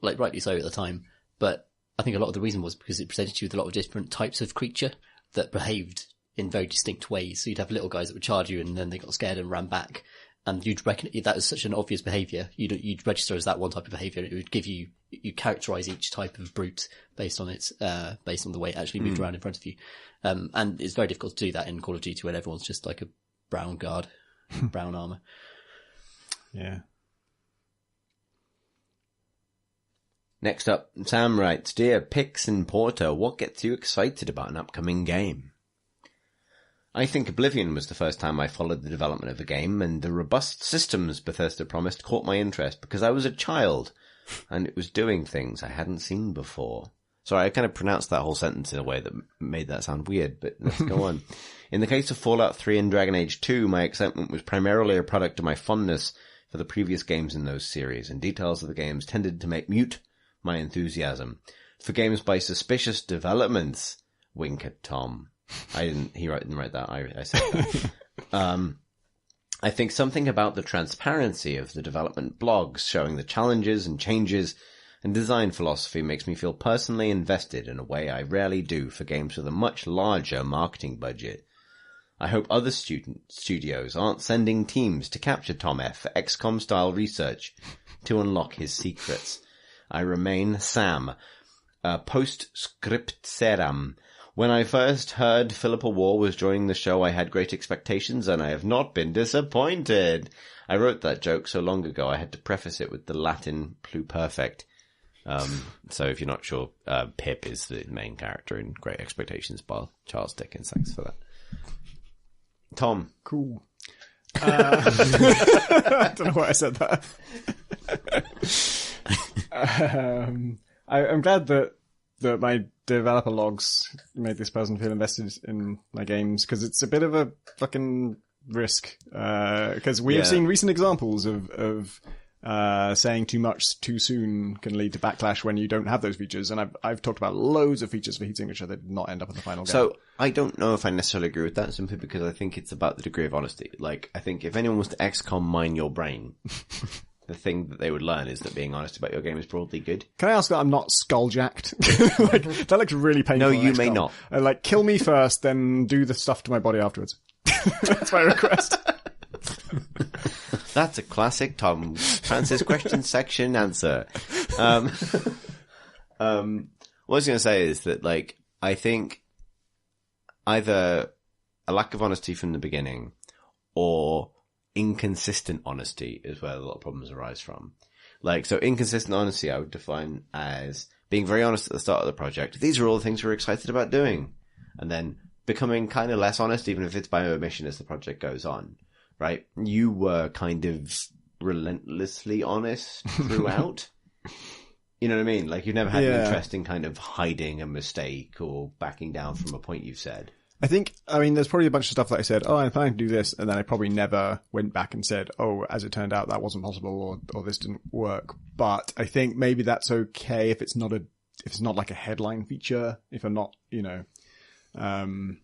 like rightly so at the time, but I think a lot of the reason was because it presented you with a lot of different types of creature that behaved in very distinct ways. So you'd have little guys that would charge you and then they got scared and ran back. And you'd reckon that was such an obvious behaviour. You'd register as that one type of behaviour. It would give you characterise each type of brute based on the way it actually moved around in front of you. And it's very difficult to do that in Call of Duty when everyone's just like a brown guard, brown armour. Yeah. Next up, Sam writes, Dear Pix and Porter, what gets you excited about an upcoming game? I think Oblivion was the first time I followed the development of a game, and the robust systems Bethesda promised caught my interest because I was a child, and it was doing things I hadn't seen before. Sorry, I kind of pronounced that whole sentence in a way that made that sound weird, but let's go on. In the case of Fallout 3 and Dragon Age 2, my excitement was primarily a product of my fondness for the previous games in those series, and details of the games tended to make mute my enthusiasm. For games by suspicious developments, wink at Tom. He didn't write that, I said that. I think something about the transparency of the development blogs showing the challenges and changes and design philosophy makes me feel personally invested in a way I rarely do for games with a much larger marketing budget. I hope other studios aren't sending teams to capture Tom F. for XCOM-style research to unlock his secrets. I remain Sam. Postscriptseram. When I first heard Philippa War was joining the show, I had great expectations, and I have not been disappointed. I wrote that joke so long ago, I had to preface it with the Latin pluperfect. So if you're not sure, Pip is the main character in Great Expectations by Charles Dickens. Thanks for that. Tom. Cool. I don't know why I said that. I'm glad that my developer logs made this person feel invested in my games, because it's a bit of a fucking risk. Because we have seen recent examples of saying too much too soon can lead to backlash when you don't have those features. And I've talked about loads of features for heat signature that did not end up in the final game. So I don't know if I necessarily agree with that, simply because I think it's about the degree of honesty. Like, I think if anyone was to XCOM mine your brain, the thing that they would learn is that being honest about your game is broadly good. Can I ask that I'm not skulljacked? Like, that looks really painful. No, you may not. Like, kill me first, then do the stuff to my body afterwards. That's my request. That's a classic Tom Francis question section answer. What I was going to say is that, like, I think either a lack of honesty from the beginning or inconsistent honesty is where a lot of problems arise from. Like, so inconsistent honesty I would define as being very honest at the start of the project. These are all the things we're excited about doing. And then becoming kind of less honest, even if it's by omission as the project goes on. Right? You were kind of relentlessly honest throughout. You know what I mean? Like, you've never had an interest in kind of hiding a mistake or backing down from a point you've said. I mean, there's probably a bunch of stuff that I said, I'm planning to do this, and then I probably never went back and said, as it turned out, that wasn't possible, or this didn't work. But I think maybe that's okay if it's not like a headline feature, if I'm not, as long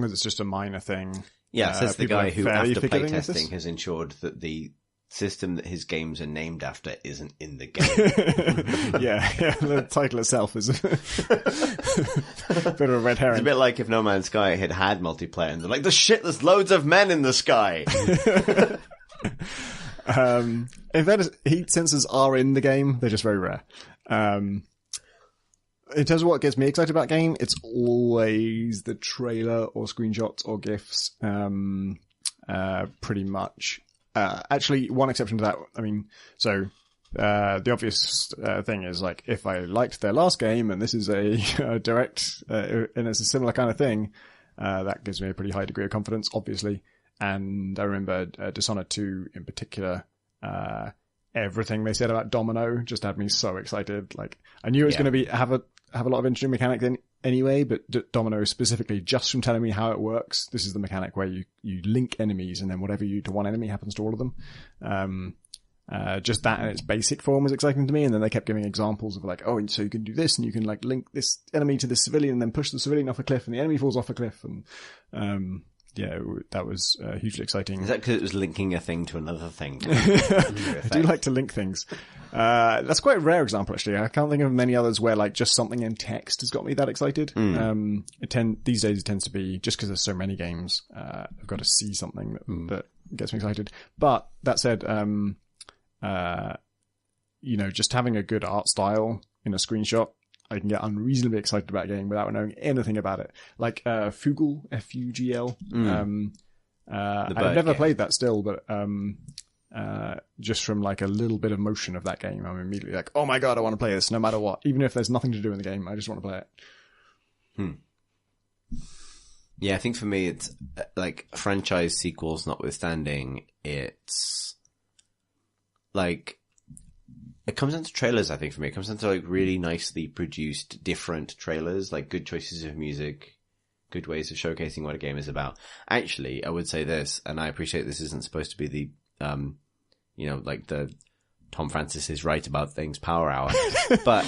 as it's just a minor thing. Yeah, says the guy who, after playtesting, has ensured that the system that his games are named after isn't in the game. yeah, the title itself is a bit of a red herring. It's a bit like if No Man's Sky had multiplayer and they're like, there's loads of men in the sky. In fairness, heat sensors are in the game. They're just very rare. In terms of what gets me excited about a game, it's always the trailer or screenshots or GIFs. Pretty much. Actually, one exception to that. I mean, so the obvious thing is like if I liked their last game and this is a direct and it's a similar kind of thing, that gives me a pretty high degree of confidence, obviously. And I remember Dishonored 2 in particular. Everything they said about Domino just had me so excited. Like I knew it was going to have a lot of interesting mechanics anyway, but Domino specifically, just from telling me how it works, this is the mechanic where you link enemies and then whatever you do to one enemy happens to all of them. Just that in its basic form was exciting to me. And then they kept giving examples of like, oh, so you can do this and you can like link this enemy to this civilian and then push the civilian off a cliff and the enemy falls off a cliff. And, yeah, that was hugely exciting. Is that because it was linking a thing to another thing? I do like to link things. That's quite a rare example, actually. I can't think of many others where like just something in text has got me that excited. These days it tends to be just because there's so many games. I've got to see something that gets me excited. But that said, just having a good art style in a screenshot, I can get unreasonably excited about a game without knowing anything about it. Like Fugl, F-U-G-L. I've never played that still, but just from like a little bit of motion of that game, I'm immediately like, oh my god, I want to play this no matter what. Even if there's nothing to do in the game, I just want to play it. Yeah, I think for me it's like franchise sequels notwithstanding, it's like it comes down to trailers, I think, for me. It comes down to like really nicely produced different trailers, like good choices of music, good ways of showcasing what a game is about. Actually, I would say this, and I appreciate this isn't supposed to be the like the Tom Francis is right about things power hour, but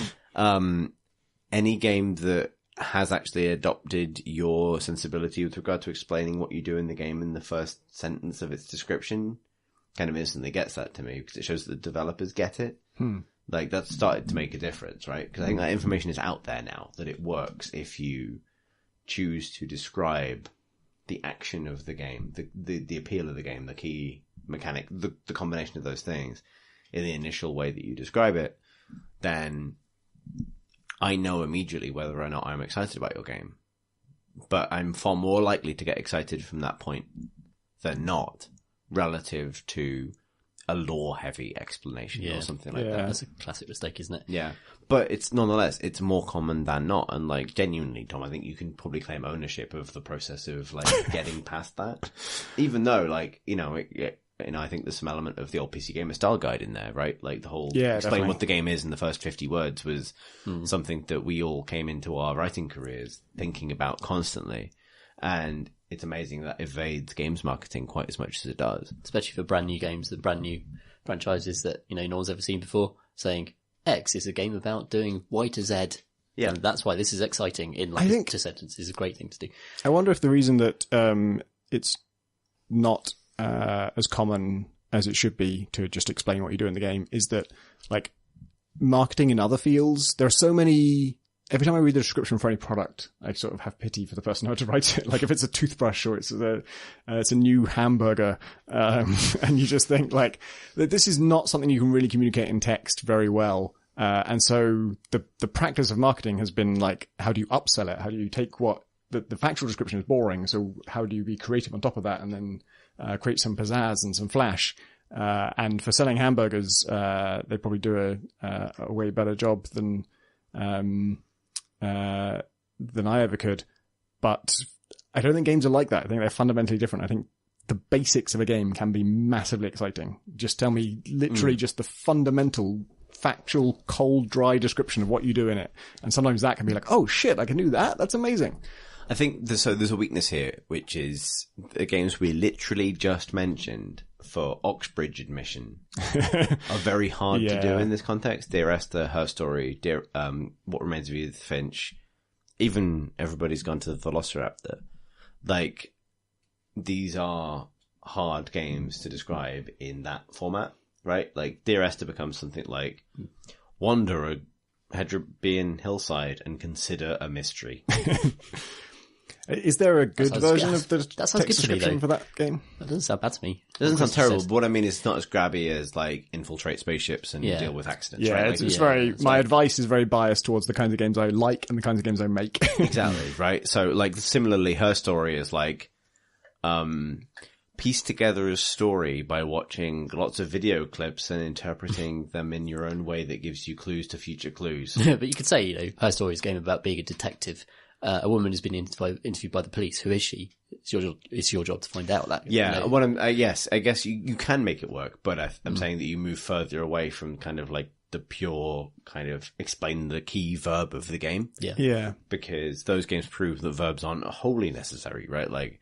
any game that has actually adopted your sensibility with regard to explaining what you do in the game in the first sentence of its description kind of instantly gets that to me, because it shows that the developers get it. Like that's started to make a difference, right? Because I think that information is out there now, that it works if you choose to describe the action of the game, the appeal of the game, the key mechanic, the combination of those things in the initial way that you describe it, then I know immediately whether or not I'm excited about your game. But I'm far more likely to get excited from that point than not, relative to a lore-heavy explanation or something like that. That's a classic mistake, isn't it? Yeah. But it's nonetheless, it's more common than not. And like, genuinely, Tom, I think you can probably claim ownership of the process of like getting past that. Even though, like, I think there's some element of the old PC Gamer style guide in there, right? Like the whole explain definitely. what the game is in the first 50 words was something that we all came into our writing careers thinking about constantly. And it's amazing that evades games marketing quite as much as it does. Especially for brand new games, the brand new franchises that, no one's ever seen before, saying X is a game about doing Y to Z. Yeah. And that's why this is exciting in like 2 sentences is a great thing to do. I wonder if the reason that it's not as common as it should be to just explain what you do in the game is that like marketing in other fields, there are so many. Every time I read the description for any product, I sort of have pity for the person who had to write it. Like if it's a toothbrush or it's a new hamburger, and you just think like that this is not something you can really communicate in text very well. And so the practice of marketing has been like, how do you upsell it? How do you take what the factual description is boring? So how do you be creative on top of that and then create some pizzazz and some flash? And for selling hamburgers, they probably do a way better job than I ever could. But I don't think games are like that. I think they're fundamentally different. I think the basics of a game can be massively exciting. Just tell me literally just the fundamental, factual, cold, dry description of what you do in it. And sometimes that can be like, oh shit, I can do that? That's amazing. I think there's a weakness here, which is the games we literally just mentioned for Oxbridge admission are very hard to do in this context. Dear Esther, Her Story, What Remains of Edith Finch, even Everybody's Gone to the Velociraptor. Like, these are hard games to describe in that format, right? Like, Dear Esther becomes something like, wander a Hedrabian hillside and consider a mystery. Is there a good version of the that sounds text good to me, description though. for that game? That doesn't sound bad to me. It doesn't sound terrible, but what I mean is it's not as grabby as like infiltrate spaceships and deal with accidents. Yeah, right? it's very. My advice is very biased towards the kinds of games I like and the kinds of games I make. Exactly, right? So, like, similarly, her story is like, piece together a story by watching lots of video clips and interpreting them in your own way that gives you clues to future clues. But you could say, you know, her story is a game about being a detective. A woman has been interviewed by the police. Who is she? It's your job to find out that. Yeah, you know. what I'm, yes, I guess you can make it work, but I'm saying that you move further away from kind of like the pure kind of explain the key verb of the game. Yeah. Yeah. Because those games prove that verbs aren't wholly necessary, right? Like,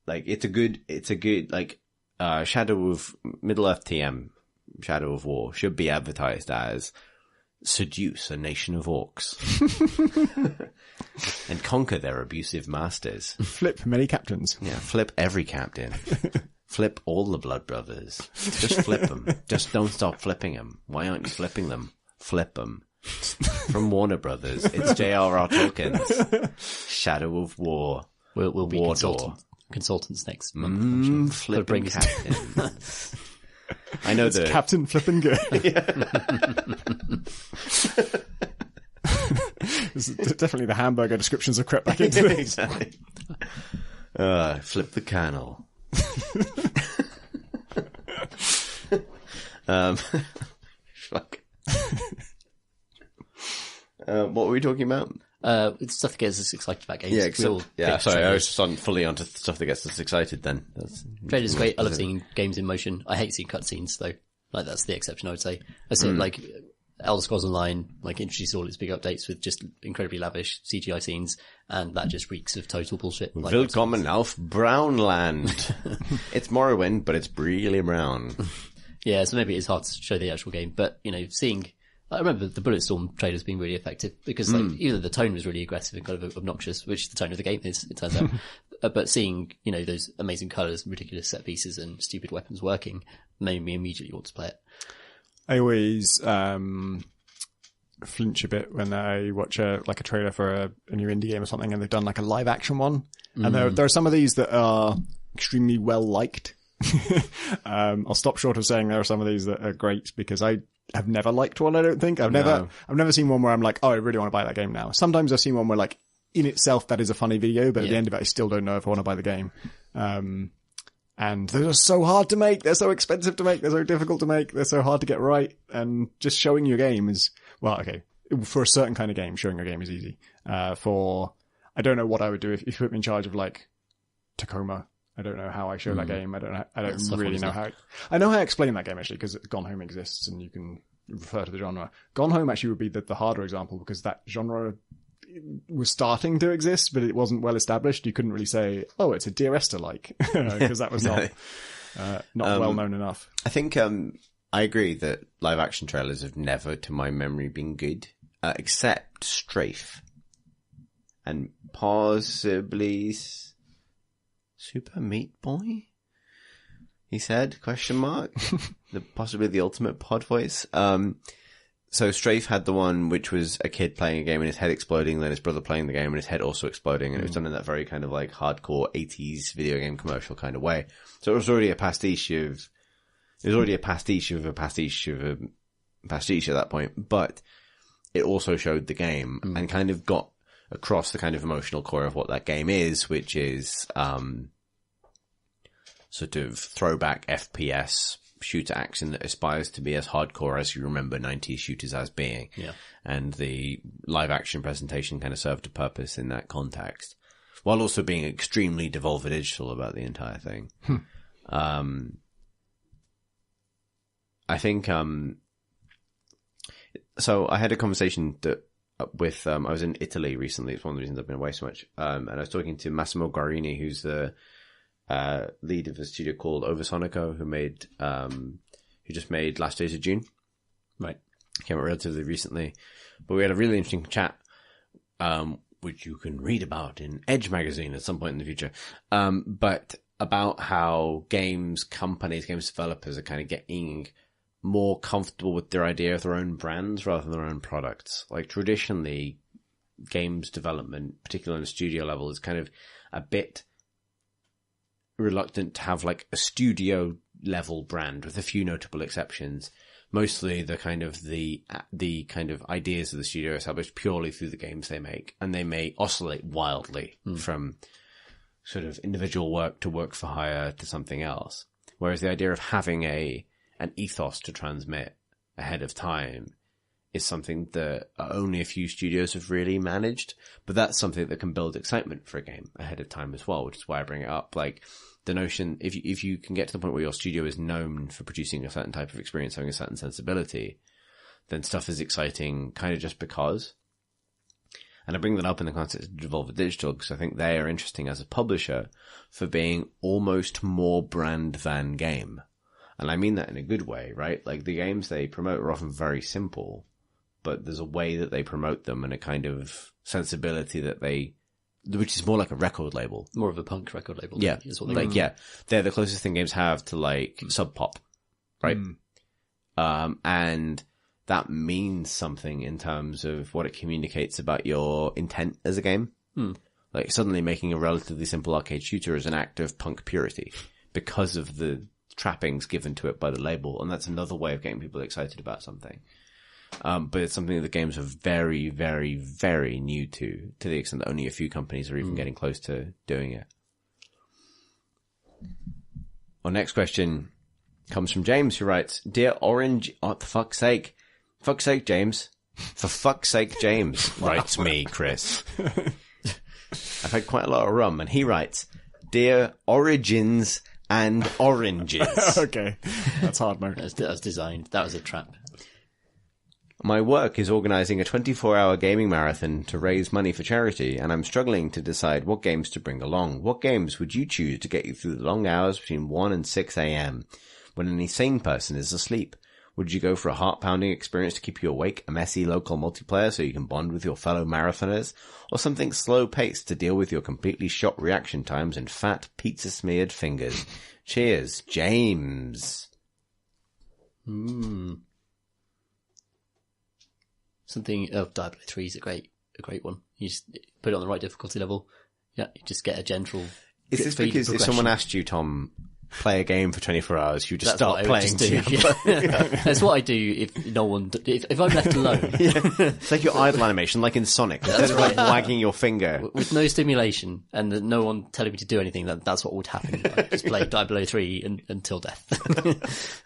it's a good, like, Shadow of Middle-earth TM, Shadow of War should be advertised as seduce a nation of orcs and conquer their abusive masters. Flip many captains. Yeah, flip every captain. Flip all the blood brothers. Just flip them. Just don't stop flipping them. Why aren't you flipping them? Flip them. From Warner Brothers, it's J.R.R. Tolkien's Shadow of War. We'll be consultants next month. I'm sure. Flipping captain. I know It's Captain Flippin' Good. This is definitely the hamburger descriptions have crept back into it. Exactly. Flip the cannel. Fuck. What were we talking about? It's stuff that gets us excited about games. Sorry, I was just fully onto stuff that gets us excited then. Trailer's great. I love seeing games in motion. I hate seeing cutscenes though. Like that's the exception, I would say. I say like Elder Scrolls Online, like introduced all its big updates with just incredibly lavish CGI scenes, and that just reeks of total bullshit. Like, Willkommen auf Brownland. It's Morrowind, but it's really brown. Yeah, so maybe it's hard to show the actual game, but you know, I remember the Bulletstorm trailers being really effective because like either the tone was really aggressive and kind of obnoxious, which the tone of the game is, it turns out. But seeing, you know, those amazing colours and ridiculous set pieces and stupid weapons working made me immediately want to play it. I always flinch a bit when I watch a trailer for a new indie game or something, and they've done like a live action one. And there are some of these that are extremely well liked. I'll stop short of saying there are some of these that are great because I have never liked one. I don't think I've never seen one where I'm like, oh, I really want to buy that game now. Sometimes I've seen one where like in itself that is a funny video, but at the end of it, I still don't know if I want to buy the game. And they're so hard to make. They're so expensive to make. They're so difficult to make. They're so hard to get right. And just showing your game is, well, okay. For a certain kind of game, showing your game is easy. I don't know what I would do if you put me in charge of like Tacoma. I don't know how I show that game. I don't really know how. I know how I explain that game actually because Gone Home exists and you can refer to the genre. Gone Home actually would be the harder example because that genre was starting to exist, but it wasn't well established. You couldn't really say, "Oh, it's a Dear Esther-like," because that was not well known enough. I think I agree that live action trailers have never, to my memory, been good, except Strafe and possibly Super Meat Boy. He said, ? Possibly the ultimate pod voice. So Strafe had the one which was a kid playing a game and his head exploding, then his brother playing the game and his head also exploding, and it was done in that very kind of like hardcore 80s video game commercial kind of way. So it was already a pastiche of a pastiche of a pastiche at that point, but it also showed the game and kind of got across the kind of emotional core of what that game is, which is sort of throwback FPS shooter action that aspires to be as hardcore as you remember 90s shooters as being. Yeah. And the live action presentation kind of served a purpose in that context, while also being extremely devolver digital about the entire thing. I think, so I had a conversation with, I was in Italy recently. It's one of the reasons I've been away so much. And I was talking to Massimo Guarini, who's the lead of a studio called Oversonico, who just made Last Days of June. Right. Came out relatively recently. But we had a really interesting chat, which you can read about in Edge magazine at some point in the future. But about how games companies, games developers are kind of getting more comfortable with their idea of their own brands rather than their own products. Like traditionally, games development, particularly on a studio level, is kind of a bit reluctant to have like a studio level brand, with a few notable exceptions. Mostly the kind of ideas of the studio are established purely through the games they make, and they may oscillate wildly from sort of individual work to work for hire to something else. Whereas the idea of having an ethos to transmit ahead of time is something that only a few studios have really managed, but that's something that can build excitement for a game ahead of time as well, which is why I bring it up. Like the notion, if you can get to the point where your studio is known for producing a certain type of experience, having a certain sensibility, then stuff is exciting kind of just because. And I bring that up in the context of Devolver Digital because I think they are interesting as a publisher for being almost more brand than game. And I mean that in a good way, right? Like the games they promote are often very simple, but there's a way that they promote them and a kind of sensibility that which is more like a record label. More of a punk record label. Yeah. Is what they're the closest thing games have to like Sub Pop, right? And that means something in terms of what it communicates about your intent as a game. Like suddenly making a relatively simple arcade shooter is an act of punk purity because of the trappings given to it by the label. And that's another way of getting people excited about something. But it's something that the games are very, very, very new to the extent that only a few companies are even getting close to doing it. Our next question comes from James, who writes, Dear Orange, oh, for fuck's sake, James. For fuck's sake, James, writes me, Chris. I've had quite a lot of rum, and he writes, Dear Origins and Oranges. Okay, that's hard, Mark. That was designed. That was a trap. My work is organising a 24-hour gaming marathon to raise money for charity, and I'm struggling to decide what games to bring along. What games would you choose to get you through the long hours between 1 and 6 a.m. when any sane person is asleep? Would you go for a heart-pounding experience to keep you awake, a messy local multiplayer so you can bond with your fellow marathoners, or something slow-paced to deal with your completely shot reaction times and fat, pizza-smeared fingers? Cheers, James. Something of Diablo 3 is a great one. You just put it on the right difficulty level. Yeah, you just get a gentle. Is this because if someone asked you, Tom, play a game for 24 hours, you just That's start playing? That's what I do if no one, if I'm left alone. It's like your idle animation, like in Sonic. Instead of like wagging your finger. With no stimulation and no one telling me to do anything, that's what would happen. I just play Diablo 3 until death.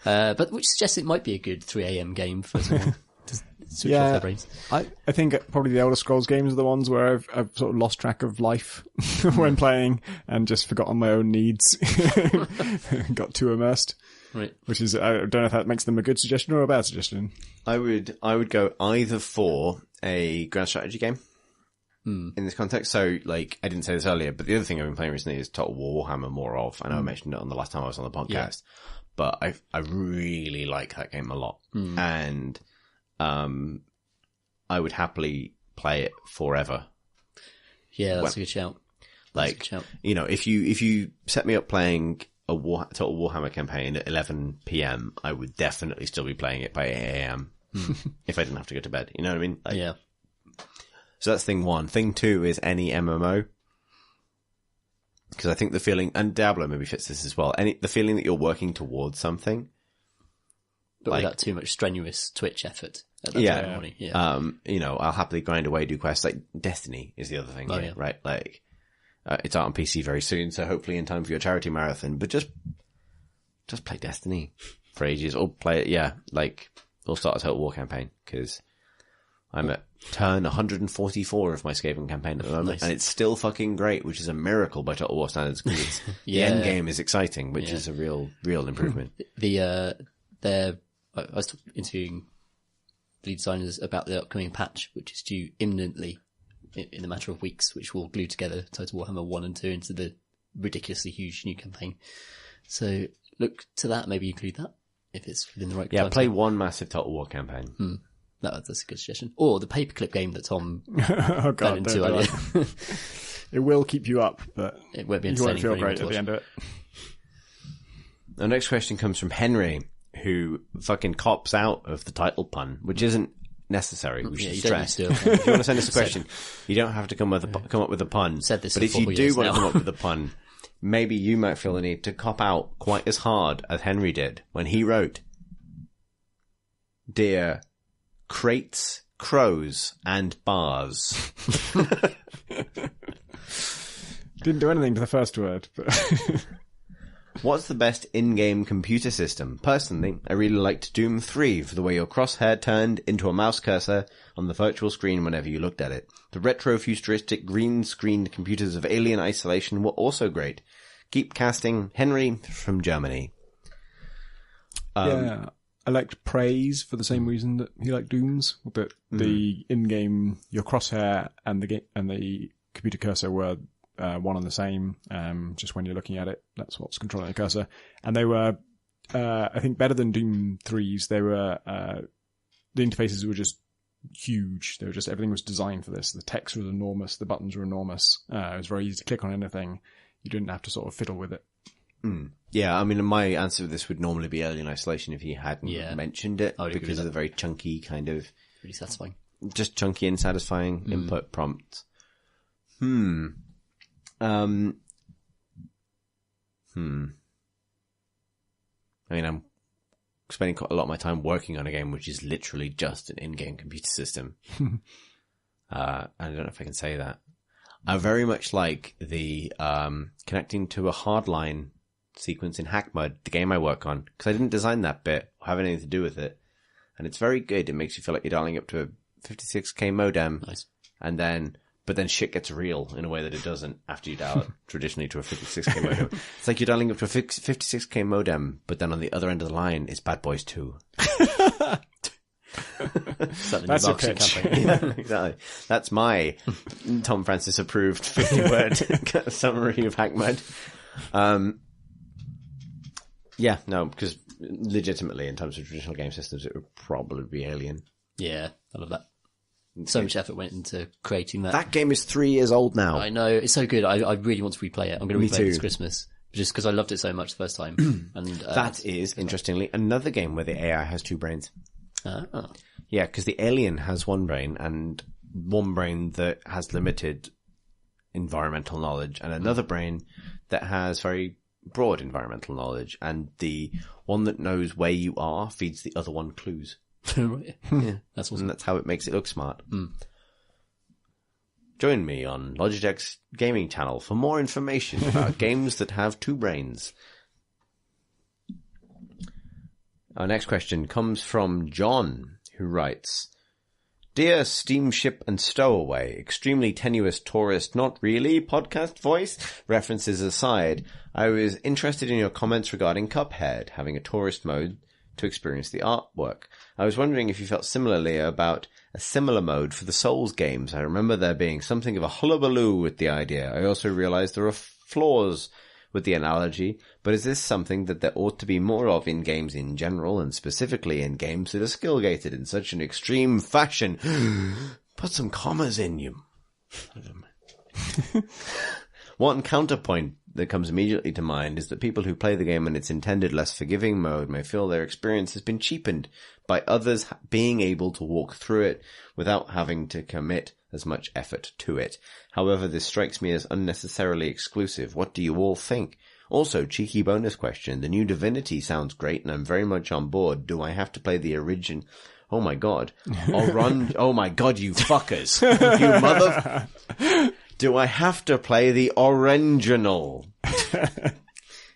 But which suggests it might be a good 3 a.m. game for someone. Switch off their brains. I think probably the Elder Scrolls games are the ones where I've sort of lost track of life when playing and just forgotten my own needs. Got too immersed. Right. Which is, I don't know if that makes them a good suggestion or a bad suggestion. I would go either for a grand strategy game in this context. So, like, I didn't say this earlier, but the other thing I've been playing recently is Total War Warhammer more of. I know I mentioned it on the last time I was on the podcast, but I really like that game a lot. And I would happily play it forever. Yeah, that's a good shout. You know, if you set me up playing a Total Warhammer campaign at 11 p.m, I would definitely still be playing it by 8 a.m. if I didn't have to go to bed. You know what I mean? Yeah. So that's thing one. Thing two is any MMO. Because I think the feeling, and Diablo maybe fits this as well, the feeling that you're working towards something. But without too much strenuous Twitch effort at that time of morning. Yeah. You know, I'll happily grind away, do quests. Like Destiny is the other thing here, right? Like, it's out on PC very soon, so hopefully in time for your charity marathon. But just play Destiny for ages, or play it, or start a Total War campaign, because I'm at turn 144 of my Skaven campaign at the moment, and it's still fucking great, which is a miracle by Total War standards, because the end game is exciting, which is a real improvement. I was interviewing lead designers about the upcoming patch, which is due imminently in a matter of weeks, which will glue together Total Warhammer 1 and 2 into the ridiculously huge new campaign. So look to that, maybe include that if it's within the right time. Yeah, play one massive Total War campaign. That's a good suggestion. Or the paperclip game that Tom fell into earlier. It will keep you up, but it won't be you won't entertaining feel for anyone great to at the end of it. Our next question comes from Henry, who fucking cops out of the title pun, which isn't necessary. We should you don't need stress. to do it. If you want to send us a question, you don't have to come up with a pun. Said this but for if you 4 do years want to now. come up with a pun, maybe you might feel the need to cop out quite as hard as Henry did when he wrote, "Dear crates, crows, and bars." Didn't do anything to the first word, but What's the best in-game computer system? Personally, I really liked Doom 3 for the way your crosshair turned into a mouse cursor on the virtual screen whenever you looked at it. The retro-futuristic green-screened computers of Alien Isolation were also great. Keep casting, Henry from Germany. yeah, I liked Praise for the same reason that he liked Dooms. That the in-game, your crosshair and the computer cursor were one and the same. Just when you're looking at it, that's what's controlling the cursor. And they were, I think, better than Doom 3's. They were the interfaces were just huge. They were just everything was designed for this. The text was enormous. The buttons were enormous. It was very easy to click on anything. You didn't have to sort of fiddle with it. Yeah, I mean, my answer to this would normally be Alien Isolation if he hadn't mentioned it, I would agree because with of the very chunky kind of, Really satisfying. just chunky and satisfying input prompts. I mean, I'm spending quite a lot of my time working on a game which is literally just an in-game computer system. I don't know if I can say that. I very much like the connecting to a hardline sequence in HackMud, the game I work on, because I didn't design that bit or have anything to do with it. And it's very good. It makes you feel like you're dialing up to a 56k modem. Nice. But then shit gets real in a way that it doesn't after you dial it traditionally to a 56k modem. It's like you're dialing up to a 56k modem, but then on the other end of the line is Bad Boys 2. That's a pitch. Yeah, exactly. That's my Tom Francis approved 50-word summary of HackMud. Yeah, no, because legitimately, in terms of traditional game systems, it would probably be Alien. Yeah, I love that. So much effort went into creating that. That game is 3 years old now. I know, it's so good. I really want to replay it. I'm going to replay too. it this Christmas. Just because I loved it so much the first time. And That is, interestingly, another game where the AI has 2 brains. Oh. Yeah, because the alien has 1 brain, and 1 brain that has limited environmental knowledge, and another brain that has very broad environmental knowledge, and the one that knows where you are feeds the other one clues. Right. Yeah. That's awesome. And that's how it makes it look smart. Join me on Logitech's gaming channel for more information about games that have 2 brains. Our next question comes from John, who writes, "Dear Steamship and Stowaway, extremely tenuous tourist, not really podcast voice, references aside, I was interested in your comments regarding Cuphead, having a tourist mode to experience the artwork. I was wondering if you felt similarly about a similar mode for the Souls games. I remember there being something of a hullabaloo with the idea. I also realized there are flaws with the analogy, but is this something that there ought to be more of in games in general, and specifically in games that are skill-gated in such an extreme fashion?" Put some commas in you. One counterpoint that comes immediately to mind is that people who play the game in its intended less forgiving mode may feel their experience has been cheapened by others being able to walk through it without having to commit as much effort to it. However, this strikes me as unnecessarily exclusive. What do you all think? Also, cheeky bonus question. The new Divinity sounds great and I'm very much on board. Do I have to play the origin? Oh my god. Oh my god, you fuckers. You mother... Do I have to play the original?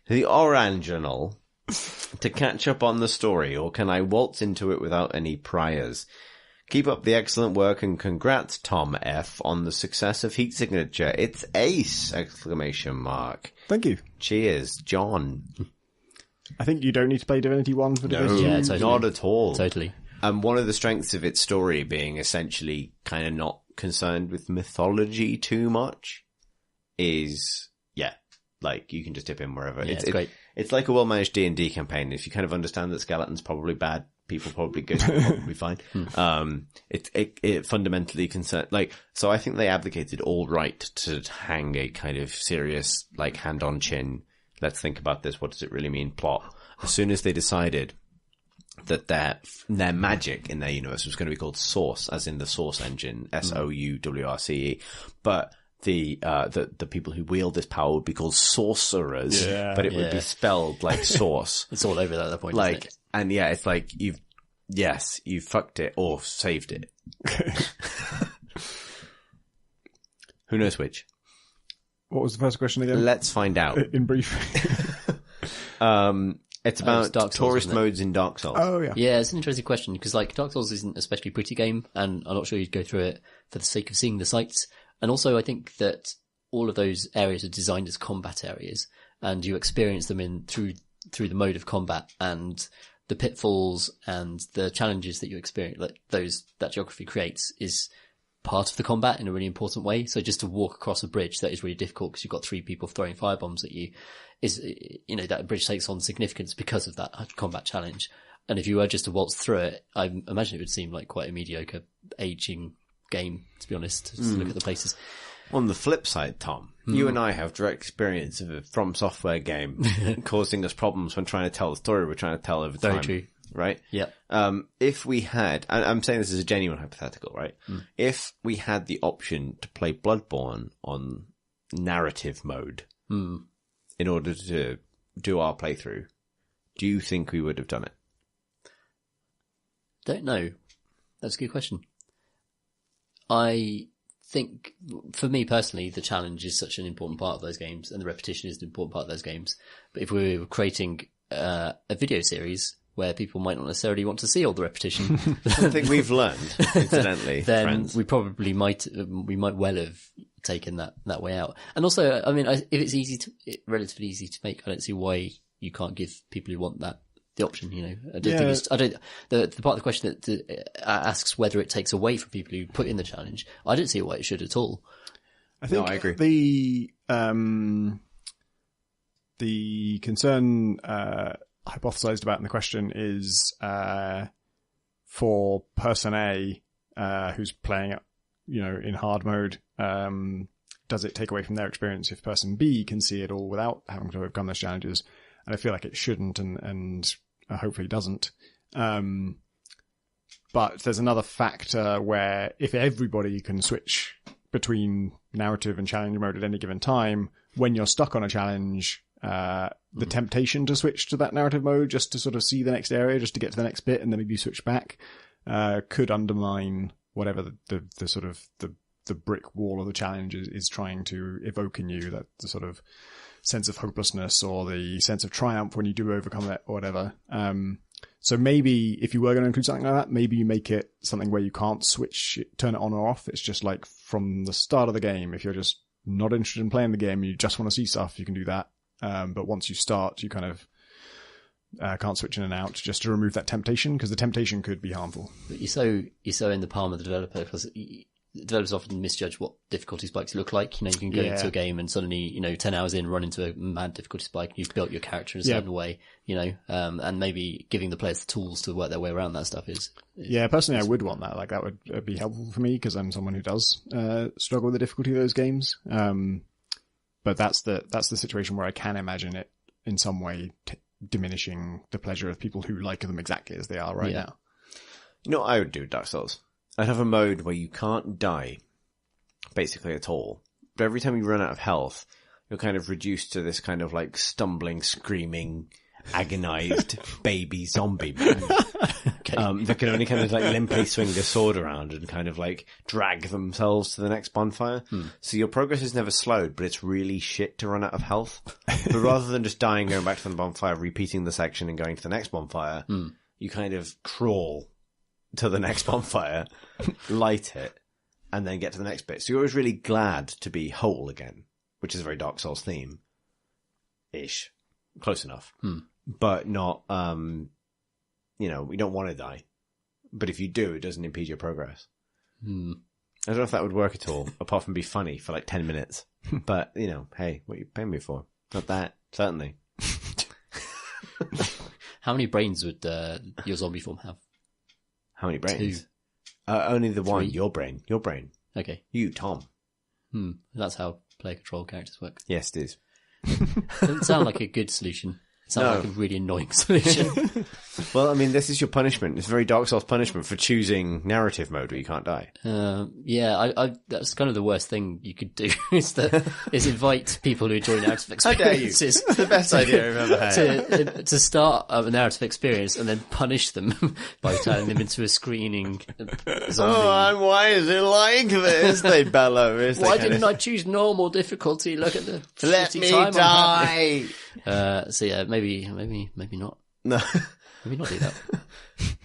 The original to catch up on the story, or can I waltz into it without any priors? Keep up the excellent work and congrats, Tom F, on the success of Heat Signature. It's ace! Exclamation mark. Thank you. Cheers, John. I think you don't need to play Divinity 1 for Divinity 2. Yeah, totally. Not at all. Totally. And one of the strengths of its story being essentially kind of not concerned with mythology too much is, like, you can just dip in wherever. Yeah, it's great. It's like a well-managed D&D campaign. If you kind of understand that skeletons probably bad, people probably good, probably fine. It fundamentally concern, like, so I think they advocated all right to hang a kind of serious, like, hand on chin. Let's think about this. What does it really mean? Plot. As soon as they decided that their magic in their universe was going to be called Source, as in the Source engine, SOUWRCE. But the people who wield this power would be called sorcerers, but it would be spelled like Source. It's all over that at that point, like, isn't it? and yeah, it's like you fucked it or saved it. Who knows which? What was the first question again? Let's find out. In brief. It's about Dark Souls, tourist wasn't it? modes in Dark Souls. Oh, yeah. Yeah, it's an interesting question because like Dark Souls isn't a especially pretty game, and I'm not sure you'd go through it for the sake of seeing the sights. And also, I think that all of those areas are designed as combat areas, and you experience them through the mode of combat and the pitfalls and the challenges that you experience. That geography creates is part of the combat in a really important way. So just to walk across a bridge that is really difficult because you've got 3 people throwing firebombs at you is, that bridge takes on significance because of that combat challenge. And if you were just to waltz through it, I imagine it would seem like quite a mediocre aging game, to be honest, to look at the places. On the flip side, Tom, you and I have direct experience of a From Software game causing us problems when trying to tell the story we're trying to tell over time. Very true. Right? Yeah. If we had, I'm saying this is a genuine hypothetical, right? If we had the option to play Bloodborne on narrative mode in order to do our playthrough, do you think we would have done it? Don't know. That's a good question. I think, for me personally, the challenge is such an important part of those games, and the repetition is an important part of those games. But if we were creating a video series where people might not necessarily want to see all the repetition, Something we've learned, incidentally, then friends. we probably might well have taken that way out. And also, I mean, if it's relatively easy to make, I don't see why you can't give people who want that the option. I don't think the part of the question that asks whether it takes away from people who put in the challenge. I don't see why it should at all. I think I agree. The concern hypothesized about in the question is for person A who's playing it, in hard mode. Does it take away from their experience if person B can see it all without having to overcome those challenges? And I feel like it shouldn't, and hopefully doesn't. But there's another factor where if everybody can switch between narrative and challenge mode at any given time, when you're stuck on a challenge, the temptation to switch to that narrative mode just to sort of see the next area, just to get to the next bit and then maybe switch back, could undermine whatever the sort of the brick wall of the challenge is trying to evoke in you, that the sort of sense of hopelessness or the sense of triumph when you do overcome it or whatever. So maybe if you were going to include something like that, maybe you make it something where you can't turn it on or off. It's just like from the start of the game, if you're just not interested in playing the game and you just want to see stuff, you can do that. But once you start, you kind of can't switch in and out just to remove that temptation, because the temptation could be harmful. But you're so in the palm of the developer, because developers often misjudge what difficulty spikes look like. You can go into a game and suddenly, 10 hours in, run into a mad difficulty spike, and you've built your character in a certain way, and maybe giving the players the tools to work their way around that stuff is personally, I would want that. Like, that would be helpful for me, because I'm someone who does struggle with the difficulty of those games. But that's the situation where I can imagine it in some way diminishing the pleasure of people who like them exactly as they are right now. You know what I would do with Dark Souls? I'd have a mode where you can't die, basically at all. But every time you run out of health, you're kind of reduced to this kind of like stumbling, screaming, agonized baby zombie man. That can only kind of like limply swing their sword around and kind of like drag themselves to the next bonfire. So your progress is never slowed, but it's really shit to run out of health. But rather than just dying, going back to the bonfire, repeating the section and going to the next bonfire, you kind of crawl to the next bonfire, light it, and then get to the next bit. So you're always really glad to be whole again, which is a very Dark Souls theme. Ish. Close enough. But not, we don't want to die. But if you do, it doesn't impede your progress. I don't know if that would work at all, apart from be funny for like 10 minutes. But, hey, what are you paying me for? Not that, certainly. How many brains would your zombie form have? How many brains? 2. Only the 1. 3. Your brain. Okay. You, Tom. That's how player control characters work. Yes, it is. Doesn't sound like a good solution. It sounds like a really annoying solution. Well, I mean, this is your punishment. It's very Dark Souls punishment for choosing narrative mode where you can't die. Yeah, that's kind of the worst thing you could do is invite people who enjoy narrative experiences. It's the best idea I've ever had. to start a narrative experience and then punish them by turning them into a screening zombie. Oh, and why is it like this? They bellow. Why didn't I choose normal difficulty? Look at the Let shitty me time die. So yeah, maybe not. No. Maybe not do that.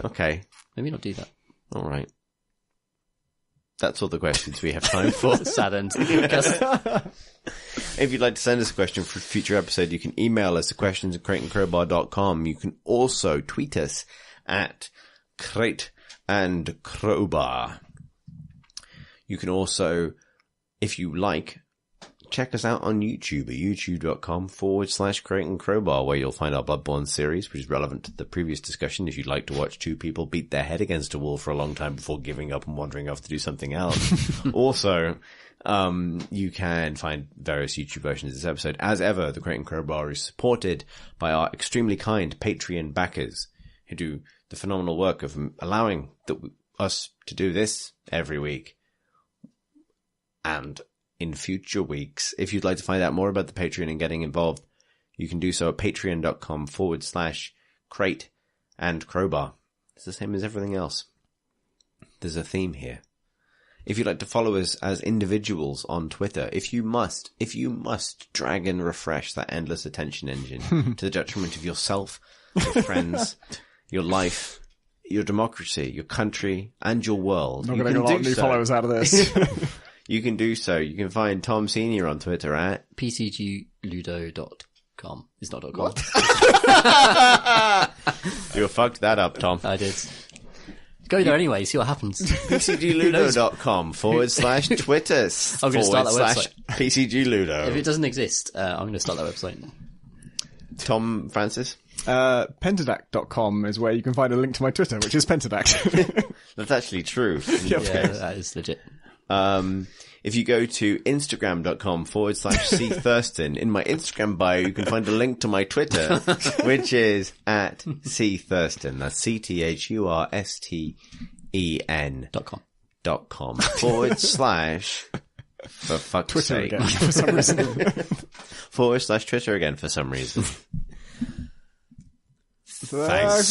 Okay. Maybe not do that. All right. That's all the questions we have time for. Sad end. If you'd like to send us a question for a future episode, you can email us at questions@crateandcrowbar.com. You can also tweet us at Crate and Crowbar. You can also, if you like, check us out on YouTube at youtube.com/Crate and Crowbar, where you'll find our Bloodborne series, which is relevant to the previous discussion if you'd like to watch two people beat their head against a wall for a long time before giving up and wandering off to do something else. Also, you can find various YouTube versions of this episode. As ever, the Crate and Crowbar is supported by our extremely kind Patreon backers who do the phenomenal work of allowing us to do this every week. And in future weeks, if you'd like to find out more about the Patreon and getting involved, you can do so at patreon.com/Crate and Crowbar. It's the same as everything else. There's a theme here. If you'd like to follow us as individuals on Twitter, if you must drag and refresh that endless attention engine to the detriment of yourself, your friends, your life, your democracy, your country, and your world. Not getting a lot of new followers out of this. You can do so. You can find Tom Senior on Twitter at pcgludo.com. It's not .com. You fucked that up, Tom. I did. Go there anyway, see what happens. pcgludo.com/Twitter. I'm going to start that website. pcgludo. If it doesn't exist, I'm going to start that website. Tom Francis? Pentadact.com is where you can find a link to my Twitter, which is Pentadact. That's actually true. Yeah, that is legit. If you go to Instagram.com/C Thurston, in my Instagram bio, you can find a link to my Twitter, which is at C Thurston. That's CTHURSTEN.com. For fuck's Twitter sake. again, for some reason. /Twitter again for some reason. Thanks.